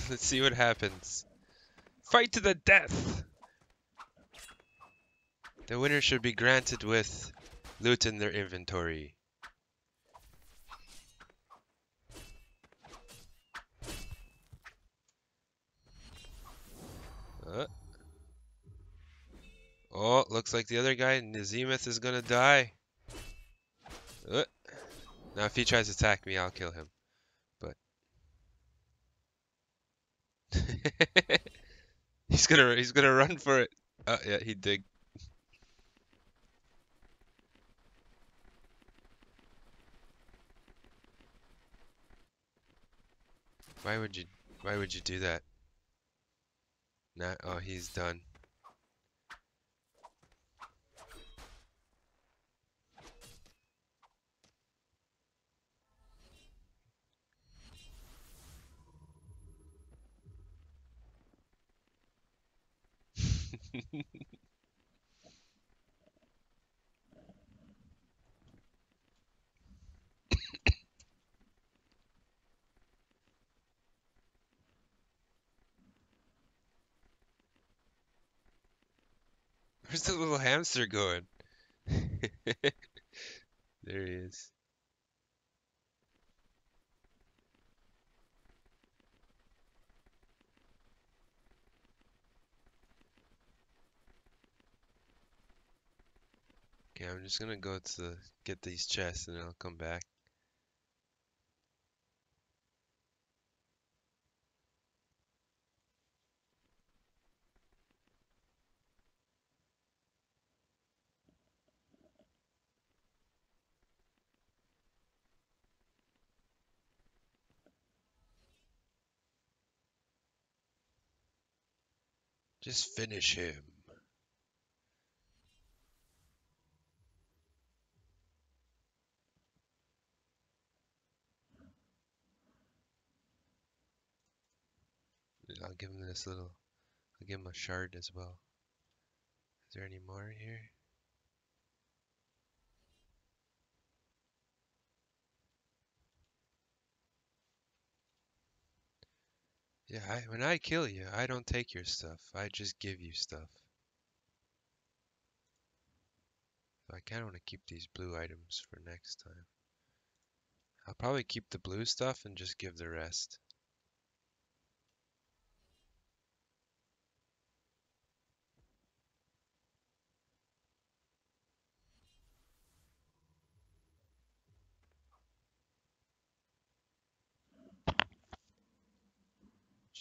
Let's see what happens. Fight to the death! The winner should be granted with loot in their inventory. Oh, looks like the other guy, Nazimeth, is gonna die. Now if he tries to attack me, I'll kill him. But he's gonna run for it. Oh yeah, he dig. Why would you do that? Nah, oh, he's done. Where's the little hamster going? There he is. Okay, I'm just gonna go to get these chests and then I'll come back. Just finish him. I'll give him this little. I'll give him a shard as well. Is there any more here? Yeah, when I kill you, I don't take your stuff. I just give you stuff. So I kind of want to keep these blue items for next time. I'll probably keep the blue stuff and just give the rest.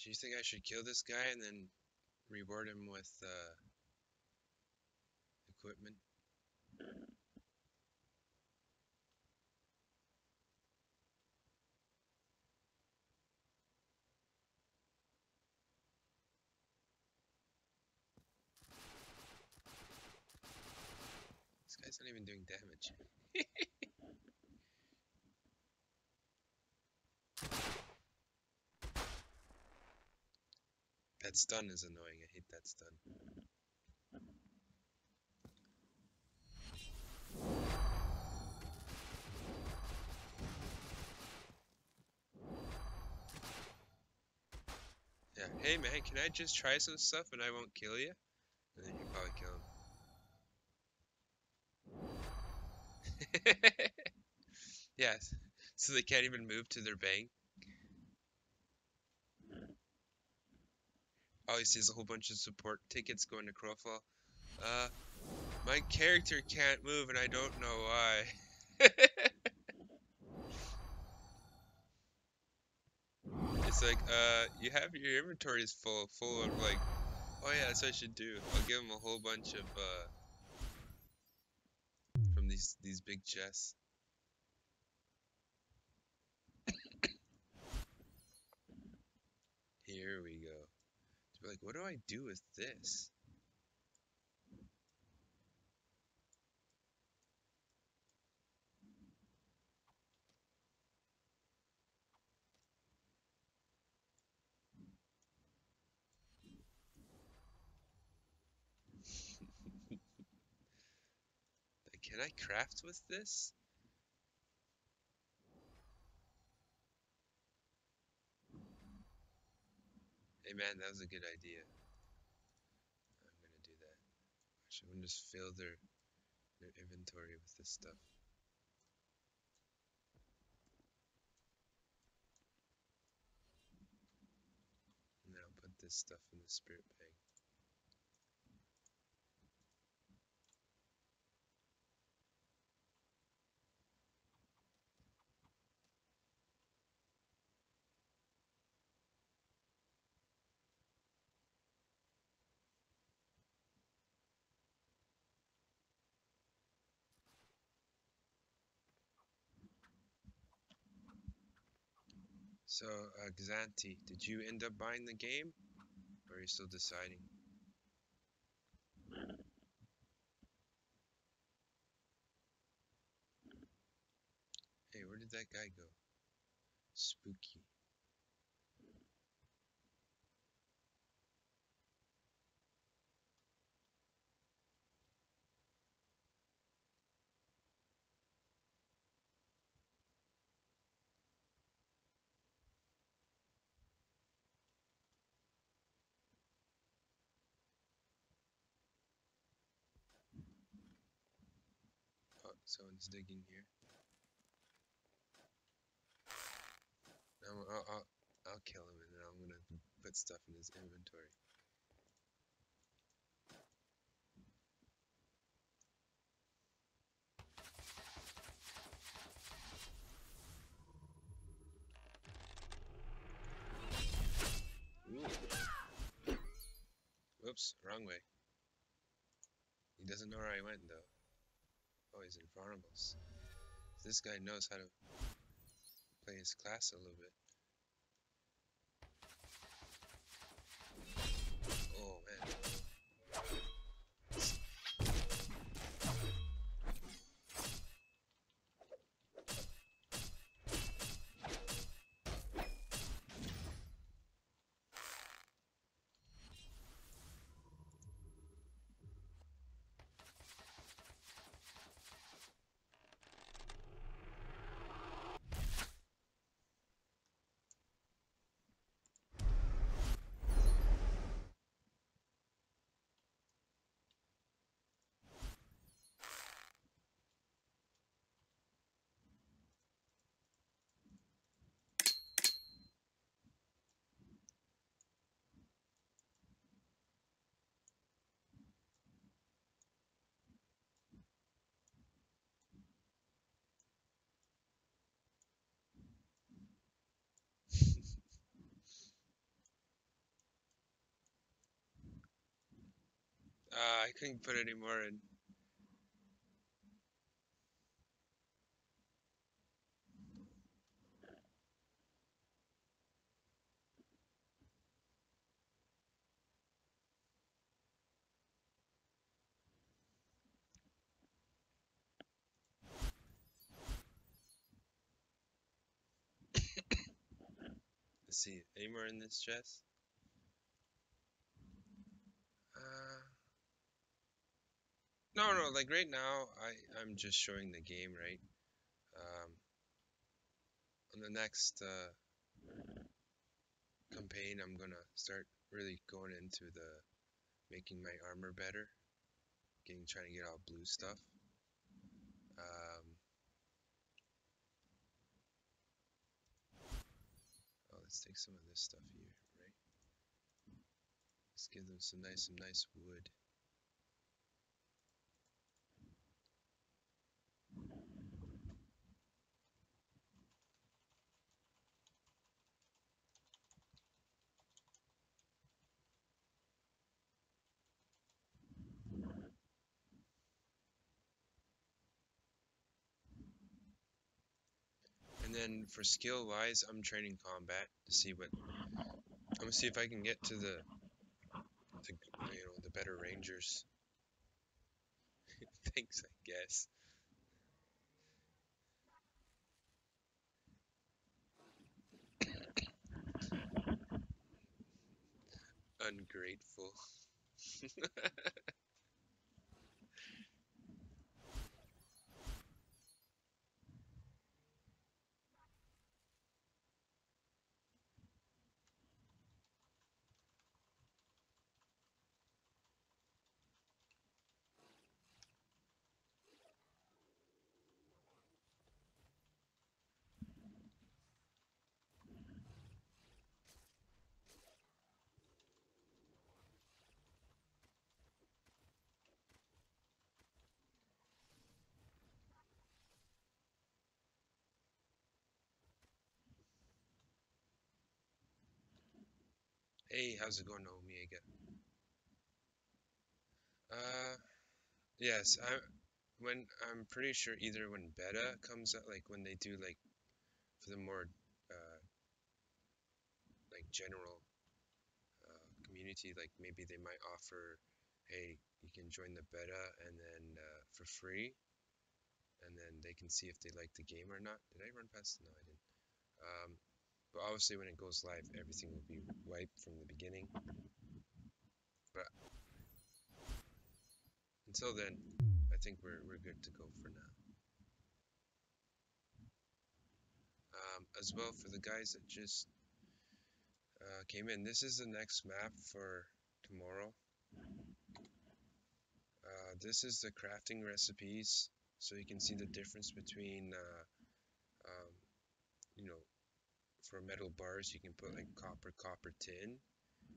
Do you think I should kill this guy and then reward him with equipment? This guy's not even doing damage. That stun is annoying. I hate that stun. Yeah, hey man, can I just try some stuff and I won't kill you? And then you probably kill him. Yes, so they can't even move to their bank. All you see is a whole bunch of support tickets going to Crowfall. My character can't move and I don't know why. It's like, you have your inventory is full of like, oh yeah, that's what I should do. I'll give him a whole bunch of, from these big chests. Here we go. To be like, what do I do with this? Like, can I craft with this? Hey man, that was a good idea. I'm gonna do that. Actually, I'm gonna just fill their inventory with this stuff. And then I'll put this stuff in the spirit bank. So, Xanti, did you end up buying the game? Or are you still deciding? Hey, where did that guy go? Spooky. Oh, someone's digging here. I'll kill him and then I'm gonna put stuff in his inventory. Ooh. Whoops, wrong way. He doesn't know where I went though. Oh, he's in Varnables. This guy knows how to play his class a little bit. Oh man. I couldn't put any more in. Let's see, any more in this chest? No, like right now, I'm just showing the game, right? On the next campaign, I'm gonna start really going into the making my armor better, trying to get all blue stuff. Oh, let's take some of this stuff here, right? Let's give them some nice wood. And then for skill wise, I'm training combat to see what I'm gonna see if I can get to the the better rangers. Thanks, I guess. Ungrateful. Hey, how's it going, Omega? Yes, I'm pretty sure either when beta comes out, like when they do like for the more like general community, like maybe they might offer, hey, you can join the beta and then for free, and then they can see if they like the game or not. Did I run past? No, I didn't. But obviously, when it goes live, everything will be wiped from the beginning. But until then, I think we're good to go for now. As well, for the guys that just came in, this is the next map for tomorrow. This is the crafting recipes, so you can see the difference between, you know, for metal bars, you can put like copper, tin,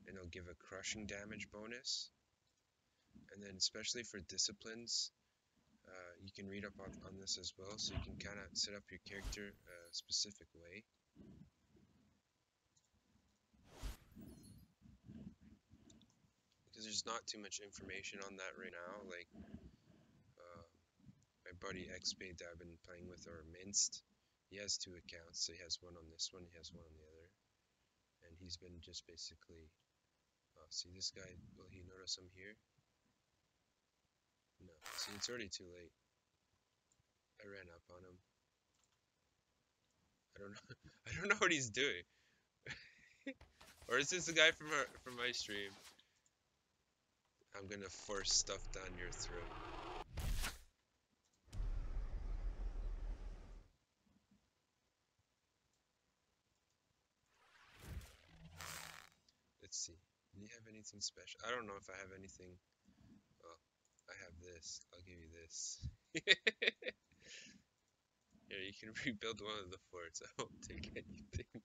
and it'll give a crushing damage bonus. And then especially for disciplines, you can read up on this as well, so you can kind of set up your character a specific way. Because there's not too much information on that right now. Like my buddy XP that I've been playing with, or Minced, he has 2 accounts. So he has one on this one, he has one on the other, and he's been just basically. See this guy? Will he notice I'm here? No. See, it's already too late. I ran up on him. I don't know. I don't know what he's doing. Or is this the guy from my stream? I'm gonna force stuff down your throat. Let's see. Do you have anything special? I don't know if I have anything. Well, I have this. I'll give you this. Here, you can rebuild one of the forts. I won't take anything.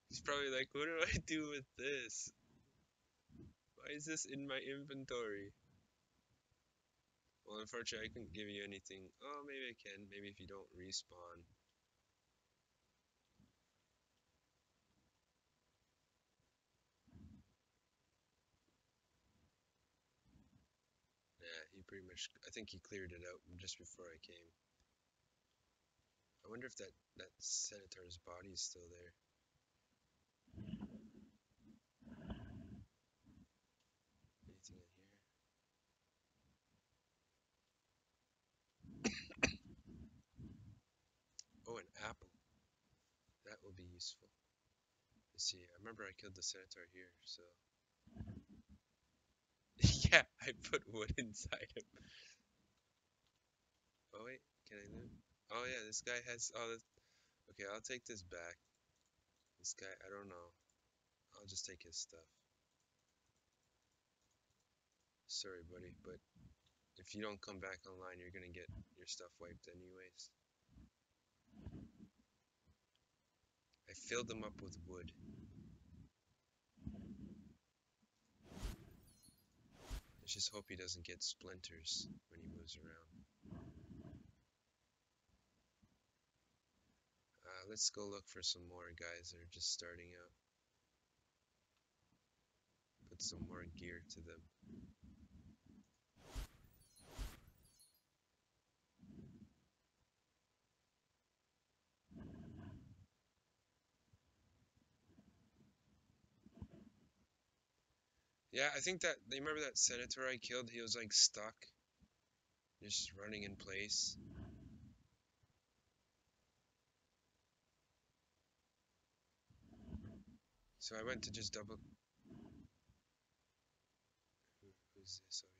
He's probably like, what do I do with this? Why is this in my inventory? Well, unfortunately, I couldn't give you anything. Oh, maybe I can. Maybe if you don't respawn. pretty much, I think he cleared it out just before I came. I wonder if that senator's body is still there. Anything in here? Oh, an apple. That will be useful. Let's see, I remember I killed the senator here, so... Yeah, I put wood inside him. Oh wait, can I loot? Oh yeah, this guy has all this... Okay, I'll take this back. This guy, I don't know. I'll just take his stuff. Sorry, buddy, but if you don't come back online, you're gonna get your stuff wiped anyways. I filled them up with wood. Let's just hope he doesn't get splinters when he moves around. Let's go look for some more guys that are just starting out. Put some more gear to them. Yeah, I think that, you remember that senator I killed? He was like stuck, just running in place. So I went to just double... Who's this over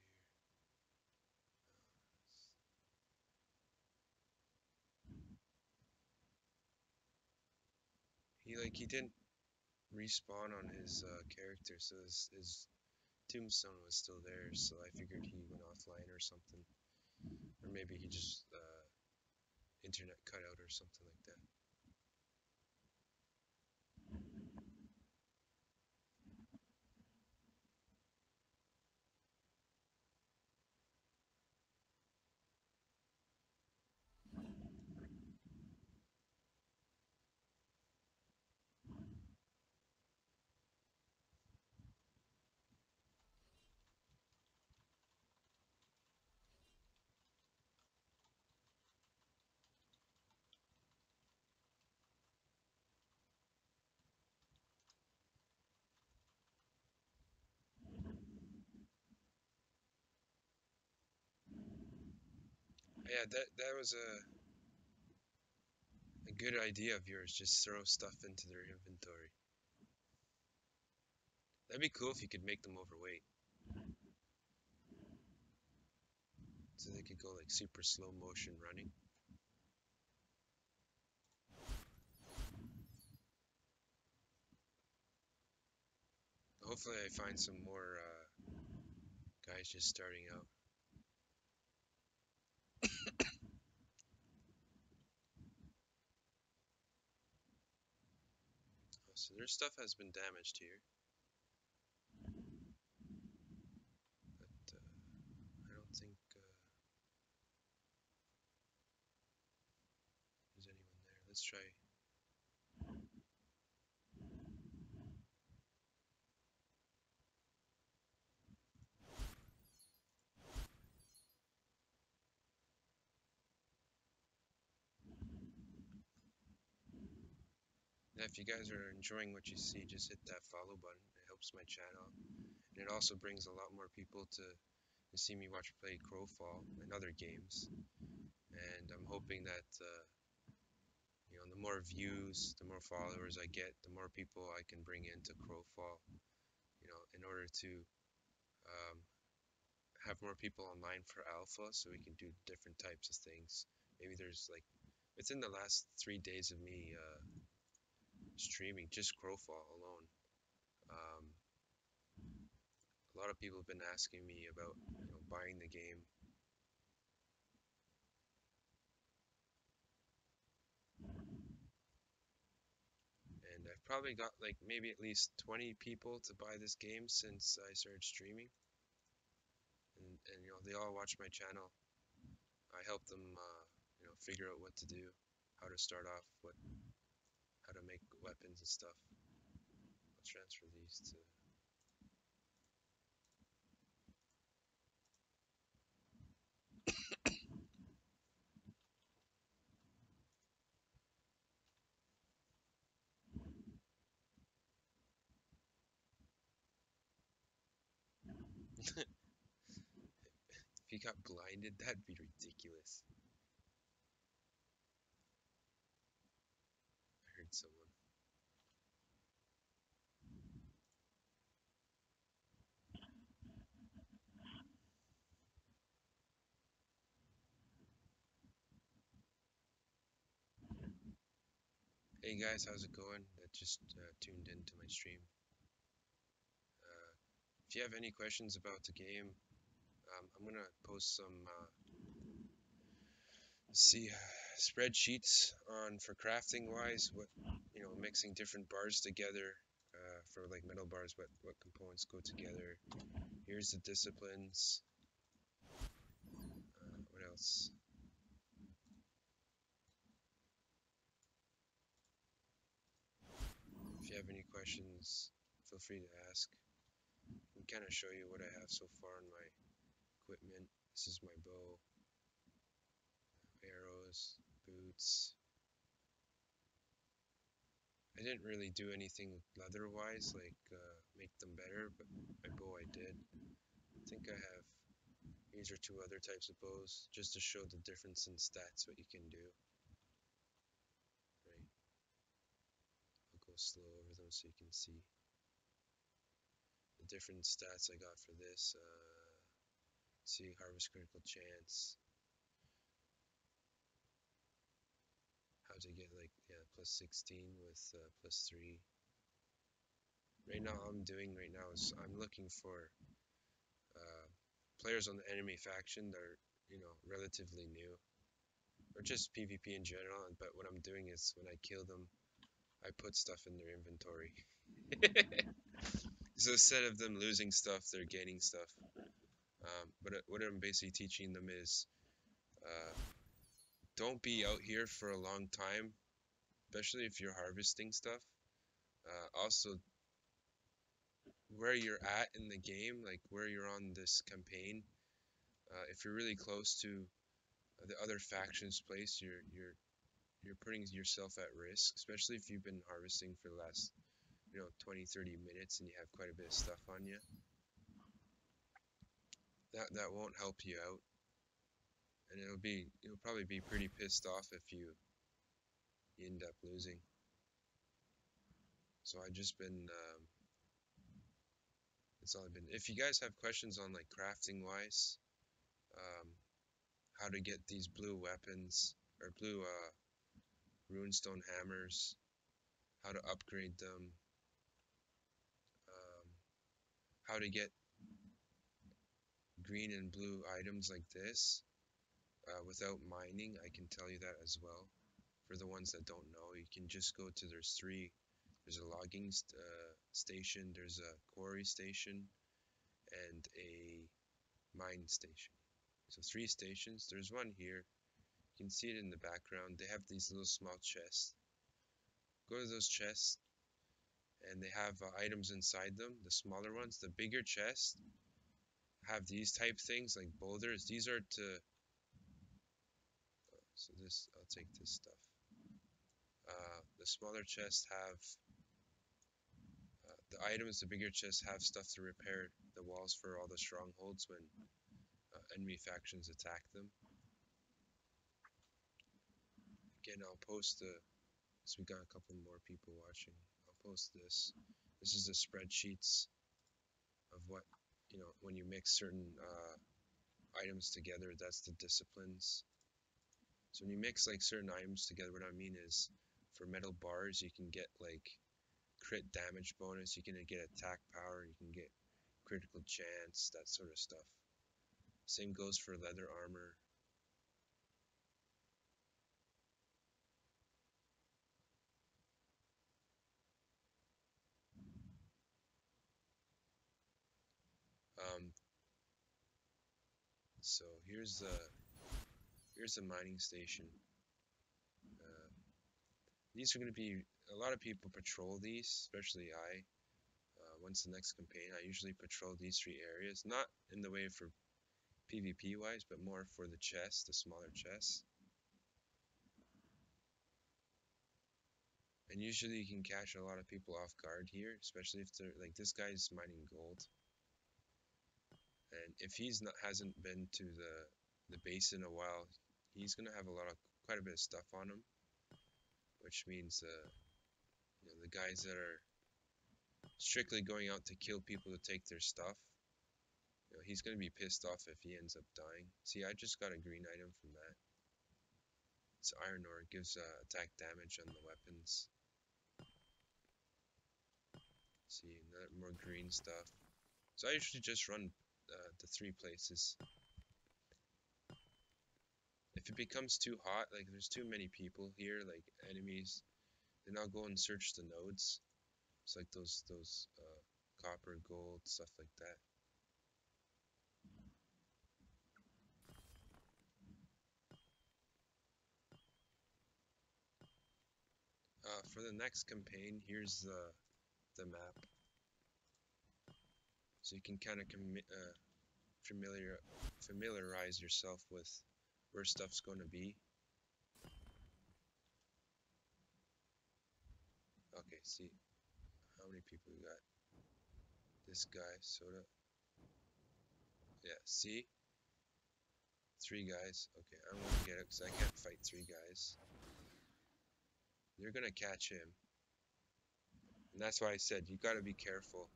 here? He didn't respawn on his character, so his tombstone was still there, so I figured he went offline or something. Or maybe he just internet cut out or something like that. Yeah, that was a good idea of yours. Just throw stuff into their inventory. That'd be cool if you could make them overweight. So they could go like super slow motion running. Hopefully I find some more guys just starting out. Oh, so their stuff has been damaged here. But I don't think there's anyone there. Let's try. Yeah, if you guys are enjoying what you see, just hit that follow button. It helps my channel. And it also brings a lot more people to see me watch play Crowfall and other games. And I'm hoping that you know, the more views, the more followers I get, the more people I can bring into Crowfall. You know, in order to have more people online for alpha, so we can do different types of things. Maybe there's like, within the last 3 days of me streaming just Crowfall alone, a lot of people have been asking me about, you know, buying the game. And I've probably got like maybe at least 20 people to buy this game since I started streaming. And you know, they all watch my channel. I help them, you know, figure out what to do, how to start off, how to make weapons and stuff. I'll transfer these to... If he got blinded, that'd be ridiculous. I heard someone. Hey guys, how's it going? That just tuned into my stream. If you have any questions about the game, I'm gonna post some spreadsheets on for crafting wise, what mixing different bars together for like metal bars, what components go together. Here's the disciplines. What else? If you have any questions, feel free to ask. I can kind of show you what I have so far in my equipment. This is my bow, arrows, boots. I didn't really do anything leather-wise, like make them better, but my bow I did. I think I have, these are two other types of bows, just to show the difference in stats, what you can do. Right. I'll go slow over them so you can see the different stats I got for this. See, harvest critical chance. How to get like, yeah, plus 16 with plus 3. Right now, all I'm doing right now is I'm looking for players on the enemy faction that are, relatively new, or just PvP in general. But what I'm doing is when I kill them, I put stuff in their inventory. So instead of them losing stuff, they're gaining stuff. But what I'm basically teaching them is don't be out here for a long time, especially if you're harvesting stuff. Also, where you're at in the game, like where you're on this campaign, if you're really close to the other faction's place, you're putting yourself at risk, especially if you've been harvesting for the last 20-30 minutes and you have quite a bit of stuff on you. That won't help you out, and you'll probably be pretty pissed off if you end up losing. So I've just been that's all I've been. If you guys have questions on like crafting wise, how to get these blue weapons or blue runestone hammers, how to upgrade them, how to get green and blue items like this without mining, I can tell you that as well. For the ones that don't know, you can just go to, there's a logging station, there's a quarry station, and a mine station. So 3 stations. There's one here. You can see it in the background. They have these little small chests. Go to those chests, and they have items inside them, the smaller ones. The bigger chests have these type things like boulders. These are to so this, I'll take this stuff. The smaller chests have the items, the bigger chests have stuff to repair the walls for all the strongholds when enemy factions attack them. Again, I'll post so we got a couple more people watching. I'll post this. This is the spreadsheets of what, when you mix certain items together, that's the disciplines. So when you mix like certain items together, what I mean is for metal bars, you can get like crit damage bonus, you can get attack power, you can get critical chance, that sort of stuff. Same goes for leather armor. So here's the mining station. These are going to be, a lot of people patrol these, especially I. Once the next campaign, I usually patrol these 3 areas, not in the way for PvP wise, but more for the chests, the smaller chests. And usually you can catch a lot of people off guard here, especially if they're like, this guy's mining gold. And if he's not hasn't been to the base in a while, he's gonna have quite a bit of stuff on him, which means the guys that are strictly going out to kill people to take their stuff, he's gonna be pissed off if he ends up dying. See, I just got a green item from that. It's iron ore. It gives attack damage on the weapons. See, more green stuff. So I usually just run the 3 places. If it becomes too hot, like there's too many people here, like enemies, then I'll go and search the nodes. It's like those copper, gold, stuff like that. For the next campaign, here's the map, so you can kind of familiarize yourself with where stuff's going to be. Okay, see how many people we got. This guy, Soda. Yeah, see? 3 guys. Okay, I'm gonna get it because I can't fight 3 guys. They're gonna catch him. And that's why I said you gotta be careful.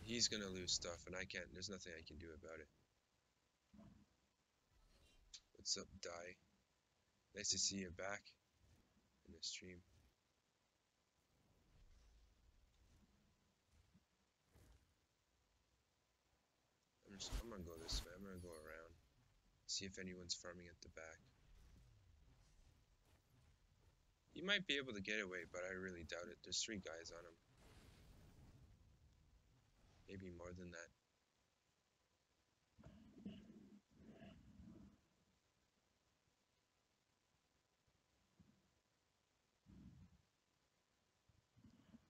He's gonna lose stuff and I can't, there's nothing I can do about it. What's up, Die? Nice to see you back in the stream. I'm gonna go this way. I'm gonna go around. See if anyone's farming at the back. You might be able to get away, but I really doubt it. There's 3 guys on him. Maybe more than that.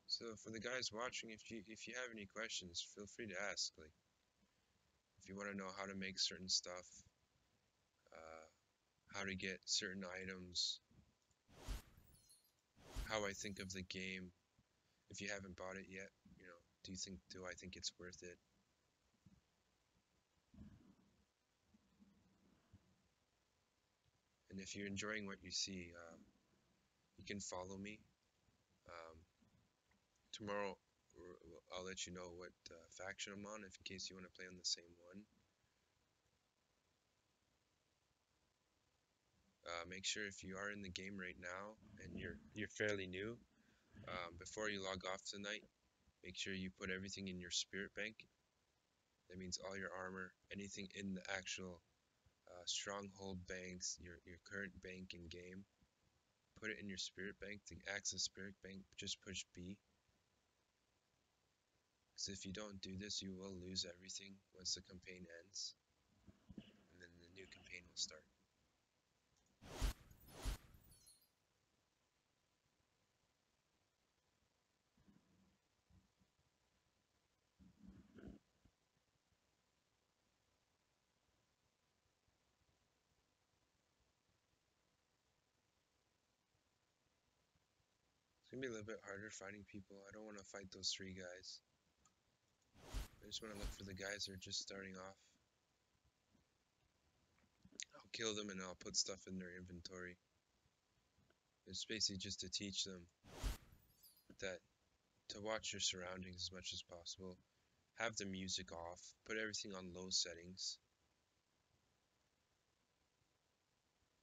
So for the guys watching, if you have any questions, feel free to ask. Like, if you want to know how to make certain stuff, how to get certain items, how I think of the game. If you haven't bought it yet, do I think it's worth it? And if you're enjoying what you see, you can follow me. Tomorrow, I'll let you know what faction I'm on, if in case you want to play on the same one. Make sure if you are in the game right now and you're fairly new, before you log off tonight, make sure you put everything in your spirit bank. That means all your armor, anything in the actual stronghold banks, your current bank in game. Put it in your spirit bank. To access spirit bank, just push B. Because if you don't do this, you will lose everything once the campaign ends. And then the new campaign will start. It's gonna be a little bit harder fighting people. I don't want to fight those 3 guys. I just want to look for the guys that are just starting off. I'll kill them and I'll put stuff in their inventory. It's basically just to teach them that to watch your surroundings as much as possible. Have the music off. Put everything on low settings.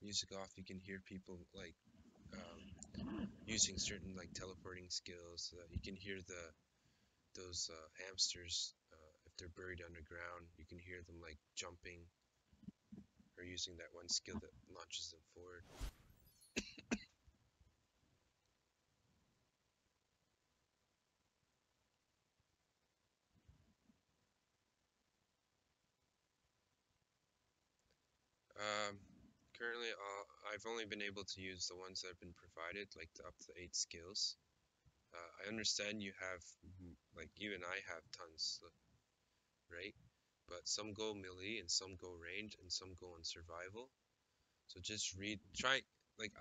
Music off, you can hear people like using certain like teleporting skills. You can hear those hamsters if they're buried underground. You can hear them like jumping or using that one skill that launches them forward. Currently, I've only been able to use the ones that have been provided, like up to 8 skills. I understand you have, like even I have tons, right? But some go melee and some go range and some go on survival. So just try, like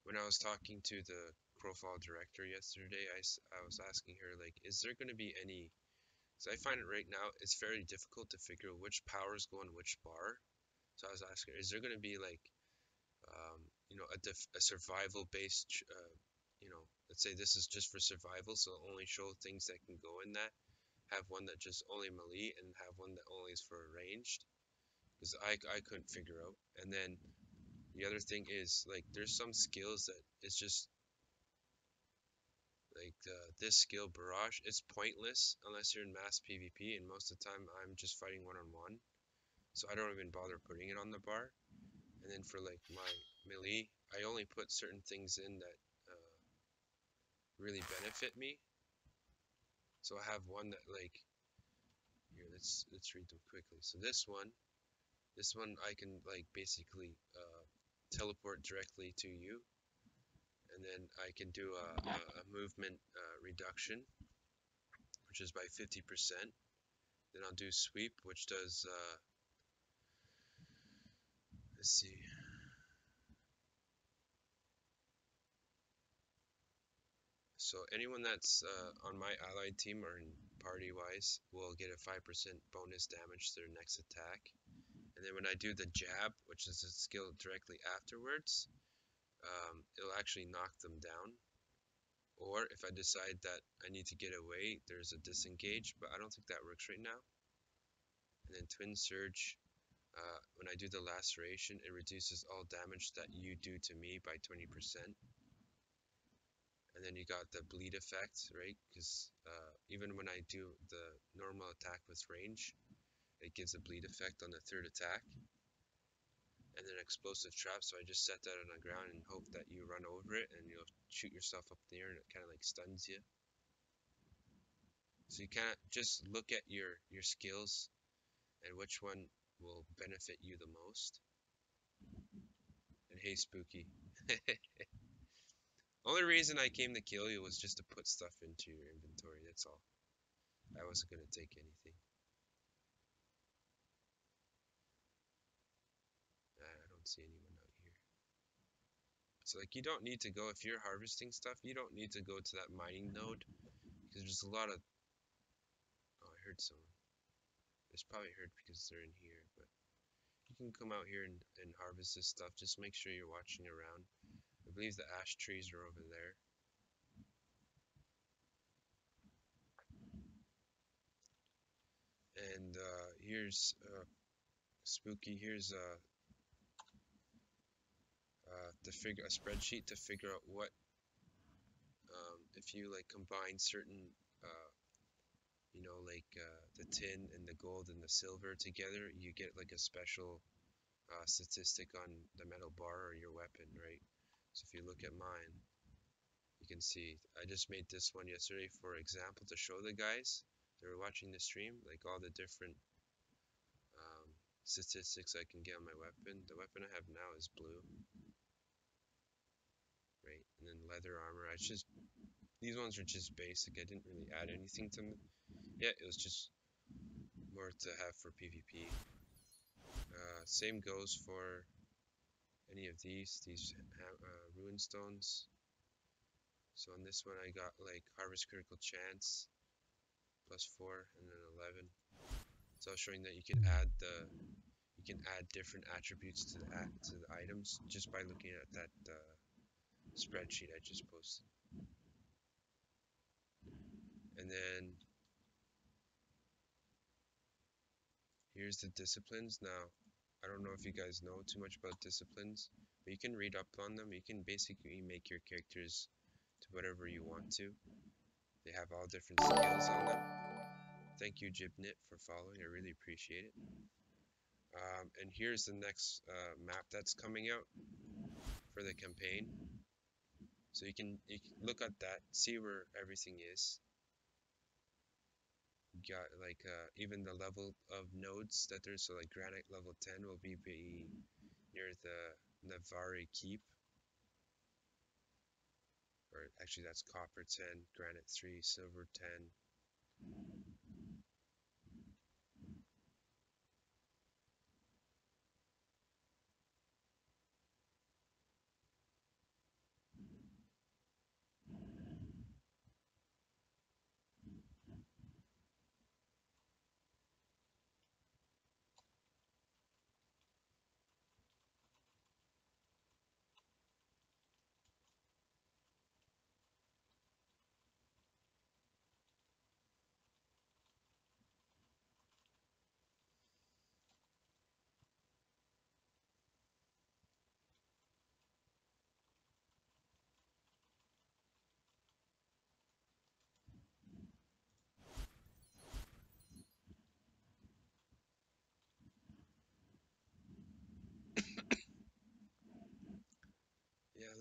when I was talking to the profile director yesterday, I was asking her, like, is there going to be any So I find it right now, it's very difficult to figure out which powers go on which bar. So I was asking, is there going to be like, you know, a survival-based, you know, let's say this is just for survival, so only show things that can go in that. Have one that just only melee, and have one that only is for ranged. Because I couldn't figure out. And then the other thing is, like, there's some skills that it's just like this skill barrage, it's pointless unless you're in mass PvP, and most of the time I'm just fighting one-on-one, so I don't even bother putting it on the bar. And then for like my melee, I only put certain things in that really benefit me. So I have one that, like, here, let's read them quickly. So this one I can like basically teleport directly to you, and then I can do a movement reduction, which is by 50%. Then I'll do sweep, which does, let's see. So anyone that's on my allied team or in party-wise will get a 5% bonus damage to their next attack. And then when I do the jab, which is a skill directly afterwards, it'll actually knock them down. Or if I decide that I need to get away, there's a disengage, but I don't think that works right now. And then twin surge, when I do the laceration, it reduces all damage that you do to me by 20%. And then you got the bleed effect, right? Because even when I do the normal attack with range, it gives a bleed effect on the third attack. And then explosive trap, so I just set that on the ground and hope that you run over it and you'll shoot yourself up in the air and it kind of like stuns you. So you can't just look at your skills and which one will benefit you the most. And hey, Spooky. Only reason I came to kill you was just to put stuff into your inventory, that's all. I wasn't going to take anything. I don't see anyone out here. So like, you don't need to go, if you're harvesting stuff, you don't need to go to that mining node, because there's a lot of, oh, I heard someone. It's probably heard because they're in here, but you can come out here and harvest this stuff. Just make sure you're watching around. I believe the ash trees are over there. And here's Spooky. Here's to figure a spreadsheet to figure out what if you like combine certain you know, like the tin and the gold and the silver together, you get like a special statistic on the metal bar or your weapon, right? So if you look at mine, you can see I just made this one yesterday for example to show the guys that were watching the stream, like all the different statistics I can get on my weapon. The weapon I have now is blue, right? And then leather armor, I just, these ones are just basic. I didn't really add anything to them. Yeah, it was just more to have for PvP. Same goes for any of these ruin stones. So on this one I got like harvest critical chance +4 and then 11. So I was showing that you can add different attributes to the items just by looking at that spreadsheet I just posted. And then here's the disciplines. Now, I don't know if you guys know too much about disciplines, but you can read up on them. You can basically make your characters to whatever you want to. They have all different skills on them. Thank you, Jibnit, for following. I really appreciate it. And here's the next map that's coming out for the campaign. So you can look at that, see where everything is. Got like even the level of nodes that there's, so like granite level 10 will be near the Navari Keep, or actually that's copper 10, granite 3, silver 10.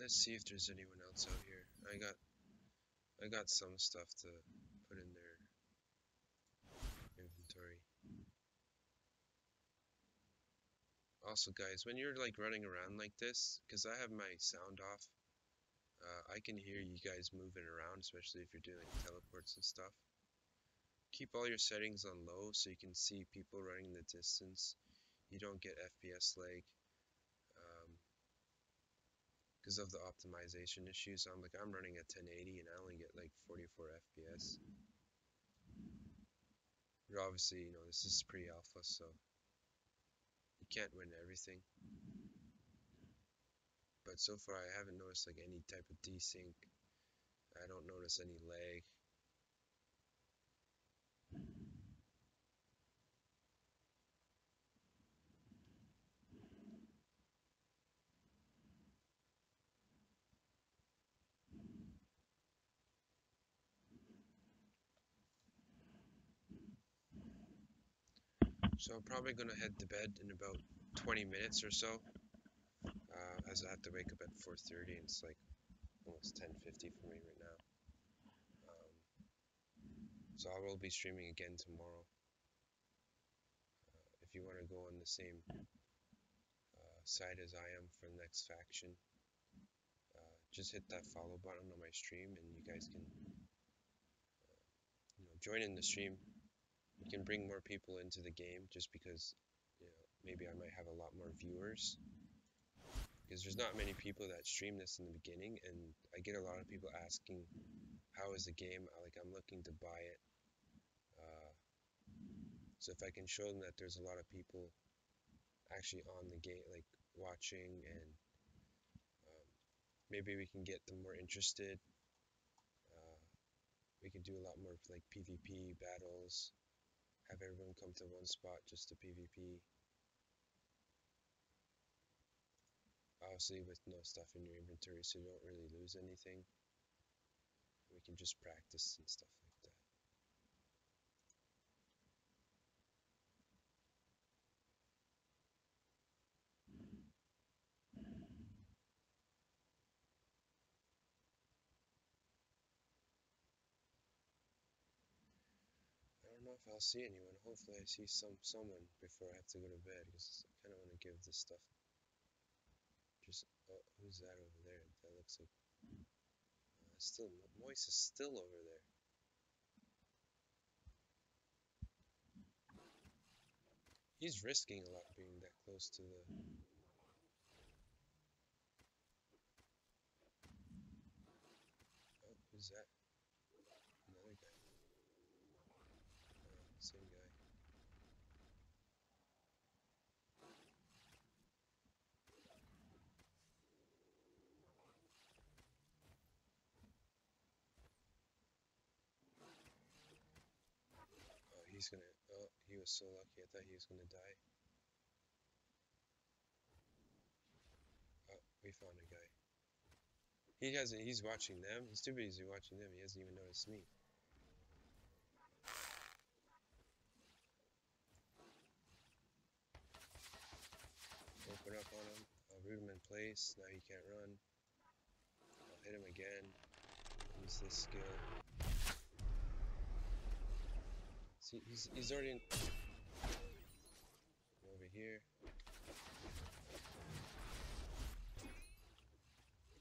let's see if there's anyone else out here. I got some stuff to put in their inventory. Also, guys, when you're like running around like this, because I have my sound off, I can hear you guys moving around, especially if you're doing like teleports and stuff. Keep all your settings on low so you can see people running the distance. You don't get FPS lag because of the optimization issues. I'm running at 1080 and I only get like 44 FPS. But obviously, this is pre-alpha, so you can't win everything. But so far I haven't noticed like any type of desync. I don't notice any lag. So I'm probably gonna head to bed in about 20 minutes or so, as I have to wake up at 4:30 and it's like almost 10:50 for me right now. So I will be streaming again tomorrow. If you want to go on the same side as I am for the next faction, just hit that follow button on my stream and you guys can join in the stream. You can bring more people into the game just because maybe I might have a lot more viewers, because there's not many people that stream this in the beginning, and I get a lot of people asking how is the game, like I'm looking to buy it. So if I can show them that there's a lot of people actually on the game, like watching, and maybe we can get them more interested. We can do a lot more like PvP battles, have everyone come to one spot just to PvP. Obviously with no stuff in your inventory, so you don't really lose anything. We can just practice and stuff like that. I don't know if I'll see anyone. Hopefully I see someone before I have to go to bed, because I kind of want to give this stuff. Just, oh, who's that over there? That looks like still Moise is still over there. He's risking a lot being that close to the. Oh, who's that? Another guy. Same guy. Oh, he's gonna. Oh, he was so lucky. I thought he was gonna die. Oh, we found a guy. He hasn't. He's watching them. He's too busy watching them. He hasn't even noticed me. Open up on him. I'll root him in place. Now he can't run. I'll hit him again. Use this skill. See, he's already in. Over here.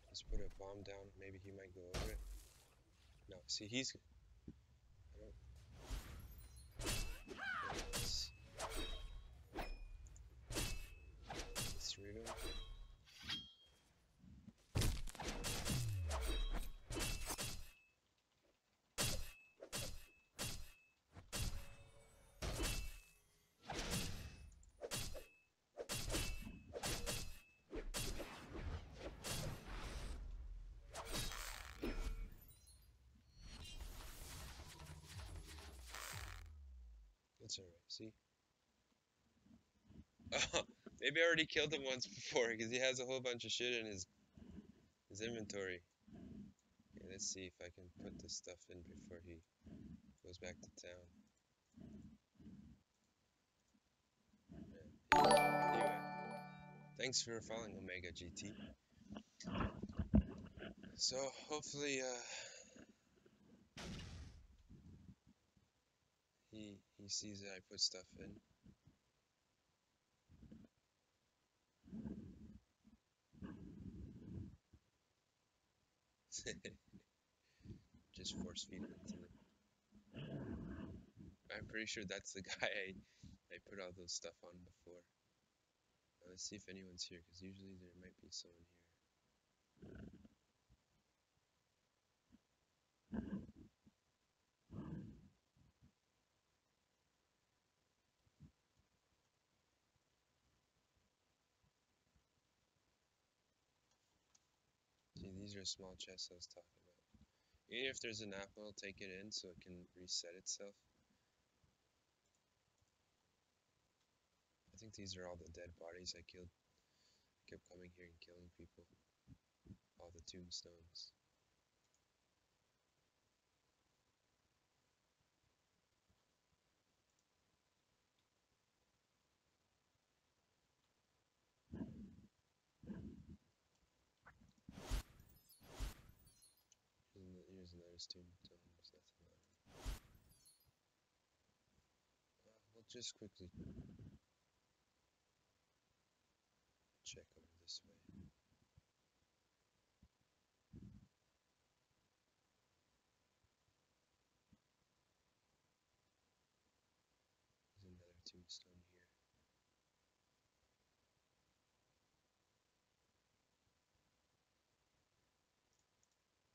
Let's put a bomb down. Maybe he might go over it. No, see, he's. Let's root him. That's alright, see? Maybe I already killed him once before, because he has a whole bunch of shit in his inventory. Okay, let's see if I can put this stuff in before he goes back to town. Yeah. Anyway, thanks for following Omega GT. So hopefully he sees that I put stuff in. Just force feed it into them. I'm pretty sure that's the guy I put all those stuff on before. Now let's see if anyone's here, because usually there might be someone here. See, these are small chests I was talking about. Even if there's an apple, I'll take it in so it can reset itself. I think these are all the dead bodies I killed. I kept coming here and killing people. All the tombstones. Here's another tombstone. There's nothing on it. We'll just quickly check over this way. There's another tombstone here.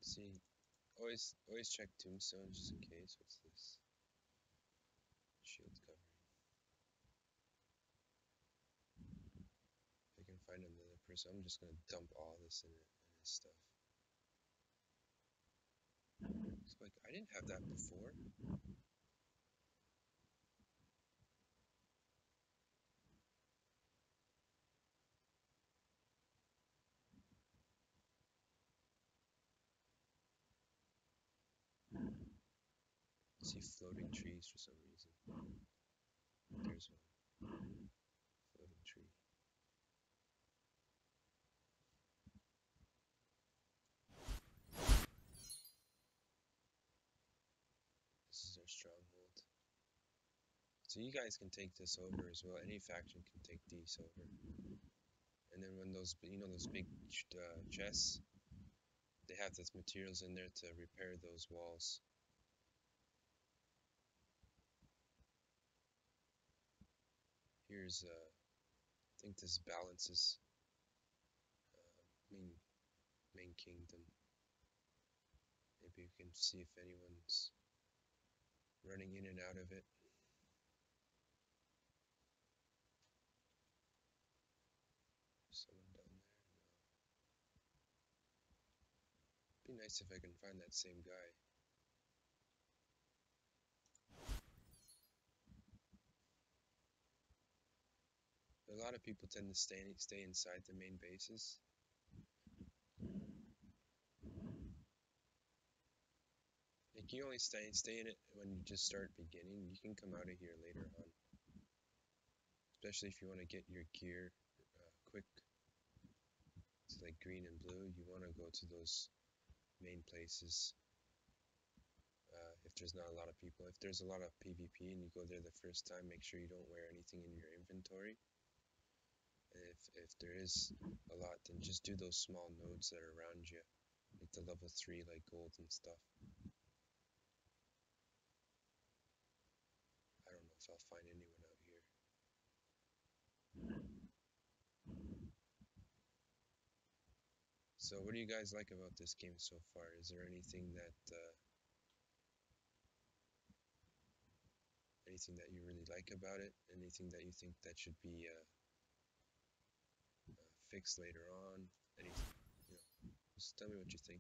See, always check tombstones just in case. What's this? Shield covering. If I can find another person, I'm just gonna dump all this in his stuff. It's like I didn't have that before. I see floating trees for some reason. There's one. Floating tree. This is their stronghold. So you guys can take this over as well. Any faction can take these over. And then when those, those big chests, they have those materials in there to repair those walls. Here's, I think this balances main kingdom. Maybe you can see if anyone's running in and out of it. Someone down there? No. Be nice if I can find that same guy. A lot of people tend to stay inside the main bases. Like you only stay in it when you just start beginning. You can come out of here later on. Especially if you want to get your gear quick. It's like green and blue. You want to go to those main places. If there's not a lot of people. If there's a lot of PvP and you go there the first time, make sure you don't wear anything in your inventory. And if there is a lot, then just do those small nodes that are around you. Like the level 3, like gold and stuff. I don't know if I'll find anyone out here. So what do you guys like about this game so far? Is there anything that you really like about it? Anything that you think that should be fixed later on? Anything, just tell me what you think.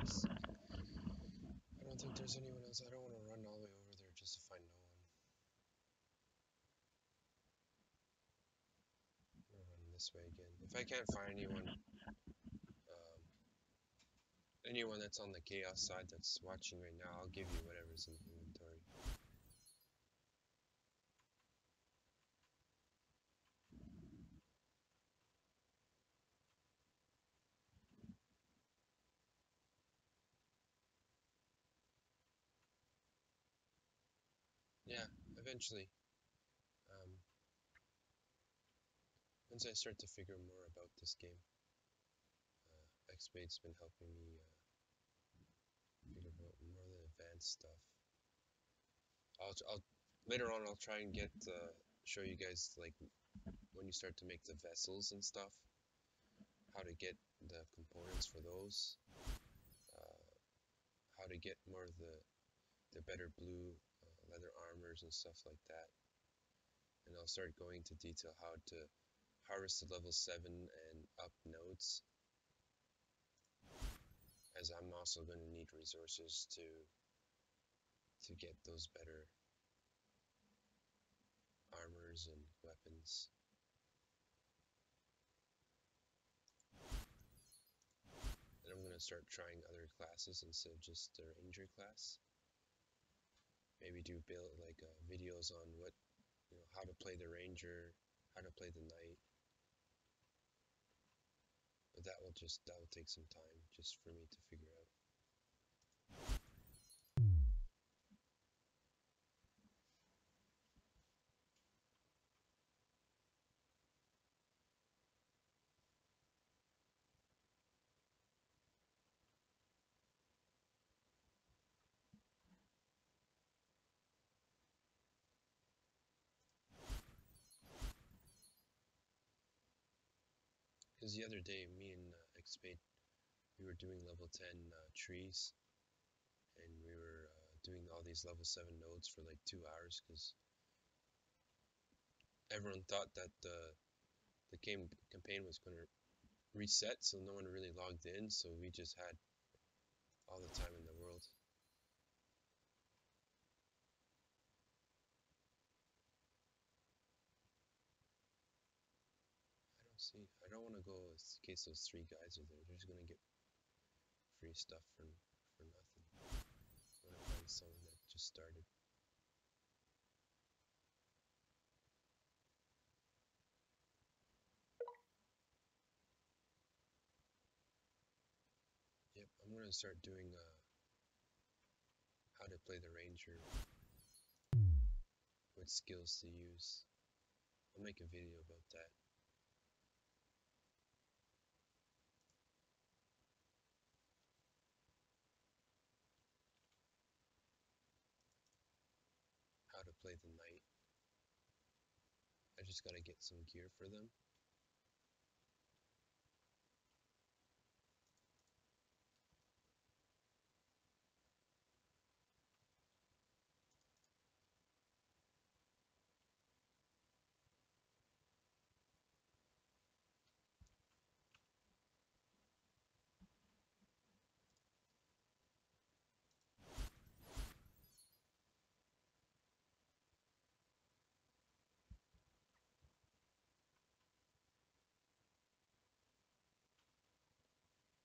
There's, I don't think there's anyone else. I don't want to run all the way over there just to find no one. I'm gonna run this way again. If I can't find anyone that's on the chaos side that's watching right now, I'll give you whatever's in the inventory. Yeah, eventually. Once I start to figure more about this game, X-Bait's been helping me figure out more of the advanced stuff. I'll later on I'll try and get show you guys like when you start to make the vessels and stuff, how to get the components for those, how to get more of the better blue leather armors and stuff like that. And I'll start going into detail how to harvest the level 7 and up nodes, as I'm also going to need resources to get those better armors and weapons. And I'm going to start trying other classes instead of just the ranger class. Maybe do build like videos on what, how to play the ranger, how to play the knight. But that will take some time just for me to figure out. Because the other day, me and Xpade, we were doing level 10 trees, and we were doing all these level 7 nodes for like 2 hours, because everyone thought that the campaign was going to reset, so no one really logged in, so we just had all the time in the world. I don't want to go in case those 3 guys are there. They're just going to get free stuff for nothing. I want to find someone that just started. Yep, I'm going to start doing how to play the ranger, what skills to use. I'll make a video about that. How to play the knight. I just gotta get some gear for them.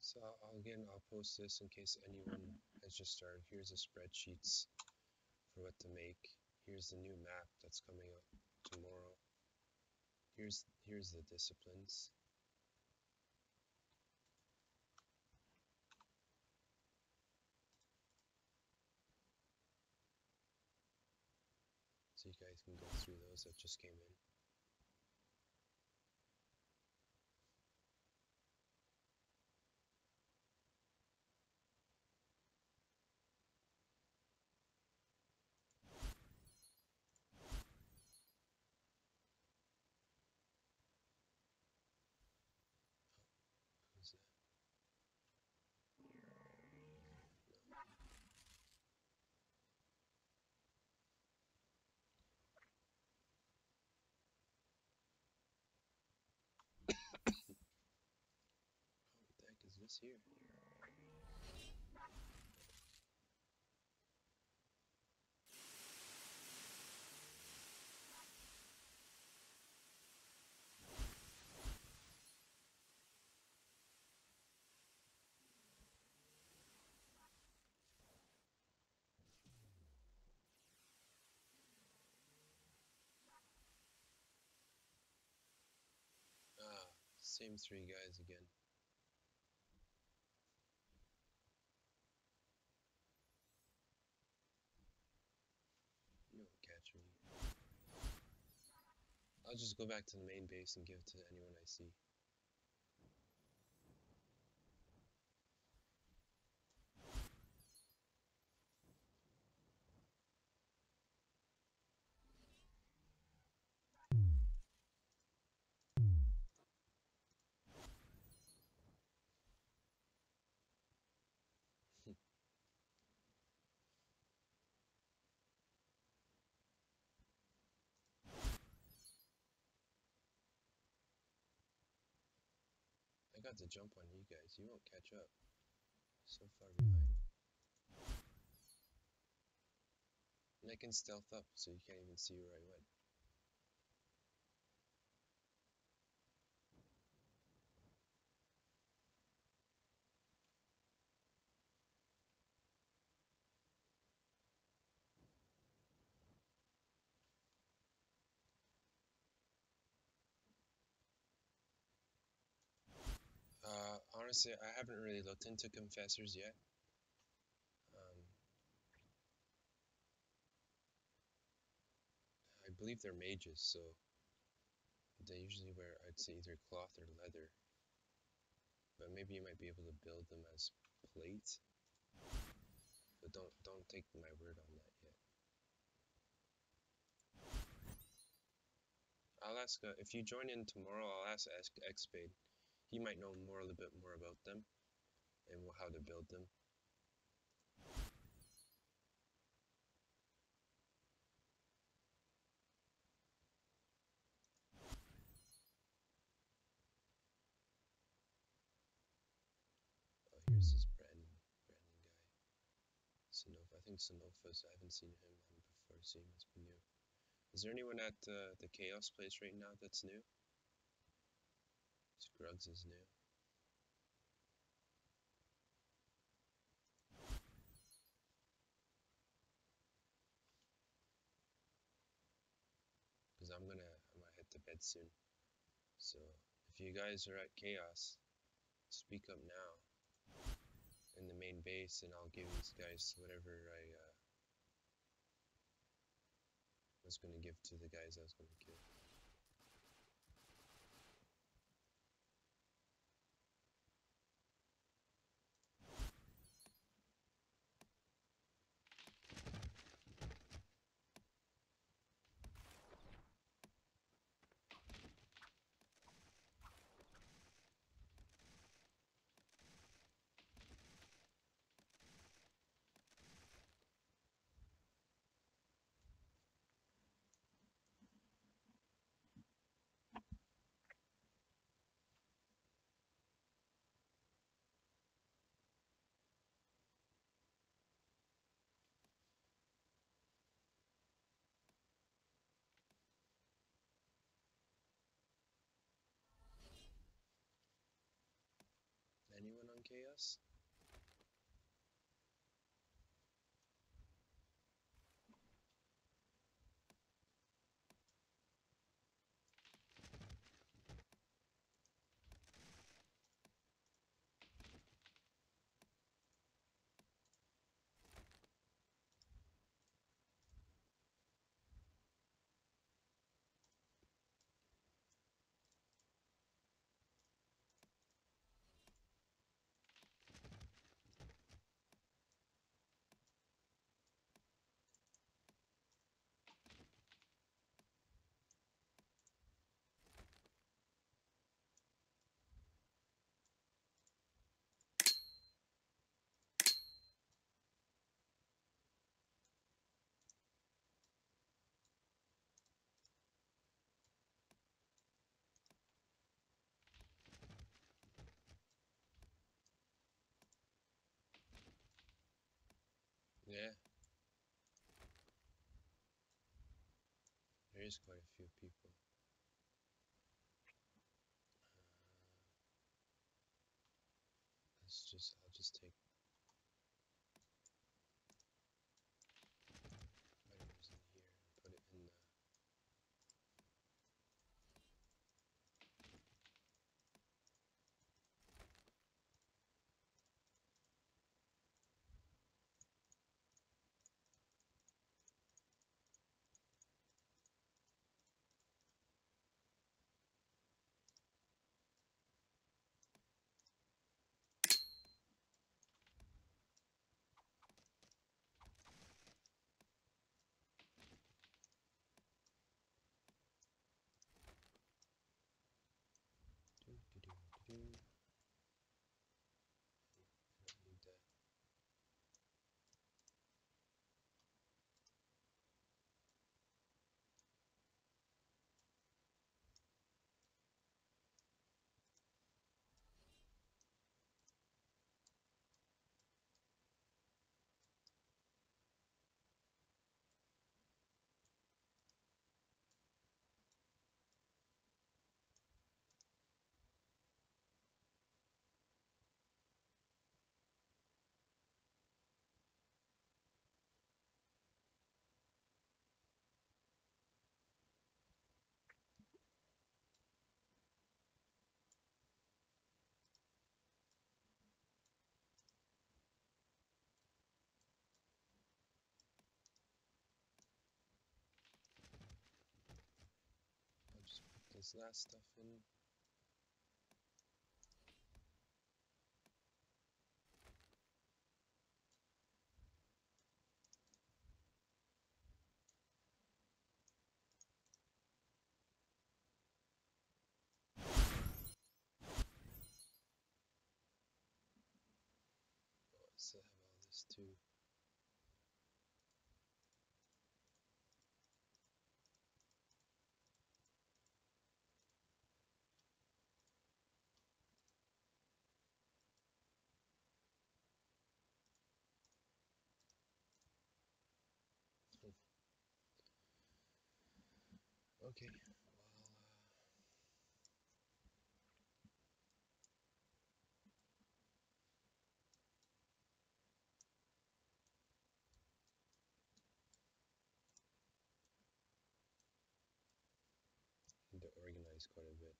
So I'll post this in case anyone has just started. Here's the spreadsheets for what to make. Here's the new map that's coming up tomorrow. Here's the disciplines. So you guys can go through those that just came in. Who's that? Oh, what the heck is this here? Same three guys again. You won't catch me. I'll just go back to the main base and give it to anyone I see. I got the jump on you guys. You won't catch up. So far behind. And I can stealth up so you can't even see where I went. Honestly, I haven't really looked into confessors yet. I believe they're mages, so they usually wear, I'd say, either cloth or leather. But maybe you might be able to build them as plate. But don't take my word on that yet. I'll ask, if you join in tomorrow, I'll ask Xpade. He might know a little bit more about them and how to build them. Oh, here's this Brandon guy. STRIX. I think STRIX, I haven't seen him on before, so he must be new. Is there anyone at the Chaos place right now that's new? Scruggs is new. Because I'm gonna head to bed soon. So if you guys are at Chaos, speak up now in the main base, and I'll give these guys whatever I was gonna give to the guys I was gonna kill. Anyone on Chaos? Yeah. There is quite a few people. I'll just take whatever's in here and put it in the this last stuff in. Oh, I still have all this too. Okay, well, need to organize quite a bit.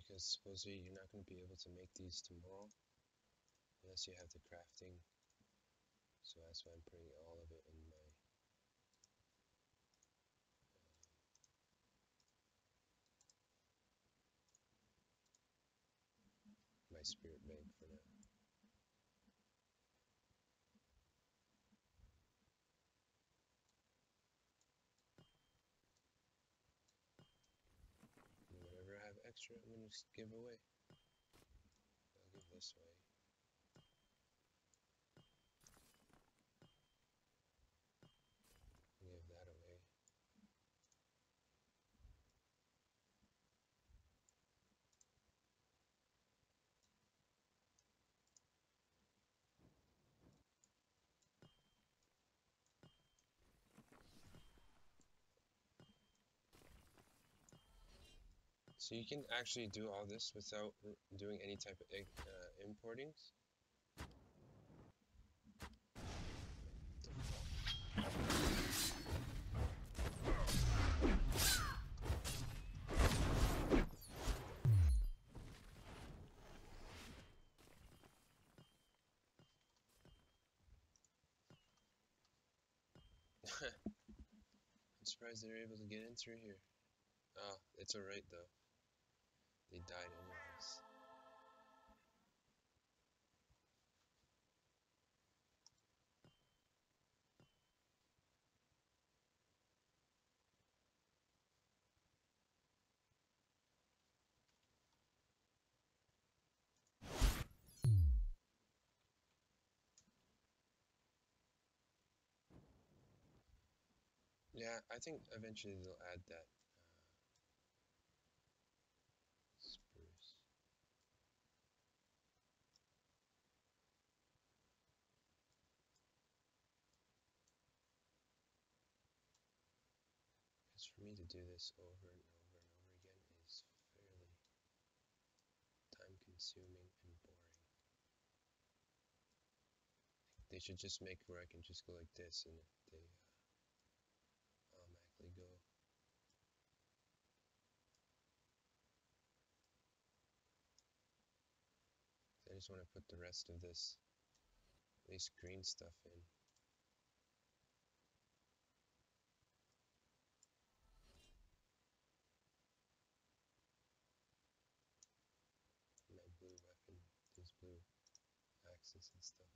Because supposedly you're not going to be able to make these tomorrow unless you have the crafting. So that's why I'm putting all of it in my spirit bank for now. And whatever I have extra, I'm going to just give away. I'll give this away. I'll give that away. So you can actually do all this without doing any type of importings. I'm surprised they're able to get in through here. Oh, it's alright though. They died anyways. Yeah, I think eventually they'll add that spruce. Because for me to do this over and over and over again is fairly time consuming and boring. They should just make where I can just go like this and they automatically go. I just want to put the rest of this, at least green stuff in. My blue weapon, these blue axes and stuff.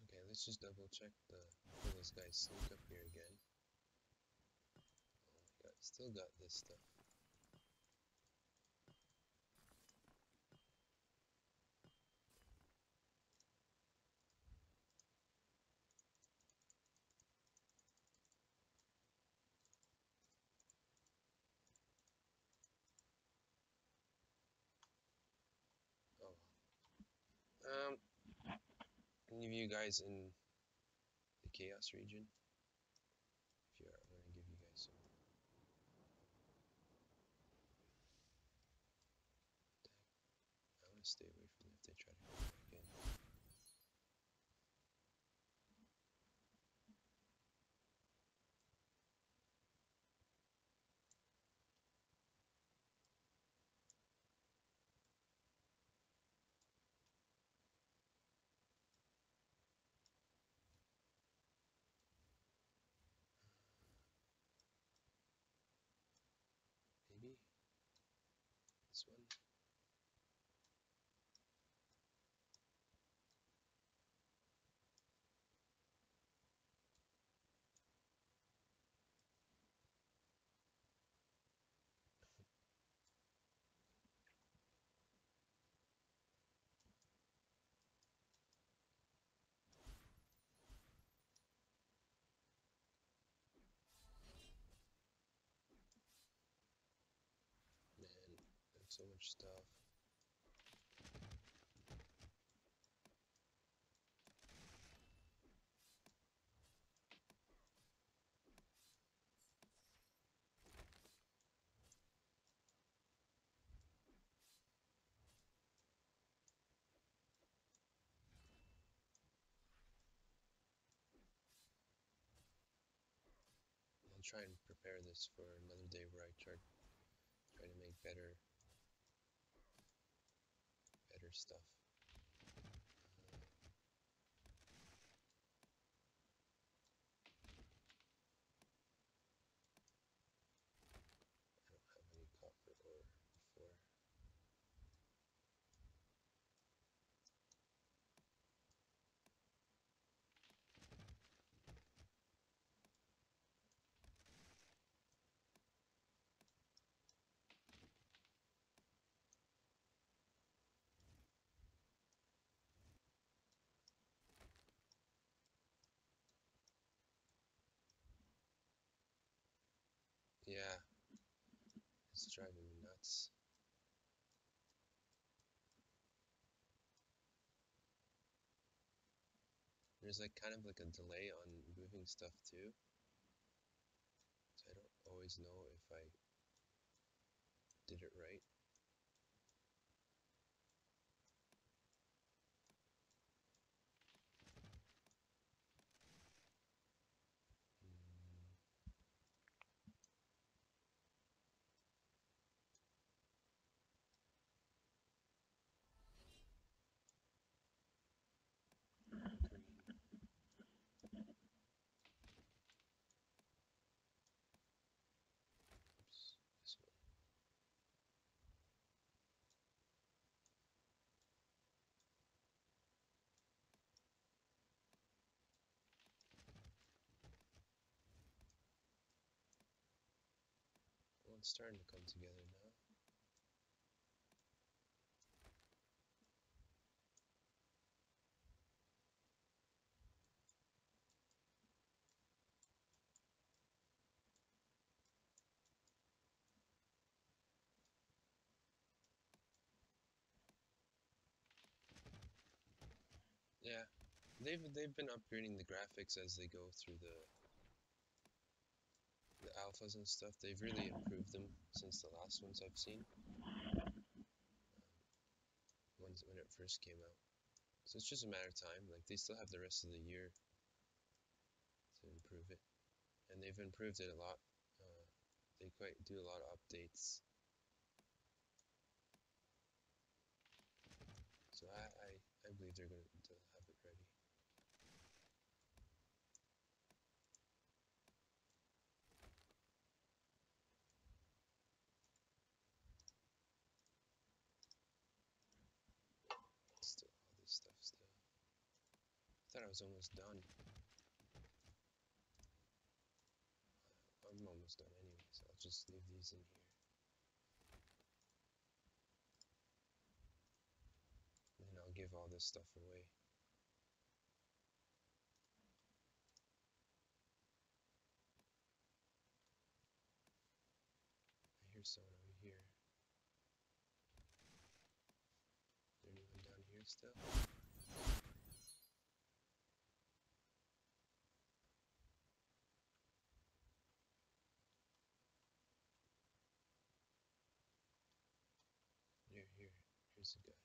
Okay, let's just double check before those guys sneak up here again. Oh my god, still got this stuff. Any of you guys in the Chaos region? If you are, I'm gonna give you guys some. I want to stay away from them if they try to come back in. Maybe this one. Man, there's so much stuff. I'll try and prepare this for another day where I try to make better stuff. I don't have any copper ore before. Yeah, it's driving me nuts. There's like kind of like a delay on moving stuff too, so I don't always know if I did it right. Oops, this one. Well, it's starting to come together now. Yeah, they've been upgrading the graphics as they go through the alphas and stuff. They've really improved them since the last ones I've seen. Ones when it first came out. So it's just a matter of time. Like they still have the rest of the year to improve it, and they've improved it a lot. They quite do a lot of updates. So I believe they'll have it ready. Still all this stuff still. I thought I was almost done. I'm almost done anyway, so I'll just leave these in here. And I'll give all this stuff away. I hear someone over here. Is there anyone down here still? is the guy?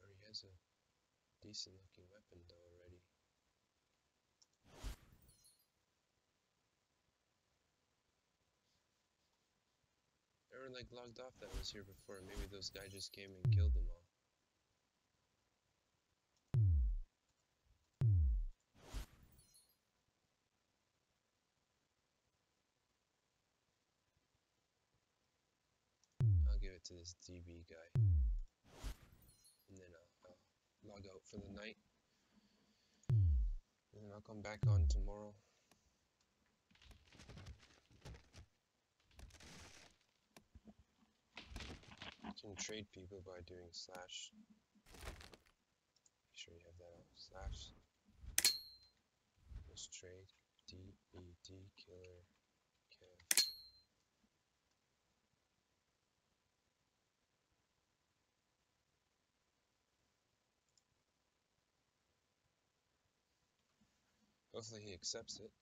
Or he has a decent looking weapon though already. They were like logged off that was here before. Maybe those guys just came and killed them all. I'll give it to this DB guy. And then I'll log out for the night. And then I'll come back on tomorrow. You can trade people by doing slash. Make sure you have that out. Slash. Let's trade. DED killer Kev. Hopefully he accepts it.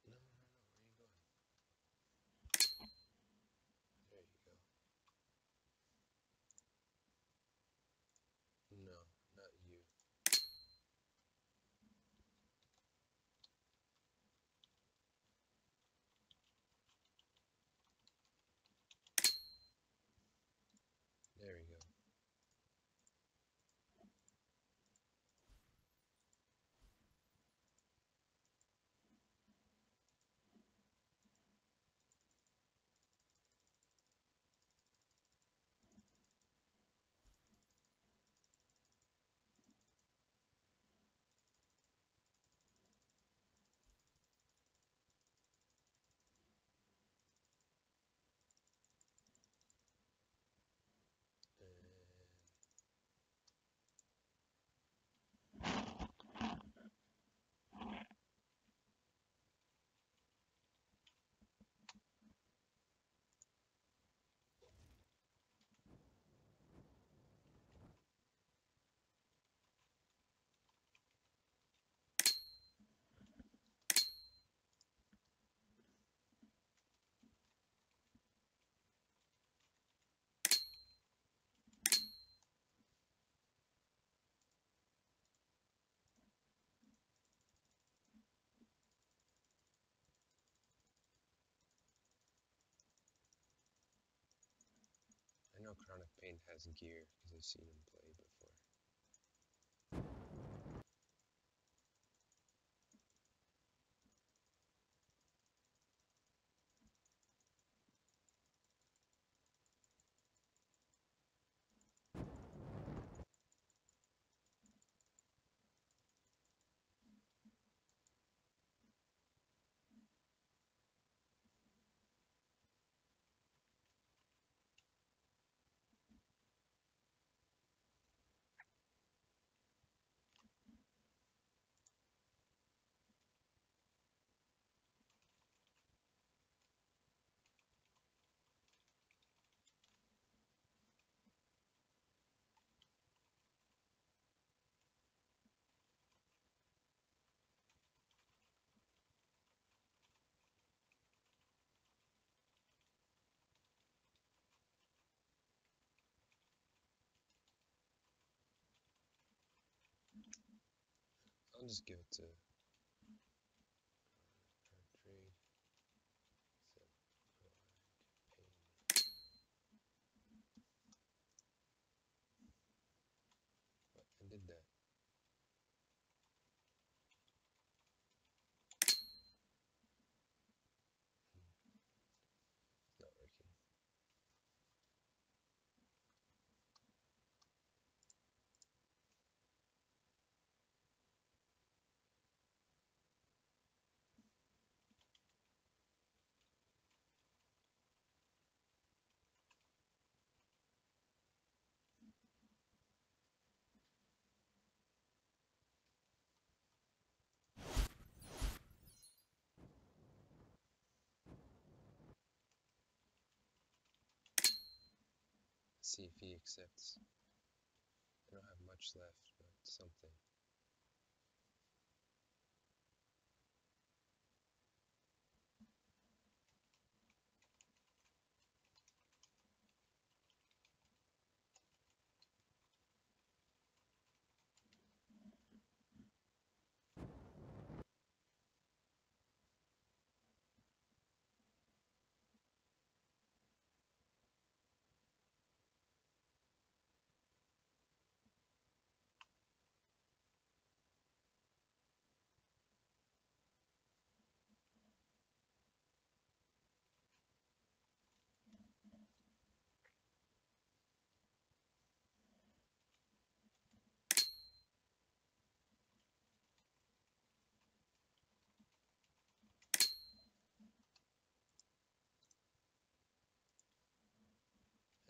No, where you going? There you go. No, not you. There we go. I know Chronic Pain has gear because I've seen him play before. I'll just give it to trade. Pain. What? I did that. Let's see if he accepts. I don't have much left, but something.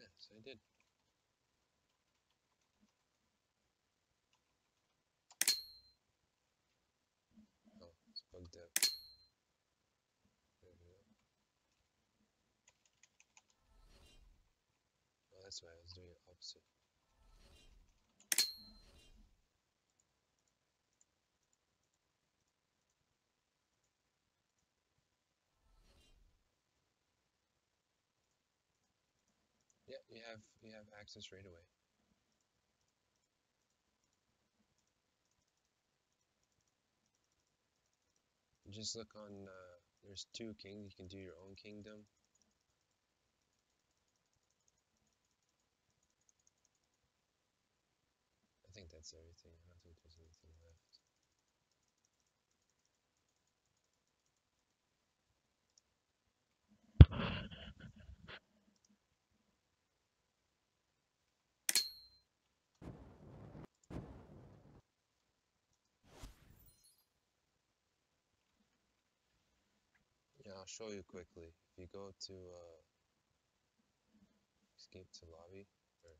Yes, I did. Oh, it's bugged out. There we go. Oh, that's why I was doing it opposite. Yeah, you have access right away. You just look on. There's 2 kings. You can do your own kingdom. I think that's everything. I don't think there's anything left. Yeah, I'll show you quickly. If you go to escape to lobby, or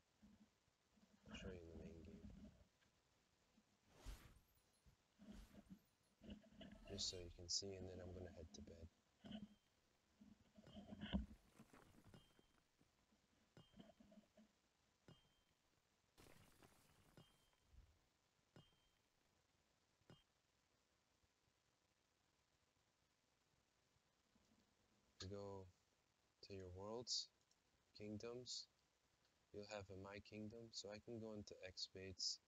I'll show you in the main game, just so you can see, and then I'm gonna head to bed. You go to your worlds, kingdoms. You'll have a my kingdom, so I can go into X-Bates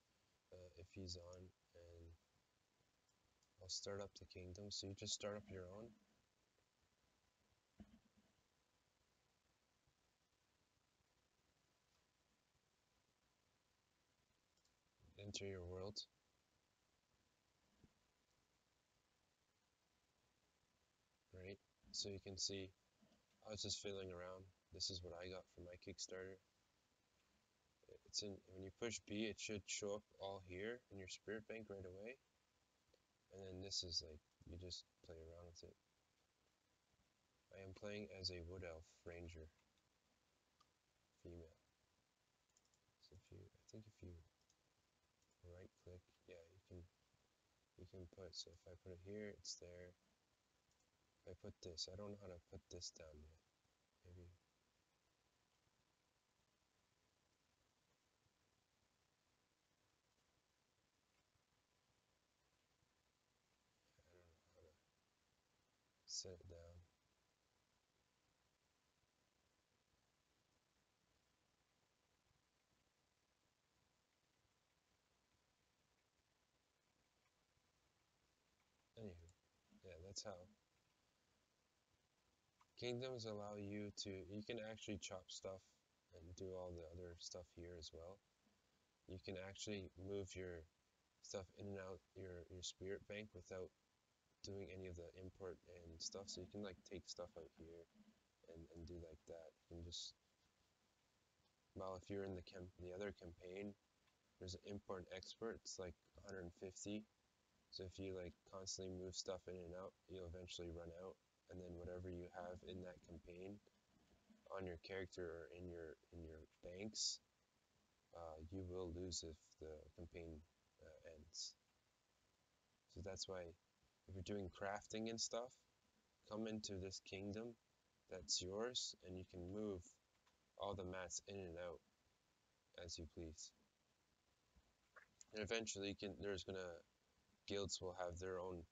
if he's on, and I'll start up the kingdom. So you just start up your own. Enter your world. Right? So you can see I was just fiddling around. This is what I got for my Kickstarter. It's in when you push B, it should show up all here in your spirit bank right away. And then this is like you just play around with it. I am playing as a wood elf ranger, female. So if you, I think if you right click, yeah, you can put. So if I put it here, it's there. If I put this, I don't know how to put this down yet. Maybe. I don't know how to set it down. Anywho, yeah, that's how. Kingdoms allow you to, you can actually chop stuff and do all the other stuff here as well. You can actually move your stuff in and out your spirit bank without doing any of the import and stuff. So you can like take stuff out here and do like that. You can just, well, if you're in the other campaign, there's an import and export. It's like 150. So if you like constantly move stuff in and out, you'll eventually run out. And then whatever you have in that campaign on your character or in your banks, you will lose if the campaign ends. So that's why if you're doing crafting and stuff, come into this kingdom that's yours, and you can move all the mats in and out as you please. And eventually, guilds will have their own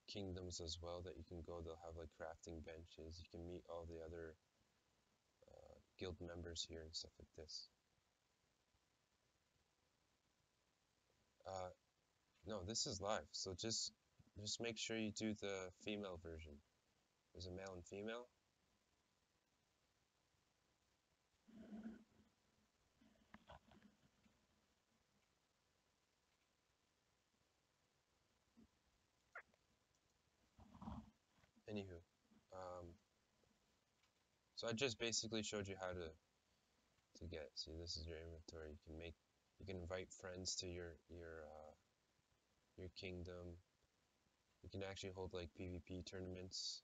kingdoms as well that you can go. They'll have like crafting benches. You can meet all the other guild members here and stuff like this. No, this is live, so just make sure you do the female version. There's a male and female. Anywho, so I just basically showed you how to get. See, this is your inventory. You can invite friends to your kingdom. You can actually hold like PvP tournaments.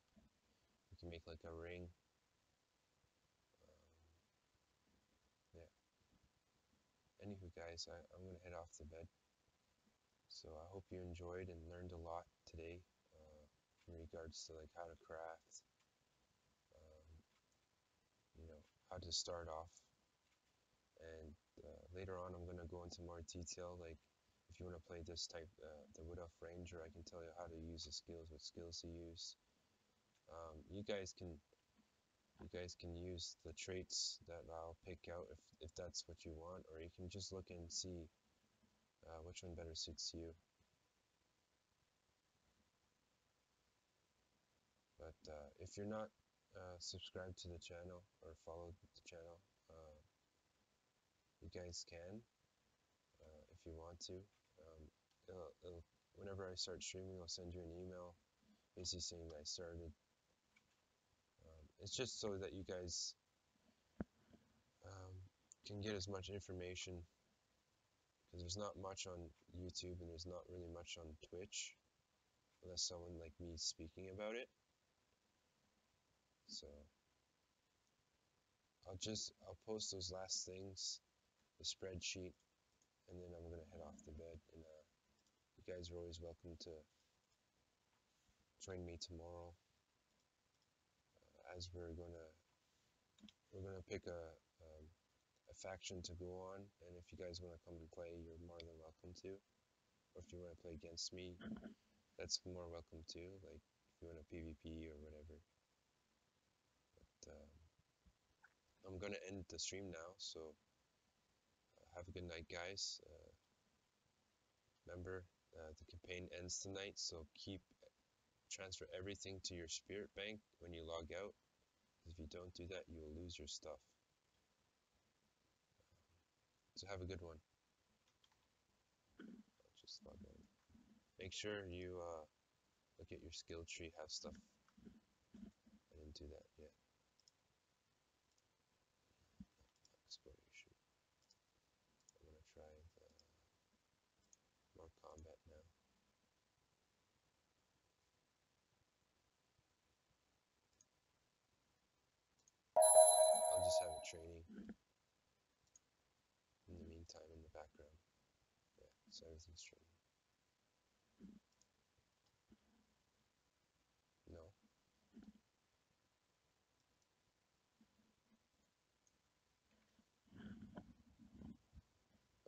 You can make like a ring. Yeah. Anywho, guys, I'm gonna head off to bed. So I hope you enjoyed and learned a lot today in regards to like how to craft, you know, how to start off. And later on, I'm gonna go into more detail, like if you want to play this type, the Wood Elf Ranger, I can tell you how to use the skills, what skills to use. You guys can use the traits that I'll pick out if that's what you want, or you can just look and see which one better suits you. But if you're not subscribed to the channel or followed the channel, you guys can if you want to. Whenever I start streaming, I'll send you an email basically saying that I started. It's just so that you guys can get as much information, because there's not much on YouTube and there's not really much on Twitch unless someone like me is speaking about it. So I'll post those last things, the spreadsheet, and then I'm gonna head off to bed. And you guys are always welcome to join me tomorrow, as we're gonna pick a faction to go on. And if you guys want to come and play, you're more than welcome to. Or if you want to play against me, that's more welcome too. Like if you want a PvP or whatever. But I'm gonna end the stream now, so have a good night, guys. Remember, the campaign ends tonight, so transfer everything to your spirit bank when you log out. If you don't do that, you will lose your stuff. So have a good one. I'll just log out. Make sure you look at your skill tree, have stuff. I didn't do that yet. Exploration. I'm gonna try more combat now. I'll just have it training in the meantime in the background. Yeah, so everything's training. No.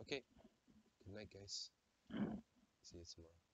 Okay. Good night, guys. See you tomorrow.